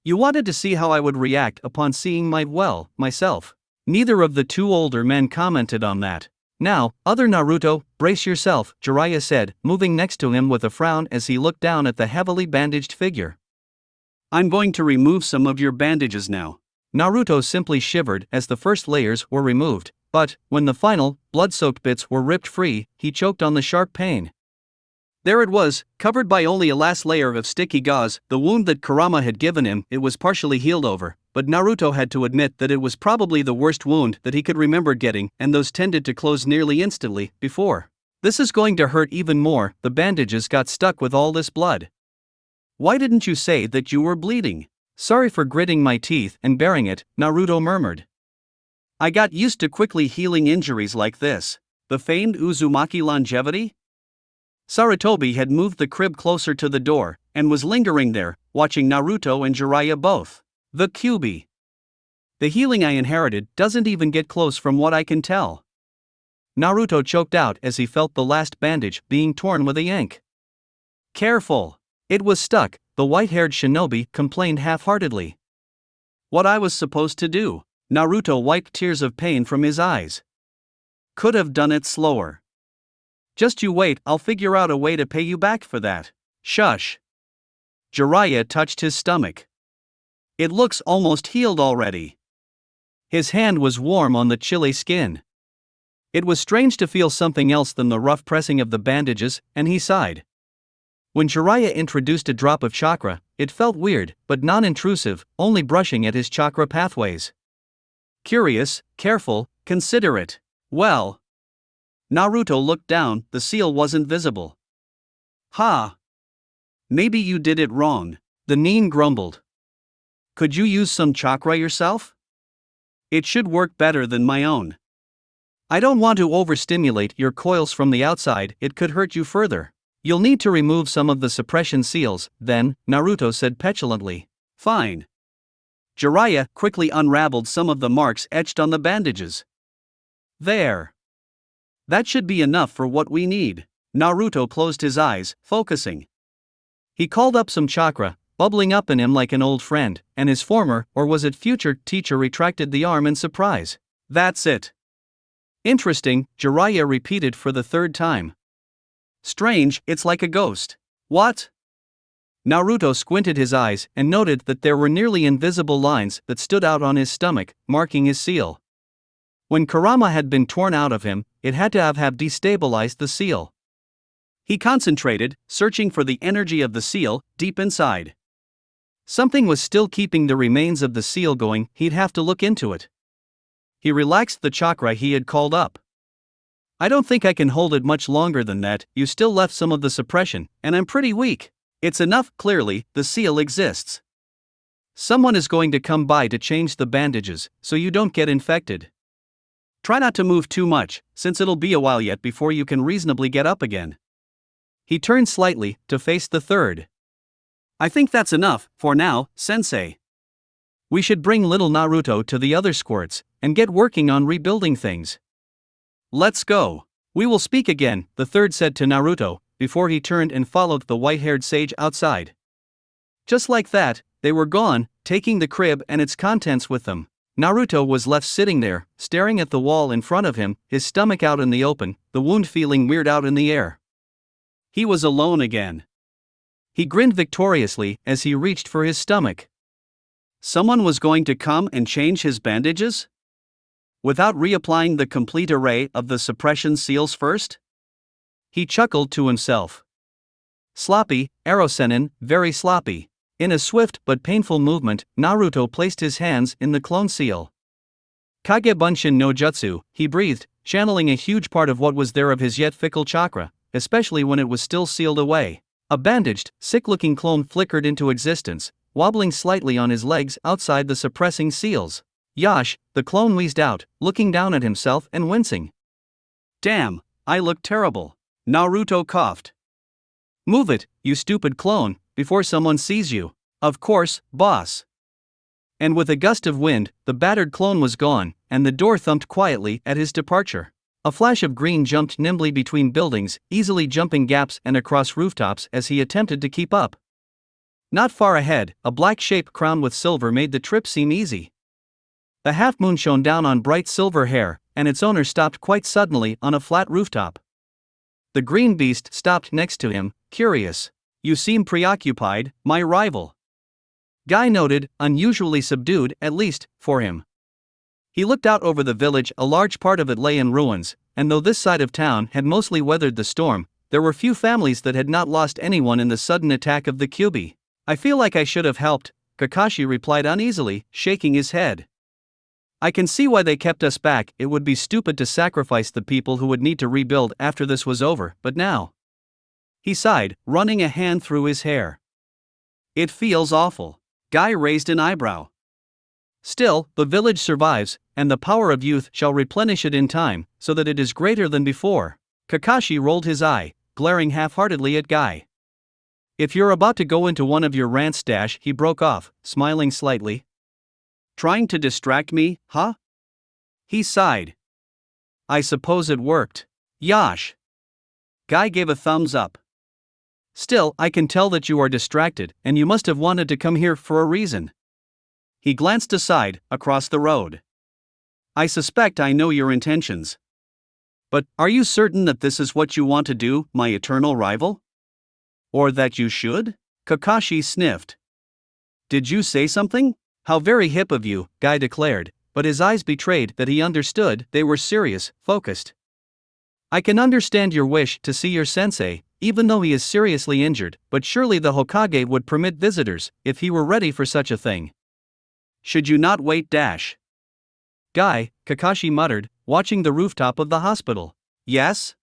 You wanted to see how I would react upon seeing myself. Neither of the two older men commented on that. Now, other Naruto, brace yourself, Jiraiya said, moving next to him with a frown as he looked down at the heavily bandaged figure. I'm going to remove some of your bandages now. Naruto simply shivered as the first layers were removed, but, when the final, blood-soaked bits were ripped free, he choked on the sharp pain. There it was, covered by only a last layer of sticky gauze, the wound that Kurama had given him. It was partially healed over, but Naruto had to admit that it was probably the worst wound that he could remember getting, and those tended to close nearly instantly before. This is going to hurt even more. The bandages got stuck with all this blood. Why didn't you say that you were bleeding? Sorry for gritting my teeth and bearing it, Naruto murmured. I got used to quickly healing injuries like this. The famed Uzumaki longevity? Sarutobi had moved the crib closer to the door, and was lingering there, watching Naruto and Jiraiya both. The QB. The healing I inherited doesn't even get close from what I can tell. Naruto choked out as he felt the last bandage being torn with a yank. Careful. It was stuck, the white-haired shinobi complained half-heartedly. What I was supposed to do? Naruto wiped tears of pain from his eyes. Could have done it slower. Just you wait, I'll figure out a way to pay you back for that. Shush. Jiraiya touched his stomach. It looks almost healed already. His hand was warm on the chilly skin. It was strange to feel something else than the rough pressing of the bandages, and he sighed. When Jiraiya introduced a drop of chakra, it felt weird, but non-intrusive, only brushing at his chakra pathways. Curious, careful, considerate. Well. Naruto looked down, the seal wasn't visible. Ha! Maybe you did it wrong, the Nin grumbled. Could you use some chakra yourself? It should work better than my own. I don't want to overstimulate your coils from the outside, it could hurt you further. You'll need to remove some of the suppression seals, then, Naruto said petulantly. Fine. Jiraiya quickly unraveled some of the marks etched on the bandages. There. That should be enough for what we need. Naruto closed his eyes, focusing. He called up some chakra, bubbling up in him like an old friend, and his former, or was it future, teacher retracted the arm in surprise. That's it. Interesting, Jiraiya repeated for the third time. Strange, it's like a ghost. What? Naruto squinted his eyes and noted that there were nearly invisible lines that stood out on his stomach, marking his seal. When Kurama had been torn out of him, it had to have destabilized the seal. He concentrated, searching for the energy of the seal, deep inside. Something was still keeping the remains of the seal going, he'd have to look into it. He relaxed the chakra he had called up. I don't think I can hold it much longer than that, you still left some of the suppression, and I'm pretty weak. It's enough, clearly, the seal exists. Someone is going to come by to change the bandages, so you don't get infected. Try not to move too much, since it'll be a while yet before you can reasonably get up again. He turned slightly, to face the third. I think that's enough, for now, sensei. We should bring little Naruto to the other squirts, and get working on rebuilding things. Let's go. We will speak again, the third said to Naruto, before he turned and followed the white-haired sage outside. Just like that, they were gone, taking the crib and its contents with them. Naruto was left sitting there, staring at the wall in front of him, his stomach out in the open, the wound feeling weird out in the air. He was alone again. He grinned victoriously as he reached for his stomach. Someone was going to come and change his bandages? Without reapplying the complete array of the suppression seals first? He chuckled to himself. Sloppy, Arosenin, very sloppy. In a swift but painful movement, Naruto placed his hands in the clone seal. Kage Bunshin no Jutsu, he breathed, channeling a huge part of what was there of his yet fickle chakra, especially when it was still sealed away. A bandaged, sick-looking clone flickered into existence, wobbling slightly on his legs outside the suppressing seals. Yash, the clone wheezed out, looking down at himself and wincing. Damn, I look terrible. Naruto coughed. Move it, you stupid clone, before someone sees you. Of course, boss. And with a gust of wind, the battered clone was gone, and the door thumped quietly at his departure. A flash of green jumped nimbly between buildings, easily jumping gaps and across rooftops as he attempted to keep up. Not far ahead, a black shape crowned with silver made the trip seem easy. The half-moon shone down on bright silver hair, and its owner stopped quite suddenly on a flat rooftop. The green beast stopped next to him, curious. You seem preoccupied, my rival. Guy noted, unusually subdued, at least, for him. He looked out over the village. A large part of it lay in ruins, and though this side of town had mostly weathered the storm, there were few families that had not lost anyone in the sudden attack of the Kyuubi. I feel like I should have helped, Kakashi replied uneasily, shaking his head. I can see why they kept us back. It would be stupid to sacrifice the people who would need to rebuild after this was over, but now. He sighed, running a hand through his hair. It feels awful. Guy raised an eyebrow. Still, the village survives, and the power of youth shall replenish it in time, so that it is greater than before. Kakashi rolled his eye, glaring half-heartedly at Guy. If you're about to go into one of your rants, he broke off, smiling slightly. Trying to distract me, huh? He sighed. I suppose it worked. Yash. Guy gave a thumbs up. Still, I can tell that you are distracted, and you must have wanted to come here for a reason. He glanced aside, across the road. I suspect I know your intentions. But, are you certain that this is what you want to do, my eternal rival? Or that you should? Kakashi sniffed. Did you say something? How very hip of you, Guy declared, but his eyes betrayed that he understood. They were serious, focused. I can understand your wish to see your sensei, even though he is seriously injured, but surely the Hokage would permit visitors, if he were ready for such a thing. Should you not wait? Guy, Kakashi muttered, watching the rooftop of the hospital. Yes?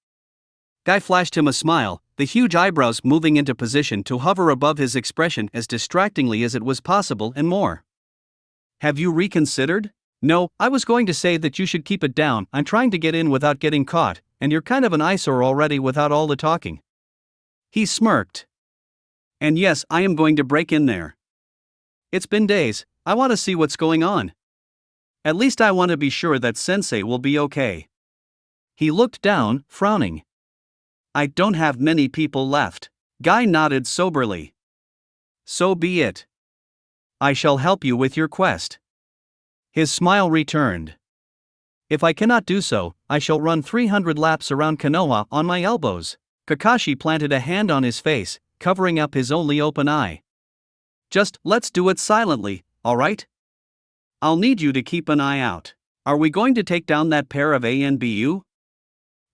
Guy flashed him a smile, the huge eyebrows moving into position to hover above his expression as distractingly as it was possible and more. Have you reconsidered? No, I was going to say that you should keep it down. I'm trying to get in without getting caught, and you're kind of an eyesore already without all the talking. He smirked. And yes, I am going to break in there. It's been days, I want to see what's going on. At least I want to be sure that Sensei will be okay. He looked down, frowning. I don't have many people left. Guy nodded soberly. So be it. I shall help you with your quest. His smile returned. If I cannot do so, I shall run 300 laps around Konoha on my elbows. Kakashi planted a hand on his face, covering up his only open eye. Just, let's do it silently, alright? I'll need you to keep an eye out. Are we going to take down that pair of ANBU?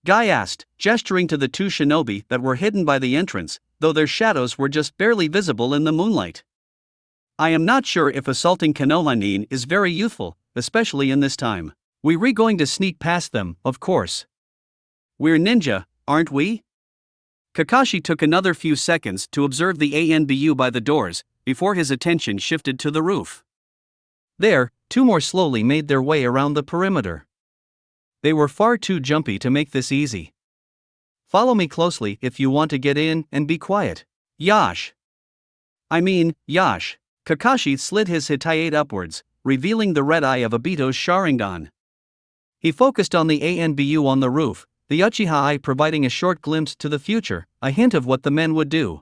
Guy asked, gesturing to the two shinobi that were hidden by the entrance, though their shadows were just barely visible in the moonlight. I am not sure if assaulting Konoha is very youthful, especially in this time. We're going to sneak past them, of course. We're ninja, aren't we? Kakashi took another few seconds to observe the ANBU by the doors, before his attention shifted to the roof. There, two more slowly made their way around the perimeter. They were far too jumpy to make this easy. Follow me closely if you want to get in, and be quiet. Yash. Kakashi slid his Hitayate upwards, revealing the red eye of Obito's Sharingan. He focused on the ANBU on the roof, the Uchiha eye providing a short glimpse to the future, a hint of what the men would do.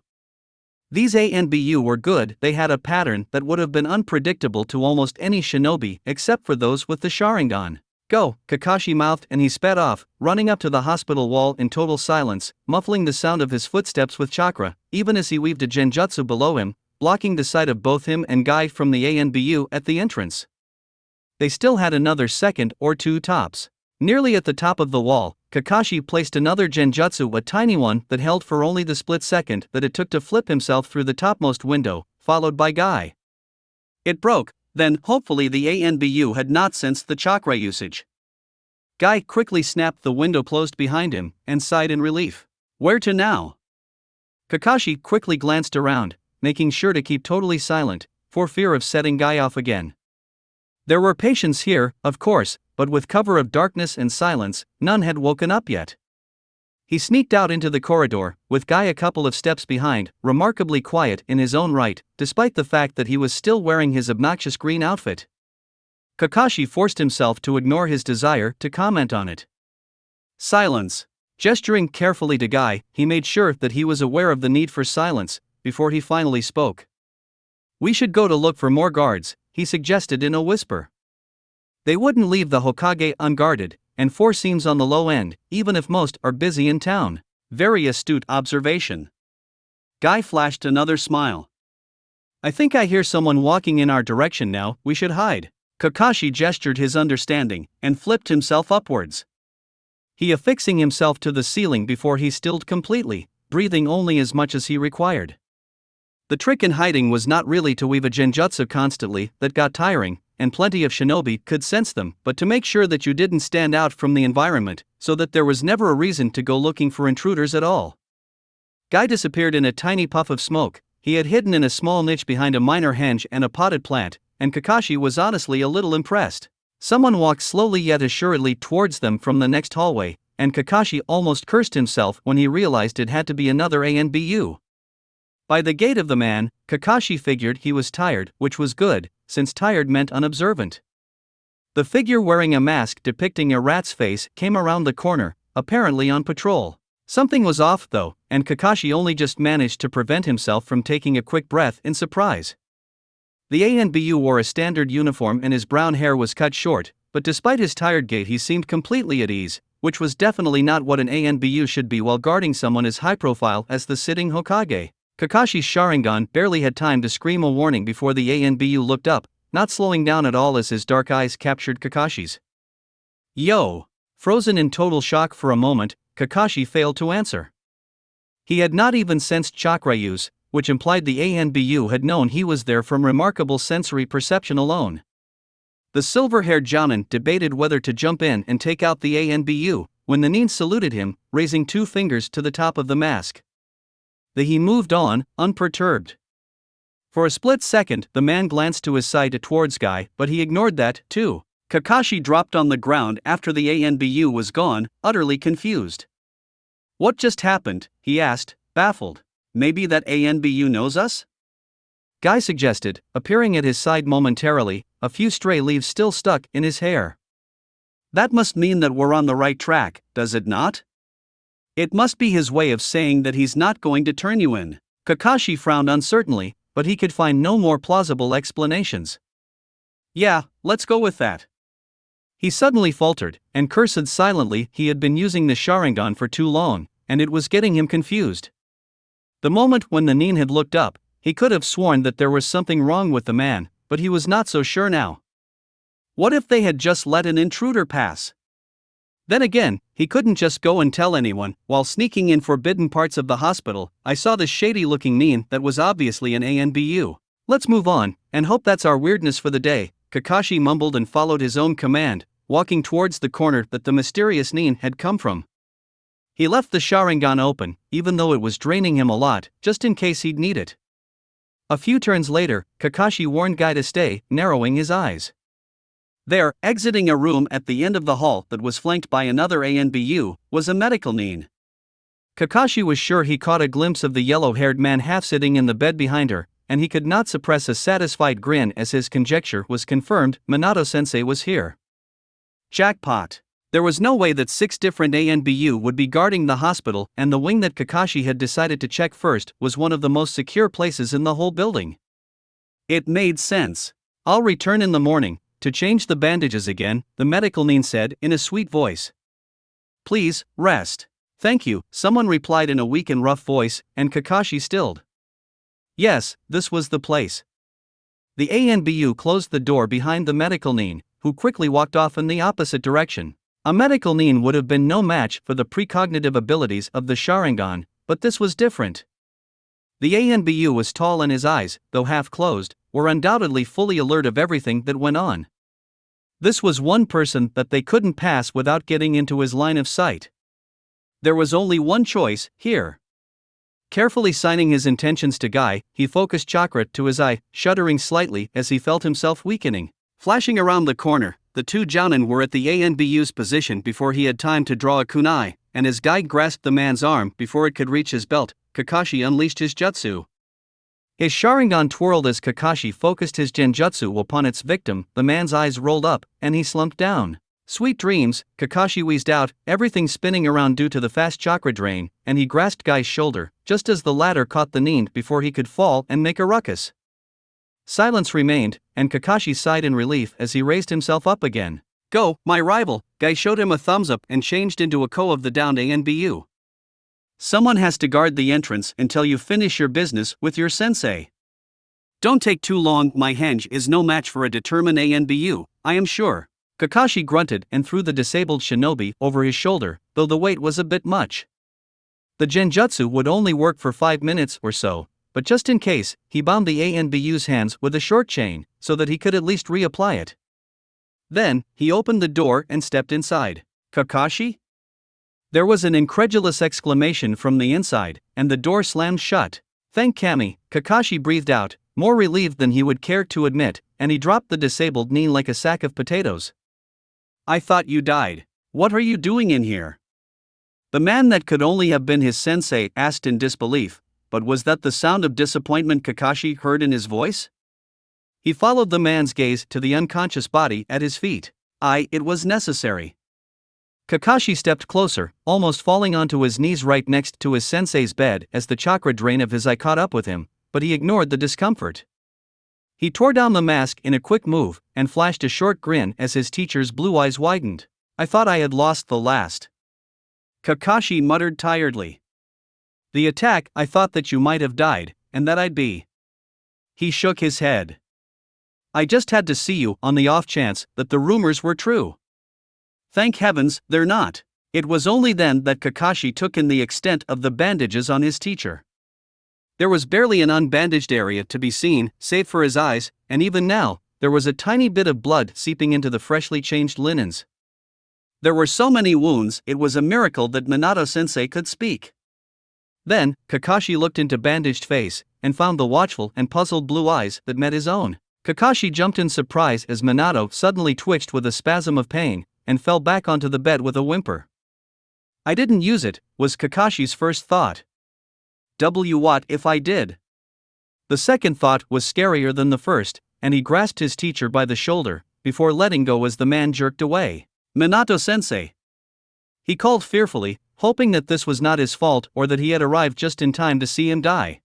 These ANBU were good, they had a pattern that would have been unpredictable to almost any shinobi except for those with the Sharingan. Go, Kakashi mouthed and he sped off, running up to the hospital wall in total silence, muffling the sound of his footsteps with chakra, even as he weaved a genjutsu below him, blocking the sight of both him and Guy from the ANBU at the entrance. They still had another second or two tops. Nearly at the top of the wall, Kakashi placed another genjutsu, a tiny one that held for only the split second that it took to flip himself through the topmost window, followed by Guy. It broke, then hopefully the ANBU had not sensed the chakra usage. Guy quickly snapped the window closed behind him, and sighed in relief. Where to now? Kakashi quickly glanced around, making sure to keep totally silent, for fear of setting Guy off again. There were patients here, of course, but with cover of darkness and silence, none had woken up yet. He sneaked out into the corridor, with Guy a couple of steps behind, remarkably quiet in his own right, despite the fact that he was still wearing his obnoxious green outfit. Kakashi forced himself to ignore his desire to comment on it. Silence. Gesturing carefully to Guy, he made sure that he was aware of the need for silence, before he finally spoke. We should go to look for more guards, he suggested in a whisper. They wouldn't leave the Hokage unguarded, and 4 seems on the low end, even if most are busy in town. Very astute observation. Guy flashed another smile. I think I hear someone walking in our direction now, we should hide. Kakashi gestured his understanding, and flipped himself upwards. He affixing himself to the ceiling before he stilled completely, breathing only as much as he required. The trick in hiding was not really to weave a genjutsu constantly, that got tiring, and plenty of shinobi could sense them, but to make sure that you didn't stand out from the environment, so that there was never a reason to go looking for intruders at all. Guy disappeared in a tiny puff of smoke. He had hidden in a small niche behind a minor henge and a potted plant, and Kakashi was honestly a little impressed. Someone walked slowly yet assuredly towards them from the next hallway, and Kakashi almost cursed himself when he realized it had to be another ANBU. By the gait of the man, Kakashi figured he was tired, which was good, since tired meant unobservant. The figure wearing a mask depicting a rat's face came around the corner, apparently on patrol. Something was off though, and Kakashi only just managed to prevent himself from taking a quick breath in surprise. The ANBU wore a standard uniform and his brown hair was cut short, but despite his tired gait he seemed completely at ease, which was definitely not what an ANBU should be while guarding someone as high profile as the sitting Hokage. Kakashi's Sharingan barely had time to scream a warning before the ANBU looked up, not slowing down at all as his dark eyes captured Kakashi's. Yo! Frozen in total shock for a moment, Kakashi failed to answer. He had not even sensed chakra use, which implied the ANBU had known he was there from remarkable sensory perception alone. The silver-haired Jounin debated whether to jump in and take out the ANBU, when the Nin saluted him, raising 2 fingers to the top of the mask. He moved on, unperturbed. For a split second, the man glanced to his side towards Guy, but he ignored that, too. Kakashi dropped on the ground after the ANBU was gone, utterly confused. What just happened? He asked, baffled. Maybe that ANBU knows us? Guy suggested, appearing at his side momentarily, a few stray leaves still stuck in his hair. That must mean that we're on the right track, does it not? It must be his way of saying that he's not going to turn you in. Kakashi frowned uncertainly, but he could find no more plausible explanations. Yeah, let's go with that. He suddenly faltered, and cursed silently. He had been using the Sharingan for too long, and it was getting him confused. The moment when the Nin had looked up, he could have sworn that there was something wrong with the man, but he was not so sure now. What if they had just let an intruder pass? Then again, he couldn't just go and tell anyone. While sneaking in forbidden parts of the hospital, I saw this shady-looking Nin that was obviously an ANBU. Let's move on, and hope that's our weirdness for the day, Kakashi mumbled and followed his own command, walking towards the corner that the mysterious Nin had come from. He left the Sharingan open, even though it was draining him a lot, just in case he'd need it. A few turns later, Kakashi warned Guy to stay, narrowing his eyes. There, exiting a room at the end of the hall that was flanked by another ANBU, was a medical Nin. Kakashi was sure he caught a glimpse of the yellow-haired man half-sitting in the bed behind her, and he could not suppress a satisfied grin as his conjecture was confirmed. Minato-sensei was here. Jackpot. There was no way that 6 different ANBU would be guarding the hospital, and the wing that Kakashi had decided to check first was one of the most secure places in the whole building. It made sense. I'll return in the morning, to change the bandages again, the medical Nin said in a sweet voice. Please, rest. Thank you, someone replied in a weak and rough voice, and Kakashi stilled. Yes, this was the place. The ANBU closed the door behind the medical Nin, who quickly walked off in the opposite direction. A medical Nin would have been no match for the precognitive abilities of the Sharingan, but this was different. The ANBU was tall and his eyes, though half closed, were undoubtedly fully alert of everything that went on. This was one person that they couldn't pass without getting into his line of sight. There was only one choice, here. Carefully signing his intentions to Guy, he focused chakra to his eye, shuddering slightly as he felt himself weakening. Flashing around the corner, the 2 Jounin were at the ANBU's position before he had time to draw a kunai, and as Guy grasped the man's arm before it could reach his belt, Kakashi unleashed his jutsu. His Sharingan twirled as Kakashi focused his genjutsu upon its victim. The man's eyes rolled up, and he slumped down. Sweet dreams, Kakashi wheezed out, everything spinning around due to the fast chakra drain, and he grasped Guy's shoulder, just as the latter caught the Nin before he could fall and make a ruckus. Silence remained, and Kakashi sighed in relief as he raised himself up again. Go, my rival, Guy showed him a thumbs up and changed into a ko of the downed ANBU. Someone has to guard the entrance until you finish your business with your sensei. Don't take too long, my henge is no match for a determined ANBU, I am sure. Kakashi grunted and threw the disabled shinobi over his shoulder, though the weight was a bit much. The genjutsu would only work for 5 minutes or so, but just in case, he bound the ANBU's hands with a short chain, so that he could at least reapply it. Then, he opened the door and stepped inside. Kakashi? There was an incredulous exclamation from the inside, and the door slammed shut. Thank Kami, Kakashi breathed out, more relieved than he would care to admit, and he dropped the disabled Nin like a sack of potatoes. I thought you died. What are you doing in here? The man that could only have been his sensei asked in disbelief, but was that the sound of disappointment Kakashi heard in his voice? He followed the man's gaze to the unconscious body at his feet. It was necessary. Kakashi stepped closer, almost falling onto his knees right next to his sensei's bed as the chakra drain of his eye caught up with him, but he ignored the discomfort. He tore down the mask in a quick move, and flashed a short grin as his teacher's blue eyes widened. I thought I had lost the last. Kakashi muttered tiredly. The attack, I thought that you might have died, and that I'd be. He shook his head. I just had to see you on the off chance that the rumors were true. Thank heavens, they're not. It was only then that Kakashi took in the extent of the bandages on his teacher. There was barely an unbandaged area to be seen, save for his eyes, and even now, there was a tiny bit of blood seeping into the freshly changed linens. There were so many wounds, it was a miracle that Minato-sensei could speak. Then, Kakashi looked into bandaged face, and found the watchful and puzzled blue eyes that met his own. Kakashi jumped in surprise as Minato suddenly twitched with a spasm of pain, and fell back onto the bed with a whimper. "I didn't use it," was Kakashi's first thought. What if I did? The second thought was scarier than the first, and he grasped his teacher by the shoulder, before letting go as the man jerked away. "Minato-sensei!" He called fearfully, hoping that this was not his fault or that he had arrived just in time to see him die.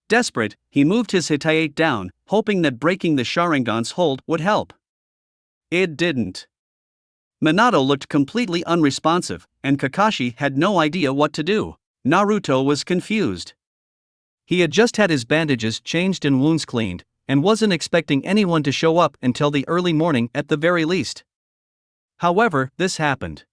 Desperate, he moved his hitayate down, hoping that breaking the Sharingan's hold would help. It didn't. Minato looked completely unresponsive, and Kakashi had no idea what to do. Naruto was confused. He had just had his bandages changed and wounds cleaned, and wasn't expecting anyone to show up until the early morning at the very least. However, this happened.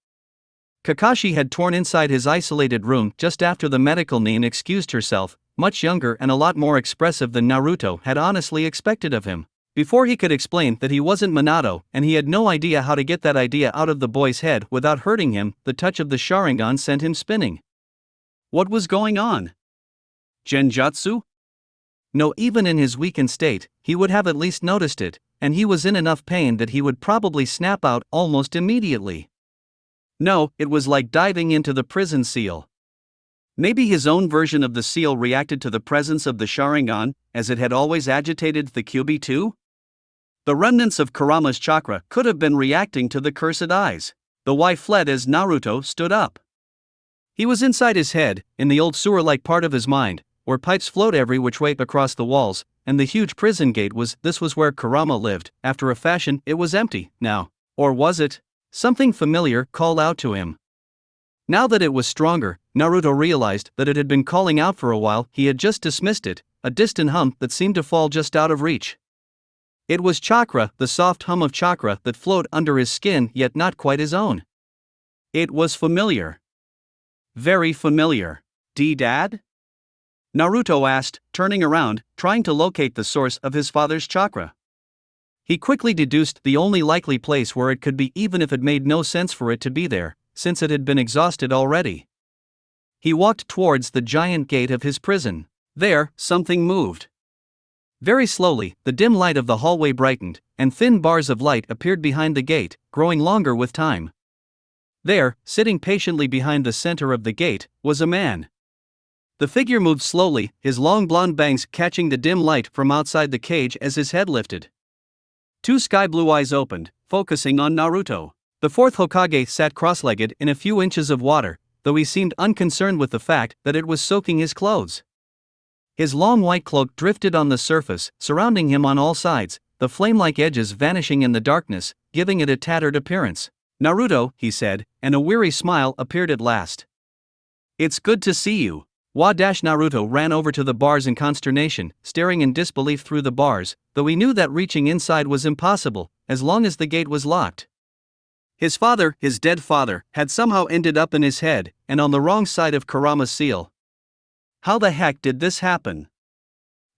Kakashi had torn inside his isolated room just after the medical nin excused herself, much younger and a lot more expressive than Naruto had honestly expected of him. Before he could explain that he wasn't Minato and he had no idea how to get that idea out of the boy's head without hurting him, the touch of the Sharingan sent him spinning. What was going on? Genjutsu? No, even in his weakened state, he would have at least noticed it, and he was in enough pain that he would probably snap out almost immediately. No, it was like diving into the prison seal. Maybe his own version of the seal reacted to the presence of the Sharingan, as it had always agitated the Kyuubi too? The remnants of Kurama's chakra could have been reacting to the cursed eyes. The Y fled as Naruto stood up. He was inside his head, in the old sewer-like part of his mind, where pipes flowed every which way across the walls, and the huge prison gate was. This was where Kurama lived. After a fashion, it was empty now. Or was it? Something familiar called out to him. Now that it was stronger, Naruto realized that it had been calling out for a while. He had just dismissed it, a distant hum that seemed to fall just out of reach. It was chakra, the soft hum of chakra that flowed under his skin, yet not quite his own. It was familiar. Very familiar. Dad? Naruto asked, turning around, trying to locate the source of his father's chakra. He quickly deduced the only likely place where it could be, even if it made no sense for it to be there, since it had been exhausted already. He walked towards the giant gate of his prison. There, something moved. Very slowly, the dim light of the hallway brightened, and thin bars of light appeared behind the gate, growing longer with time. There, sitting patiently behind the center of the gate, was a man. The figure moved slowly, his long blonde bangs catching the dim light from outside the cage as his head lifted. Two sky-blue eyes opened, focusing on Naruto. The fourth Hokage sat cross-legged in a few inches of water, though he seemed unconcerned with the fact that it was soaking his clothes. His long white cloak drifted on the surface, surrounding him on all sides, the flame-like edges vanishing in the darkness, giving it a tattered appearance. "Naruto," he said, and a weary smile appeared at last. "It's good to see you." Naruto ran over to the bars in consternation, staring in disbelief through the bars, though he knew that reaching inside was impossible, as long as the gate was locked. His father, his dead father, had somehow ended up in his head, and on the wrong side of Kurama's seal. How the heck did this happen?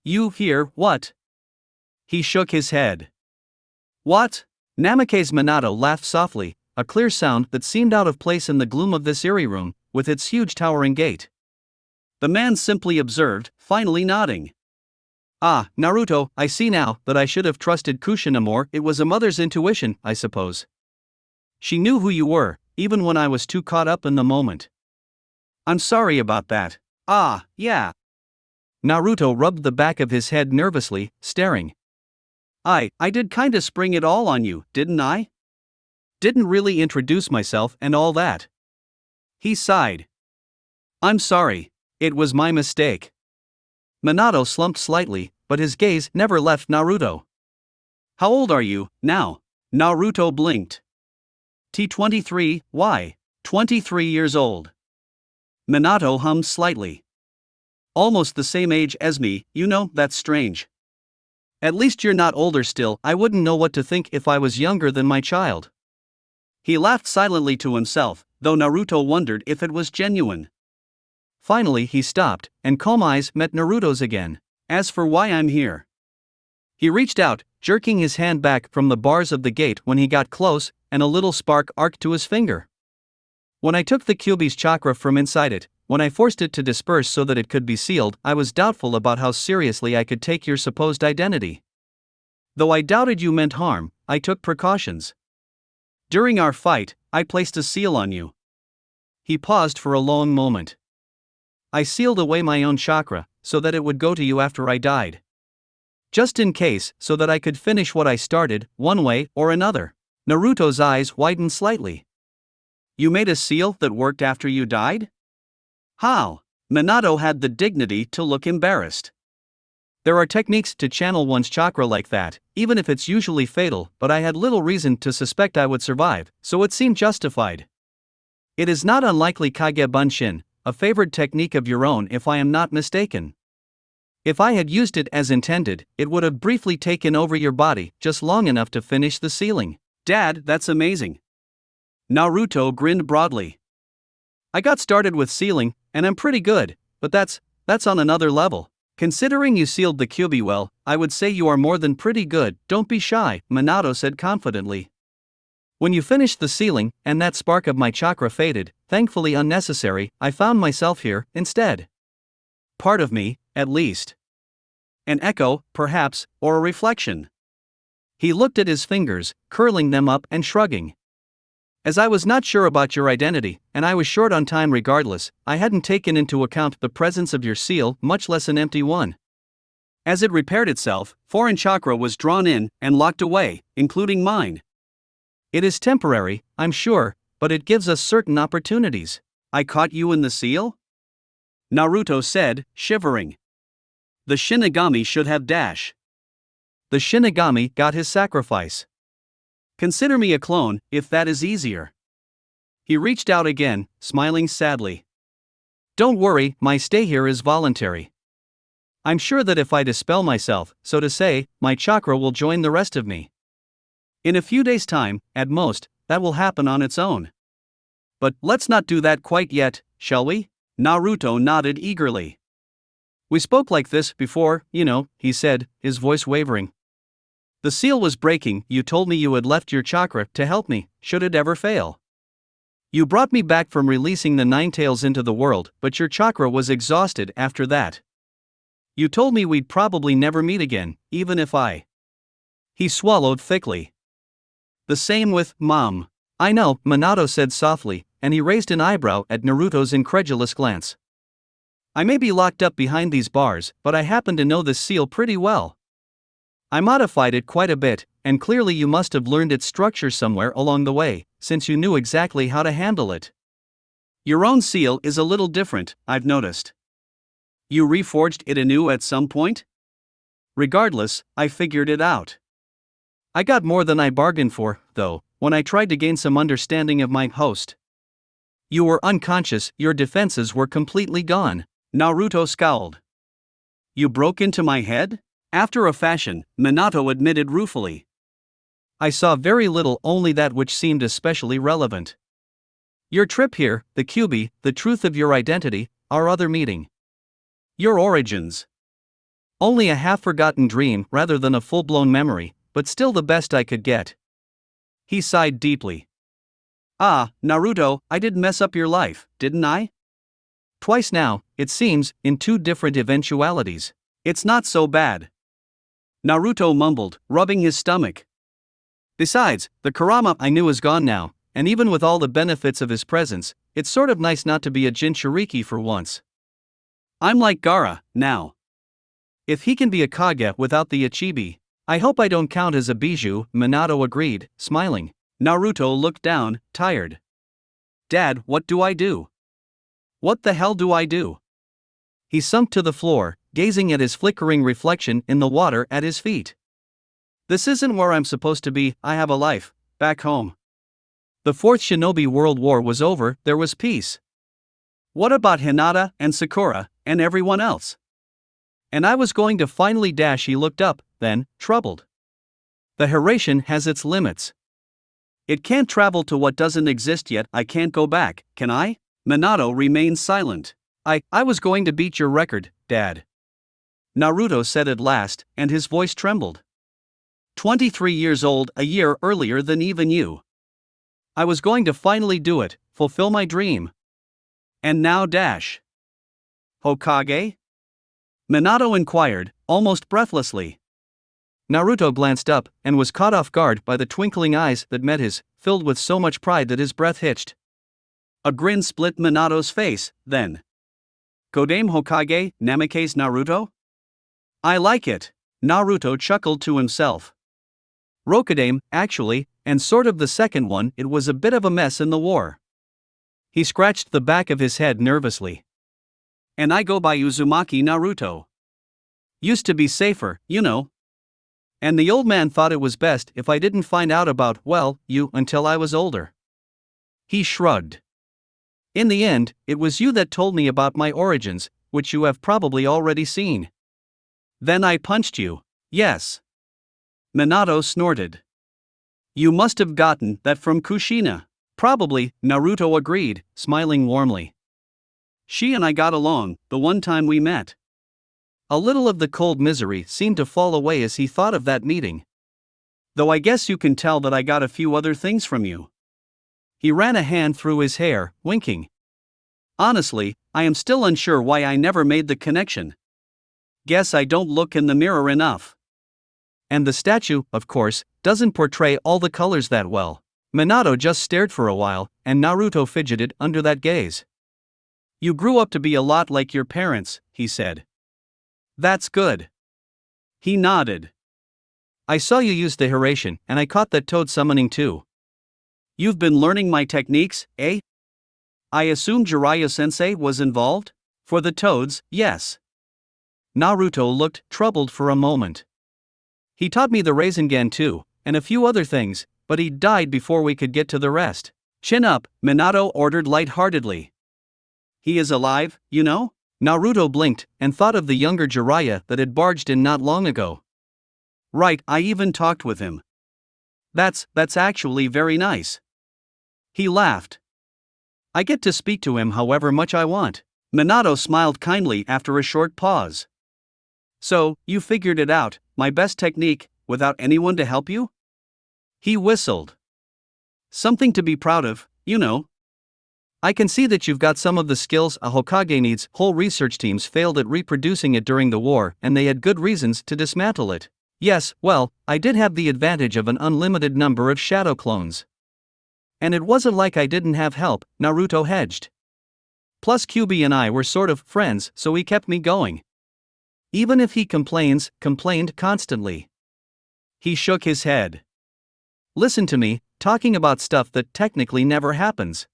"You here, what?" He shook his head. "What?" Namake's Minato laughed softly, a clear sound that seemed out of place in the gloom of this eerie room, with its huge towering gate. The man simply observed, finally nodding. "Ah, Naruto, I see now that I should have trusted Kushina more. It was a mother's intuition, I suppose. She knew who you were, even when I was too caught up in the moment. I'm sorry about that." "Ah, yeah." Naruto rubbed the back of his head nervously, staring. I did kinda spring it all on you, didn't I? Didn't really introduce myself and all that." He sighed. "I'm sorry. It was my mistake." Minato slumped slightly, but his gaze never left Naruto. "How old are you, now?" Naruto blinked. "T23, why?" 23 years old." Minato hummed slightly. "Almost the same age as me, you know, that's strange. At least you're not older still. I wouldn't know what to think if I was younger than my child." He laughed silently to himself, though Naruto wondered if it was genuine. Finally he stopped, and calm eyes met Naruto's again. As for why I'm here. He reached out, jerking his hand back from the bars of the gate when he got close, and a little spark arced to his finger. When I took the Kyuubi's chakra from inside it, when I forced it to disperse so that it could be sealed, I was doubtful about how seriously I could take your supposed identity. Though I doubted you meant harm, I took precautions. During our fight, I placed a seal on you. He paused for a long moment. I sealed away my own chakra, so that it would go to you after I died. Just in case, so that I could finish what I started, one way or another. Naruto's eyes widened slightly. You made a seal that worked after you died? How? Minato had the dignity to look embarrassed. There are techniques to channel one's chakra like that, even if it's usually fatal, but I had little reason to suspect I would survive, so it seemed justified. It is not unlikely Kage Bunshin, a favored technique of your own if I am not mistaken. If I had used it as intended, it would have briefly taken over your body, just long enough to finish the sealing. Dad, that's amazing. Naruto grinned broadly. I got started with sealing, and I'm pretty good, but that's on another level. Considering you sealed the Kyuubi well, I would say you are more than pretty good. Don't be shy, Minato said confidently. When you finished the sealing, and that spark of my chakra faded, thankfully unnecessary, I found myself here, instead. Part of me, at least. An echo, perhaps, or a reflection. He looked at his fingers, curling them up and shrugging. As I was not sure about your identity, and I was short on time regardless, I hadn't taken into account the presence of your seal, much less an empty one. As it repaired itself, foreign chakra was drawn in and locked away, including mine. It is temporary, I'm sure, but it gives us certain opportunities. I caught you in the seal? Naruto said, shivering. The Shinigami should have dash. The Shinigami got his sacrifice. Consider me a clone, if that is easier. He reached out again, smiling sadly. Don't worry, my stay here is voluntary. I'm sure that if I dispel myself, so to say, my chakra will join the rest of me. In a few days' time, at most, that will happen on its own. But let's not do that quite yet, shall we? Naruto nodded eagerly. We spoke like this before, you know, he said, his voice wavering. The seal was breaking, you told me you had left your chakra to help me, should it ever fail. You brought me back from releasing the Nine Tails into the world, but your chakra was exhausted after that. You told me we'd probably never meet again, even if I. He swallowed thickly. The same with Mom. I know, Minato said softly, and he raised an eyebrow at Naruto's incredulous glance. I may be locked up behind these bars, but I happen to know this seal pretty well. I modified it quite a bit, and clearly you must have learned its structure somewhere along the way, since you knew exactly how to handle it. Your own seal is a little different, I've noticed. You reforged it anew at some point? Regardless, I figured it out. I got more than I bargained for, though, when I tried to gain some understanding of my host. You were unconscious, your defenses were completely gone. Naruto scowled. You broke into my head? After a fashion, Minato admitted ruefully. I saw very little, only that which seemed especially relevant. Your trip here, the Kyuubi, the truth of your identity, our other meeting. Your origins. Only a half-forgotten dream rather than a full-blown memory, but still the best I could get. He sighed deeply. Ah, Naruto, I did mess up your life, didn't I? Twice now, it seems, in two different eventualities. It's not so bad. Naruto mumbled, rubbing his stomach. Besides, the Kurama I knew is gone now, and even with all the benefits of his presence, it's sort of nice not to be a Jinchuriki for once. I'm like Gaara, now. If he can be a Kage without the Ichibi, I hope I don't count as a bijou, Minato agreed, smiling. Naruto looked down, tired. Dad, what do I do? What the hell do I do? He sunk to the floor, gazing at his flickering reflection in the water at his feet. This isn't where I'm supposed to be, I have a life, back home. The Fourth Shinobi World War was over, there was peace. What about Hinata and Sakura, and everyone else? And I was going to finally dash. He looked up, then, troubled. The Hiraishin has its limits. It can't travel to what doesn't exist yet. I can't go back, can I? Minato remained silent. I was going to beat your record, Dad. Naruto said at last, and his voice trembled. 23 years old, a year earlier than even you. I was going to finally do it, fulfill my dream. And now dash. Hokage? Minato inquired, almost breathlessly. Naruto glanced up, and was caught off guard by the twinkling eyes that met his, filled with so much pride that his breath hitched. A grin split Minato's face, then. Kodame Hokage, Namake's Naruto? I like it. Naruto chuckled to himself. Rokudaime, actually, and sort of the second one. It was a bit of a mess in the war. He scratched the back of his head nervously. And I go by Uzumaki Naruto. Used to be safer, you know. And the old man thought it was best if I didn't find out about, well, you until I was older. He shrugged. In the end, it was you that told me about my origins, which you have probably already seen. Then I punched you. Yes. Minato snorted. You must have gotten that from Kushina. Probably, Naruto agreed, smiling warmly. She and I got along, the one time we met. A little of the cold misery seemed to fall away as he thought of that meeting. Though I guess you can tell that I got a few other things from you. He ran a hand through his hair, winking. Honestly, I am still unsure why I never made the connection. Guess I don't look in the mirror enough. And the statue, of course, doesn't portray all the colors that well. Minato just stared for a while, and Naruto fidgeted under that gaze. You grew up to be a lot like your parents, he said. That's good. He nodded. I saw you use the Hiraishin, and I caught that toad summoning too. You've been learning my techniques, eh? I assume Jiraiya-sensei was involved? For the toads, yes. Naruto looked troubled for a moment. He taught me the Rasengan too, and a few other things, but he died before we could get to the rest. Chin up, Minato ordered lightheartedly. He is alive, you know? Naruto blinked, and thought of the younger Jiraiya that had barged in not long ago. Right, I even talked with him. That's actually very nice. He laughed. I get to speak to him however much I want. Minato smiled kindly after a short pause. So, you figured it out, my best technique, without anyone to help you? He whistled. Something to be proud of, you know. I can see that you've got some of the skills a Hokage needs. Whole research teams failed at reproducing it during the war, and they had good reasons to dismantle it. Yes, well, I did have the advantage of an unlimited number of shadow clones. And it wasn't like I didn't have help, Naruto hedged. Plus Kyuubi and I were sort of friends, so he kept me going. Even if he complained constantly. He shook his head. Listen to me, talking about stuff that technically never happens.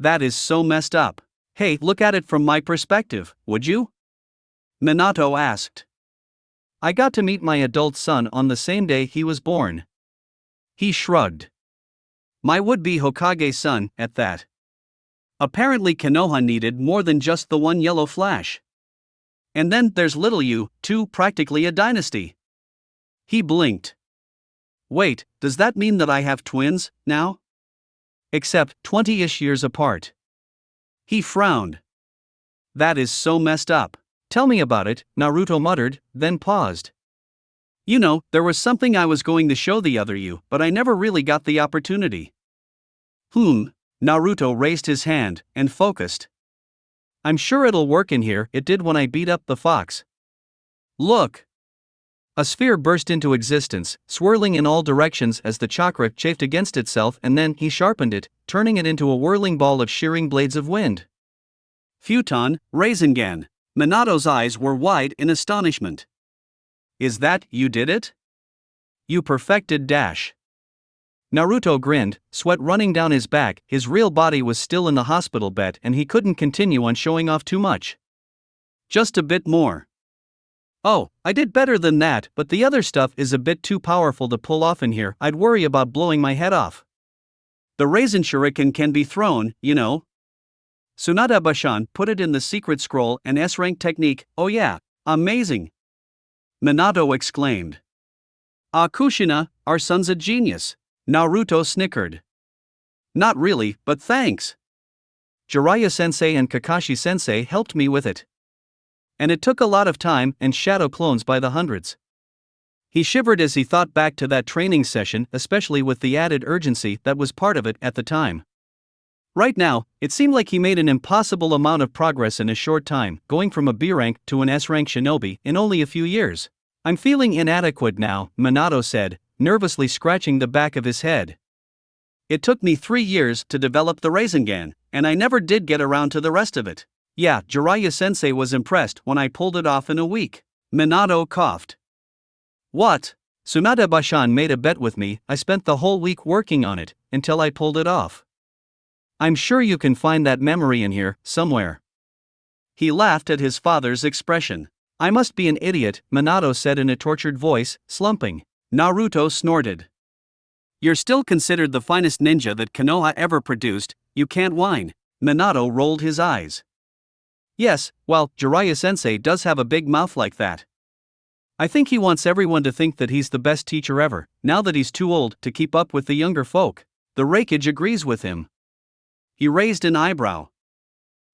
That is so messed up. Hey, look at it from my perspective, would you? Minato asked. I got to meet my adult son on the same day he was born. He shrugged. My would-be Hokage son, at that. Apparently Konoha needed more than just the one yellow flash. And then there's little you, too, practically a dynasty. He blinked. Wait, does that mean that I have twins, now? Except 20-ish years apart. He frowned. That is so messed up. Tell me about it, Naruto muttered, then paused. You know, there was something I was going to show the other you, but I never really got the opportunity. Naruto raised his hand, and focused. I'm sure it'll work in here. It did when I beat up the fox. Look! A sphere burst into existence, swirling in all directions as the chakra chafed against itself, and then he sharpened it, turning it into a whirling ball of shearing blades of wind. Futon, Rasengan. Minato's eyes were wide in astonishment. Is that, you did it? You perfected dash. Naruto grinned, sweat running down his back. His real body was still in the hospital bed and he couldn't continue on showing off too much. Just a bit more. Oh, I did better than that, but the other stuff is a bit too powerful to pull off in here. I'd worry about blowing my head off. The Rasen Shuriken can be thrown, you know. Tsunade Bashan put it in the secret scroll and S-rank technique. Oh yeah, amazing. Minato exclaimed. Ah, Kushina, our son's a genius. Naruto snickered. Not really, but thanks. Jiraiya-sensei and Kakashi-sensei helped me with it. And it took a lot of time and shadow clones by the hundreds. He shivered as he thought back to that training session, especially with the added urgency that was part of it at the time. Right now, it seemed like he made an impossible amount of progress in a short time, going from a B rank to an S rank shinobi in only a few years. I'm feeling inadequate now, Minato said, nervously scratching the back of his head. It took me 3 years to develop the Rasengan, and I never did get around to the rest of it. Yeah, Jiraiya-sensei was impressed when I pulled it off in a week. Minato coughed. What? Tsunade-bashan made a bet with me. I spent the whole week working on it, until I pulled it off. I'm sure you can find that memory in here, somewhere. He laughed at his father's expression. I must be an idiot, Minato said in a tortured voice, slumping. Naruto snorted. You're still considered the finest ninja that Konoha ever produced, you can't whine. Minato rolled his eyes. Yes, well, Jiraiya-sensei does have a big mouth like that. I think he wants everyone to think that he's the best teacher ever, now that he's too old to keep up with the younger folk. The Raikage agrees with him. He raised an eyebrow.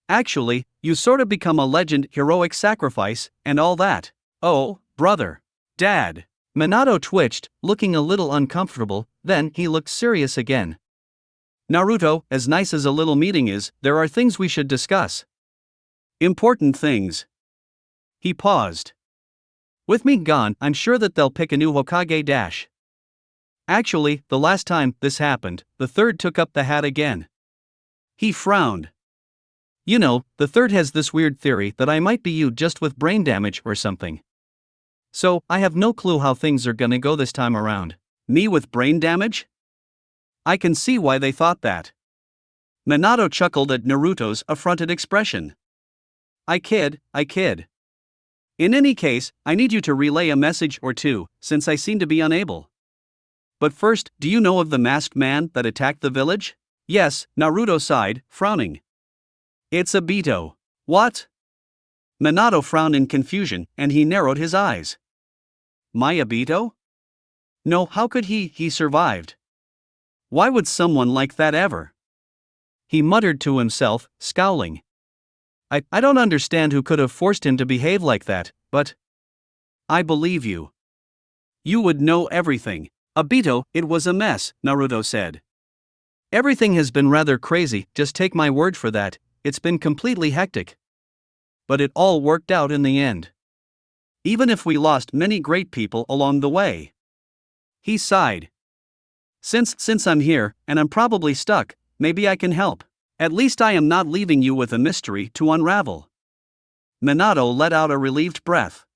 Actually, you sort of become a legend, heroic sacrifice, and all that. Oh, brother. Dad. Minato twitched, looking a little uncomfortable, then he looked serious again. Naruto, as nice as a little meeting is, there are things we should discuss. Important things. He paused. With me gone, I'm sure that they'll pick a new Hokage dash. Actually, the last time this happened, the third took up the hat again. He frowned. You know, the third has this weird theory that I might be you just with brain damage or something. So, I have no clue how things are gonna go this time around. Me with brain damage? I can see why they thought that. Minato chuckled at Naruto's affronted expression. I kid. In any case, I need you to relay a message or two, since I seem to be unable. But first, do you know of the masked man that attacked the village? Yes, Naruto sighed, frowning. It's Obito. What? Minato frowned in confusion, and he narrowed his eyes. My Obito? No, how could he survived. Why would someone like that ever? He muttered to himself, scowling. I don't understand who could have forced him to behave like that, but I believe you. You would know everything. Obito, it was a mess, Naruto said. Everything has been rather crazy, just take my word for that, it's been completely hectic. But it all worked out in the end. Even if we lost many great people along the way. He sighed. Since I'm here, and I'm probably stuck, maybe I can help. At least I am not leaving you with a mystery to unravel. Minato let out a relieved breath.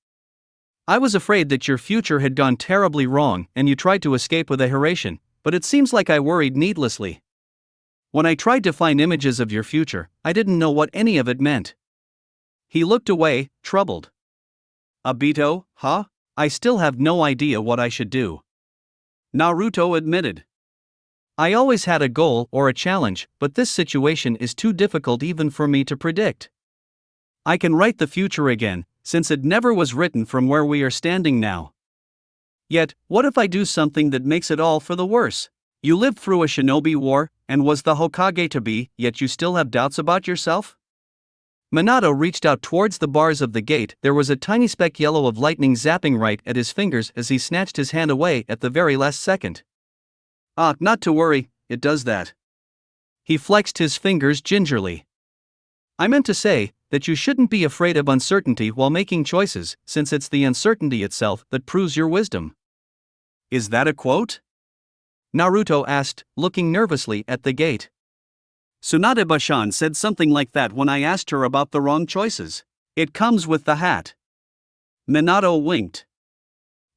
I was afraid that your future had gone terribly wrong and you tried to escape with a Hiraishin, but it seems like I worried needlessly. When I tried to find images of your future, I didn't know what any of it meant. He looked away, troubled. Obito, huh? I still have no idea what I should do. Naruto admitted. I always had a goal or a challenge, but this situation is too difficult even for me to predict. I can write the future again, since it never was written from where we are standing now. Yet, what if I do something that makes it all for the worse? You lived through a shinobi war, and was the Hokage to be, yet you still have doubts about yourself? Minato reached out towards the bars of the gate. There was a tiny speck yellow of lightning zapping right at his fingers as he snatched his hand away at the very last second. Not to worry, it does that. He flexed his fingers gingerly. I meant to say that you shouldn't be afraid of uncertainty while making choices, since it's the uncertainty itself that proves your wisdom. Is that a quote? Naruto asked, looking nervously at the gate. Tsunade-bashan said something like that when I asked her about the wrong choices. It comes with the hat. Minato winked.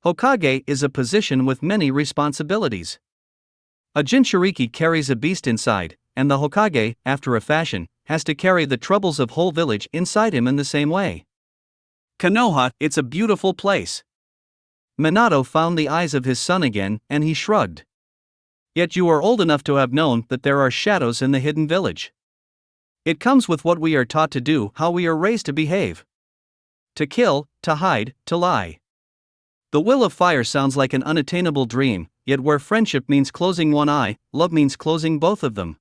Hokage is a position with many responsibilities. A Jinchuriki carries a beast inside, and the Hokage, after a fashion, has to carry the troubles of whole village inside him in the same way. Konoha, it's a beautiful place. Minato found the eyes of his son again, and he shrugged. Yet you are old enough to have known that there are shadows in the hidden village. It comes with what we are taught to do, how we are raised to behave. To kill, to hide, to lie. The will of fire sounds like an unattainable dream, yet where friendship means closing one eye, love means closing both of them.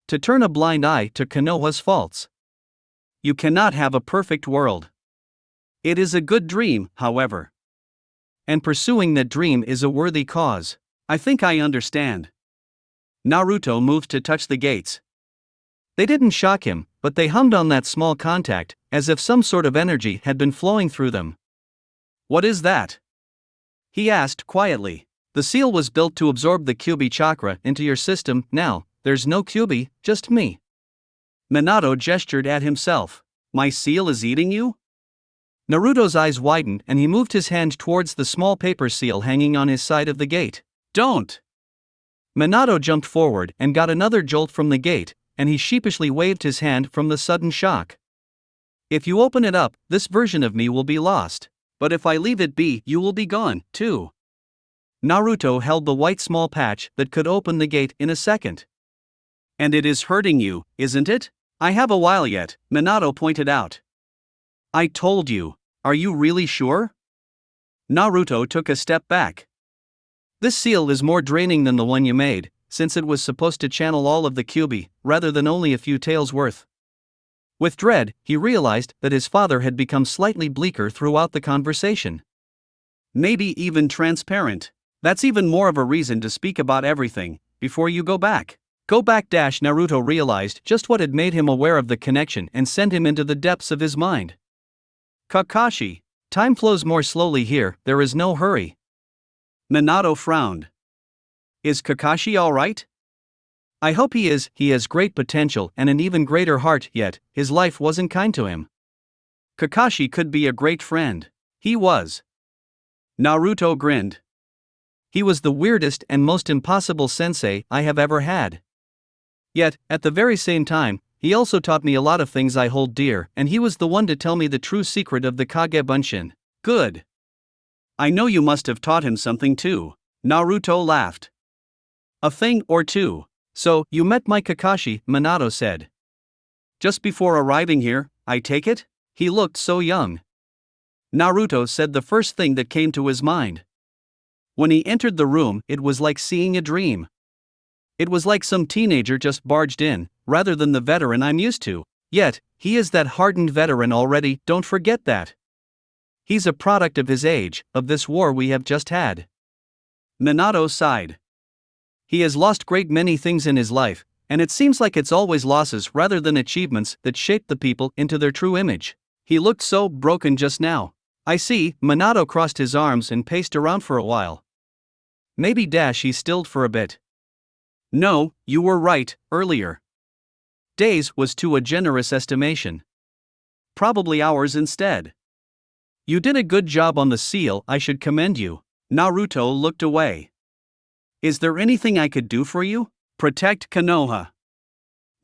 To turn a blind eye to Konoha's faults. You cannot have a perfect world. It is a good dream, however. And pursuing that dream is a worthy cause. I think I understand. Naruto moved to touch the gates. They didn't shock him, but they hummed on that small contact, as if some sort of energy had been flowing through them. What is that? He asked quietly. The seal was built to absorb the Kyuubi chakra into your system. Now, there's no Kyuubi, just me. Minato gestured at himself. My seal is eating you? Naruto's eyes widened and he moved his hand towards the small paper seal hanging on his side of the gate. Don't! Minato jumped forward and got another jolt from the gate, and he sheepishly waved his hand from the sudden shock. If you open it up, this version of me will be lost. But if I leave it be, you will be gone, too. Naruto held the white small patch that could open the gate in a second. And it is hurting you, isn't it? I have a while yet, Minato pointed out. I told you. Are you really sure? Naruto took a step back. This seal is more draining than the one you made, since it was supposed to channel all of the Kyuubi, rather than only a few taels worth. With dread, he realized that his father had become slightly bleaker throughout the conversation. Maybe even transparent. That's even more of a reason to speak about everything, before you go back. Go back. Naruto realized just what had made him aware of the connection and sent him into the depths of his mind. Kakashi, time flows more slowly here, there is no hurry. Minato frowned. Is Kakashi alright? I hope he is. He has great potential and an even greater heart, yet his life wasn't kind to him. Kakashi could be a great friend. He was. Naruto grinned. He was the weirdest and most impossible sensei I have ever had. Yet, at the very same time, he also taught me a lot of things I hold dear, and he was the one to tell me the true secret of the Kage Bunshin. Good. I know you must have taught him something too. Naruto laughed. A thing or two. So, you met my Kakashi, Minato said. Just before arriving here, I take it? He looked so young. Naruto said the first thing that came to his mind. When he entered the room, it was like seeing a dream. It was like some teenager just barged in, rather than the veteran I'm used to. Yet, he is that hardened veteran already, don't forget that. He's a product of his age, of this war we have just had. Minato sighed. He has lost great many things in his life, and it seems like it's always losses rather than achievements that shape the people into their true image. He looked so broken just now. I see. Minato crossed his arms and paced around for a while. Maybe he stilled for a bit. No, you were right, earlier. Days was too a generous estimation. Probably hours instead. You did a good job on the seal, I should commend you. Naruto looked away. Is there anything I could do for you? Protect Konoha.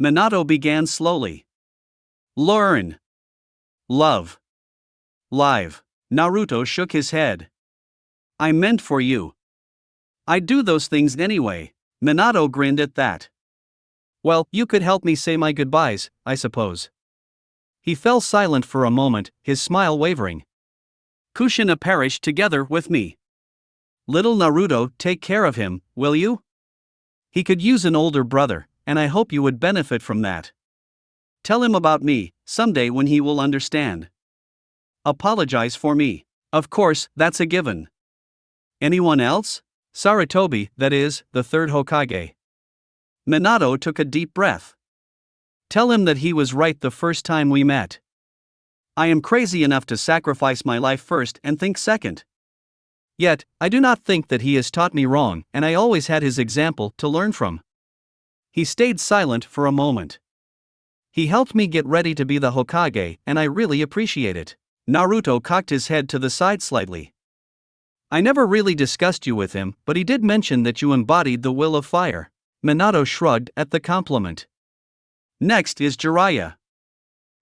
Minato began slowly. Learn. Love. Live. Naruto shook his head. I meant for you. I'd do those things anyway. Minato grinned at that. Well, you could help me say my goodbyes, I suppose. He fell silent for a moment, his smile wavering. Kushina perish together with me. Little Naruto, take care of him, will you? He could use an older brother, and I hope you would benefit from that. Tell him about me, someday when he will understand. Apologize for me. Of course, that's a given. Anyone else? Sarutobi, that is, the third Hokage. Minato took a deep breath. Tell him that he was right the first time we met. I am crazy enough to sacrifice my life first and think second. Yet, I do not think that he has taught me wrong, and I always had his example to learn from. He stayed silent for a moment. He helped me get ready to be the Hokage, and I really appreciate it. Naruto cocked his head to the side slightly. I never really discussed you with him, but he did mention that you embodied the will of fire. Minato shrugged at the compliment. Next is Jiraiya.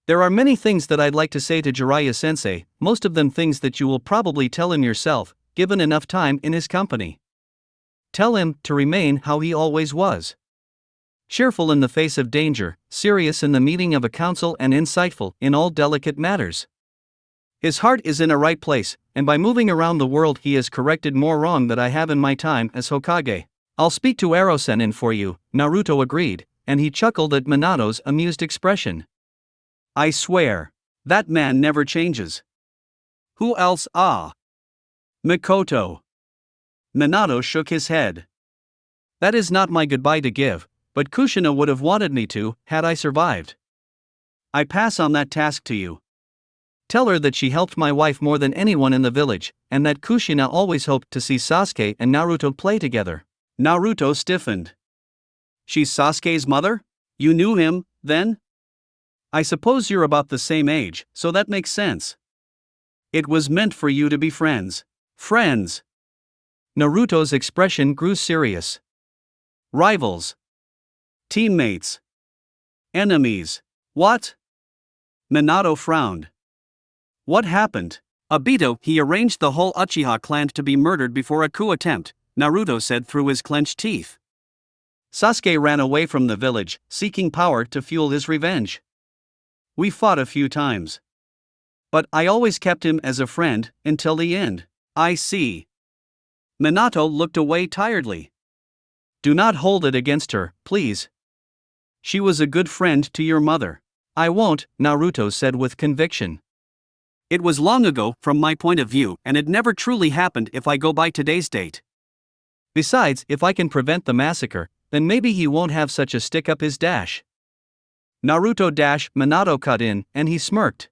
There are many things that I'd like to say to Jiraiya-sensei, most of them things that you will probably tell him yourself, given enough time in his company. Tell him to remain how he always was. Cheerful in the face of danger, serious in the meeting of a council and insightful in all delicate matters. His heart is in a right place, and by moving around the world he has corrected more wrong that I have in my time as Hokage. I'll speak to Ero-Sennin for you, Naruto agreed, and he chuckled at Minato's amused expression. I swear. That man never changes. Who else? Mikoto. Minato shook his head. That is not my goodbye to give, but Kushina would have wanted me to, had I survived. I pass on that task to you. Tell her that she helped my wife more than anyone in the village, and that Kushina always hoped to see Sasuke and Naruto play together. Naruto stiffened. She's Sasuke's mother? You knew him, then? I suppose you're about the same age, so that makes sense. It was meant for you to be friends. Friends. Naruto's expression grew serious. Rivals. Teammates. Enemies. What? Minato frowned. What happened? Obito, he arranged the whole Uchiha clan to be murdered before a coup attempt, Naruto said through his clenched teeth. Sasuke ran away from the village, seeking power to fuel his revenge. We fought a few times. But I always kept him as a friend, until the end. I see. Minato looked away tiredly. Do not hold it against her, please. She was a good friend to your mother. I won't, Naruto said with conviction. It was long ago, from my point of view, and it never truly happened if I go by today's date. Besides, if I can prevent the massacre, then maybe he won't have such a stick up his dash. Naruto dash, Minato cut in, and he smirked.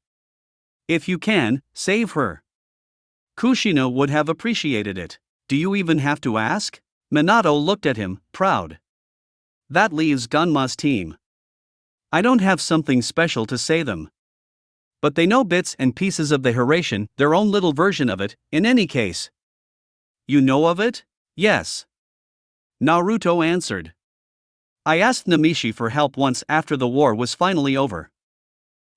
If you can, save her. Kushina would have appreciated it. Do you even have to ask? Minato looked at him, proud. That leaves Ganma's team. I don't have something special to say them. But they know bits and pieces of the Hiraishin, their own little version of it, in any case. You know of it? Yes. Naruto answered. I asked Namishi for help once after the war was finally over.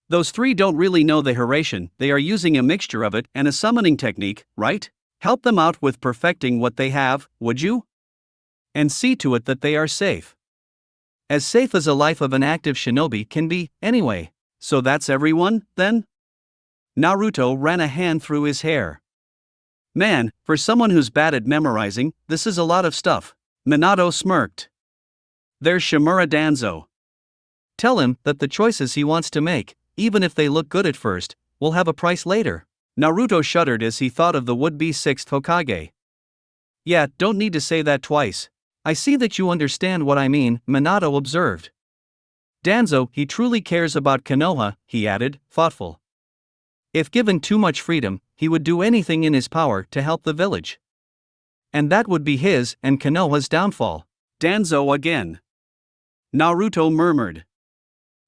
Those three don't really know the Hiraishin, they are using a mixture of it and a summoning technique, right? Help them out with perfecting what they have, would you? And see to it that they are safe. As safe as a life of an active shinobi can be, anyway. So that's everyone, then? Naruto ran a hand through his hair. Man, for someone who's bad at memorizing, this is a lot of stuff. Minato smirked. There's Shimura Danzo. Tell him that the choices he wants to make, even if they look good at first, will have a price later. Naruto shuddered as he thought of the would-be sixth Hokage. Yeah, don't need to say that twice. I see that you understand what I mean, Minato observed. Danzo, he truly cares about Konoha, he added, thoughtful. If given too much freedom, he would do anything in his power to help the village. And that would be his and Konoha's downfall. Danzo again. Naruto murmured.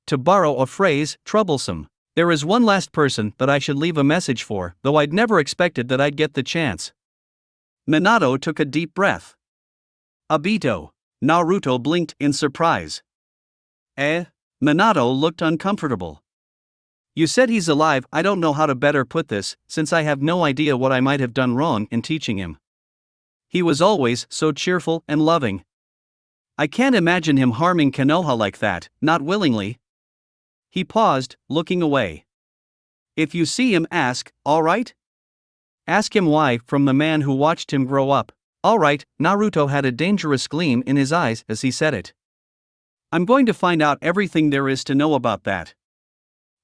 To borrow a phrase, troublesome. There is one last person that I should leave a message for, though I'd never expected that I'd get the chance. Minato took a deep breath. Obito. Naruto blinked in surprise. Minato looked uncomfortable. You said he's alive. I don't know how to better put this, since I have no idea what I might have done wrong in teaching him. He was always so cheerful and loving. I can't imagine him harming Konoha like that, not willingly. He paused, looking away. If you see him, ask, all right? Ask him why, from the man who watched him grow up. All right, Naruto had a dangerous gleam in his eyes as he said it. I'm going to find out everything there is to know about that.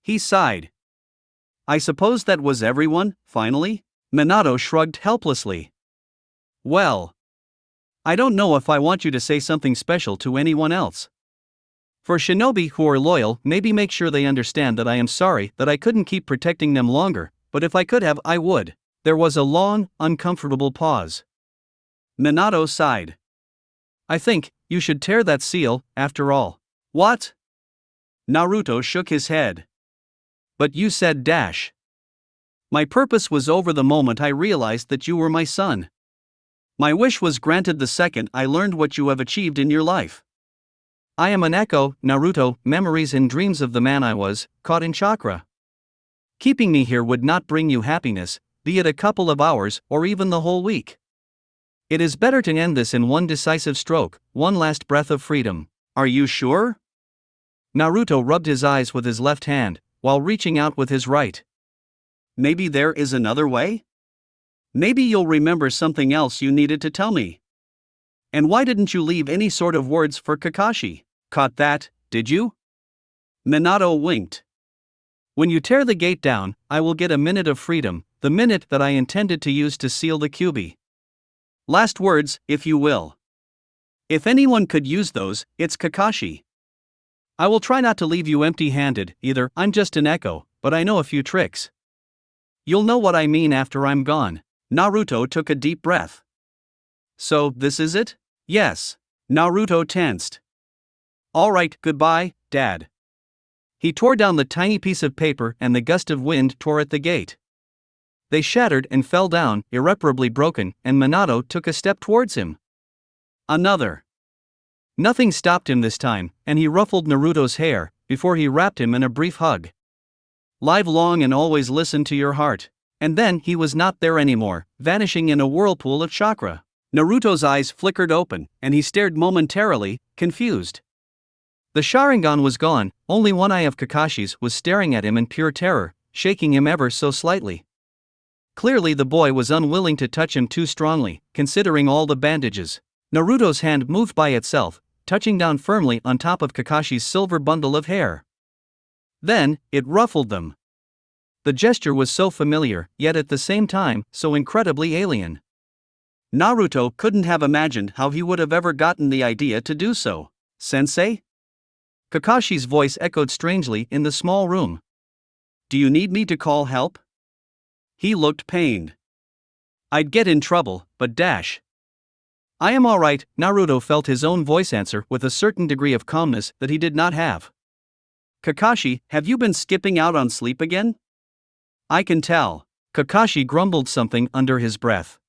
He sighed. I suppose that was everyone, finally? Minato shrugged helplessly. Well, I don't know if I want you to say something special to anyone else. For shinobi who are loyal, maybe make sure they understand that I am sorry that I couldn't keep protecting them longer, but if I could have, I would. There was a long, uncomfortable pause. Minato sighed. I think you should tear that seal, after all. What? Naruto shook his head. But you said dash. My purpose was over the moment I realized that you were my son. My wish was granted the second I learned what you have achieved in your life. I am an echo, Naruto, memories and dreams of the man I was, caught in chakra. Keeping me here would not bring you happiness, be it a couple of hours or even the whole week. It is better to end this in one decisive stroke, one last breath of freedom. Are you sure? Naruto rubbed his eyes with his left hand, while reaching out with his right. Maybe there is another way? Maybe you'll remember something else you needed to tell me. And why didn't you leave any sort of words for Kakashi? Caught that, did you? Minato winked. When you tear the gate down, I will get a minute of freedom, the minute that I intended to use to seal the Kyuubi. Last words, if you will. If anyone could use those, it's Kakashi. I will try not to leave you empty-handed, either. I'm just an echo, but I know a few tricks. You'll know what I mean after I'm gone. Naruto took a deep breath. So, this is it? Yes. Naruto tensed. Alright, goodbye, Dad. He tore down the tiny piece of paper and the gust of wind tore at the gate. They shattered and fell down, irreparably broken, and Minato took a step towards him. Another. Nothing stopped him this time, and he ruffled Naruto's hair, before he wrapped him in a brief hug. Live long and always listen to your heart. And then he was not there anymore, vanishing in a whirlpool of chakra. Naruto's eyes flickered open, and he stared momentarily, confused. The Sharingan was gone, only one eye of Kakashi's was staring at him in pure terror, shaking him ever so slightly. Clearly the boy was unwilling to touch him too strongly, considering all the bandages. Naruto's hand moved by itself, touching down firmly on top of Kakashi's silver bundle of hair. Then, it ruffled them. The gesture was so familiar, yet at the same time, so incredibly alien. Naruto couldn't have imagined how he would have ever gotten the idea to do so. Sensei? Kakashi's voice echoed strangely in the small room. Do you need me to call help? He looked pained. I'd get in trouble, but dash. I am alright, Naruto felt his own voice answer with a certain degree of calmness that he did not have. Kakashi, have you been skipping out on sleep again? I can tell. Kakashi grumbled something under his breath.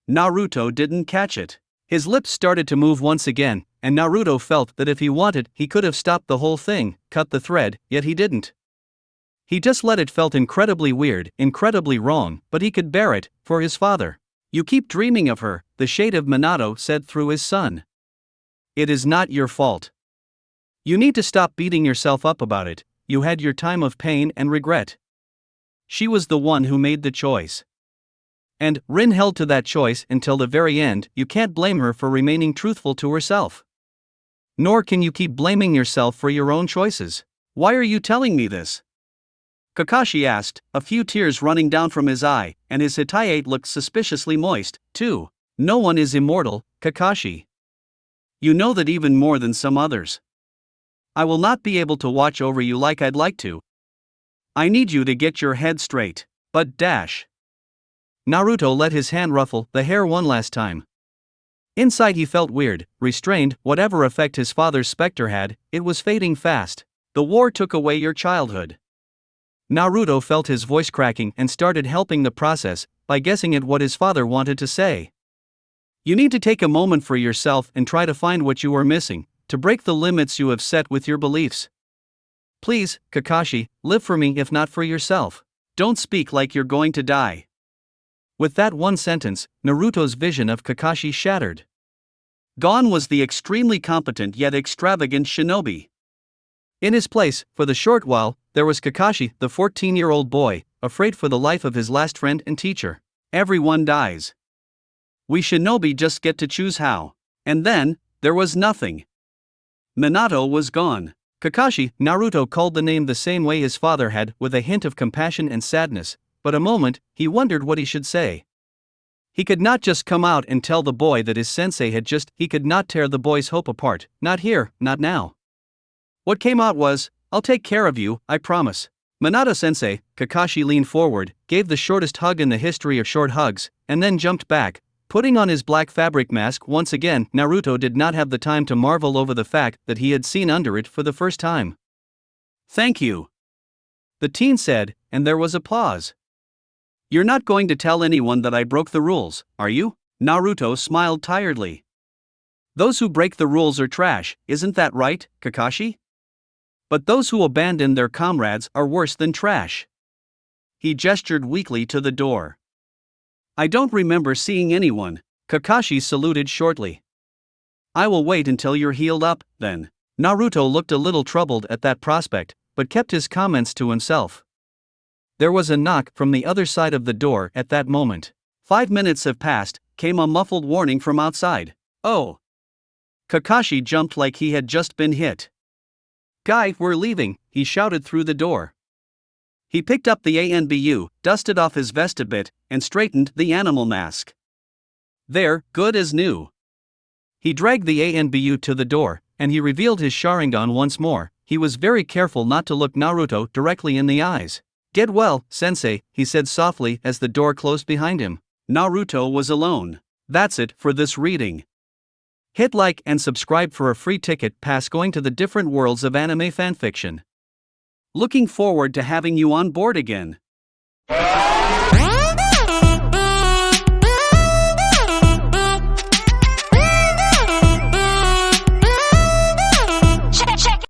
Naruto didn't catch it. His lips started to move once again, and Naruto felt that if he wanted, he could have stopped the whole thing, cut the thread, yet he didn't. He just let it. Felt incredibly weird, incredibly wrong, but he could bear it, for his father. You keep dreaming of her, the shade of Minato said through his son. It is not your fault. You need to stop beating yourself up about it. You had your time of pain and regret. She was the one who made the choice. And Rin held to that choice until the very end. You can't blame her for remaining truthful to herself. Nor can you keep blaming yourself for your own choices. Why are you telling me this? Kakashi asked, a few tears running down from his eye, and his Hitayate looked suspiciously moist, too. No one is immortal, Kakashi. You know that even more than some others. I will not be able to watch over you like I'd like to. I need you to get your head straight. But dash. Naruto let his hand ruffle the hair one last time. Inside he felt weird, restrained. Whatever effect his father's specter had, it was fading fast. The war took away your childhood. Naruto felt his voice cracking and started helping the process by guessing at what his father wanted to say. You need to take a moment for yourself and try to find what you are missing, to break the limits you have set with your beliefs. Please, Kakashi, live for me if not for yourself. Don't speak like you're going to die. With that one sentence, Naruto's vision of Kakashi shattered. Gone was the extremely competent yet extravagant shinobi. In his place, for the short while, there was Kakashi, the 14-year-old boy, afraid for the life of his last friend and teacher. Everyone dies. We shinobi just get to choose how. And then, there was nothing. Minato was gone. Kakashi, Naruto called the name the same way his father had, with a hint of compassion and sadness, but a moment, he wondered what he should say. He could not just come out and tell the boy that his sensei had just, he could not tear the boy's hope apart, not here, not now. What came out was, I'll take care of you, I promise. Minato-sensei, Kakashi leaned forward, gave the shortest hug in the history of short hugs, and then jumped back, putting on his black fabric mask once again. Naruto did not have the time to marvel over the fact that he had seen under it for the first time. Thank you, the teen said, and there was a pause. You're not going to tell anyone that I broke the rules, are you? Naruto smiled tiredly. Those who break the rules are trash, isn't that right, Kakashi? But those who abandon their comrades are worse than trash. He gestured weakly to the door. I don't remember seeing anyone. Kakashi saluted shortly. I will wait until you're healed up, then. Naruto looked a little troubled at that prospect, but kept his comments to himself. There was a knock from the other side of the door at that moment. 5 minutes have passed, came a muffled warning from outside. Oh! Kakashi jumped like he had just been hit. "Guy, we're leaving," he shouted through the door. He picked up the ANBU, dusted off his vest a bit, and straightened the animal mask. There, good as new. He dragged the ANBU to the door, and he revealed his Sharingan once more. He was very careful not to look Naruto directly in the eyes. "Get well, sensei," he said softly as the door closed behind him. Naruto was alone. That's it for this reading. Hit like and subscribe for a free ticket pass going to the different worlds of anime fanfiction. Looking forward to having you on board again.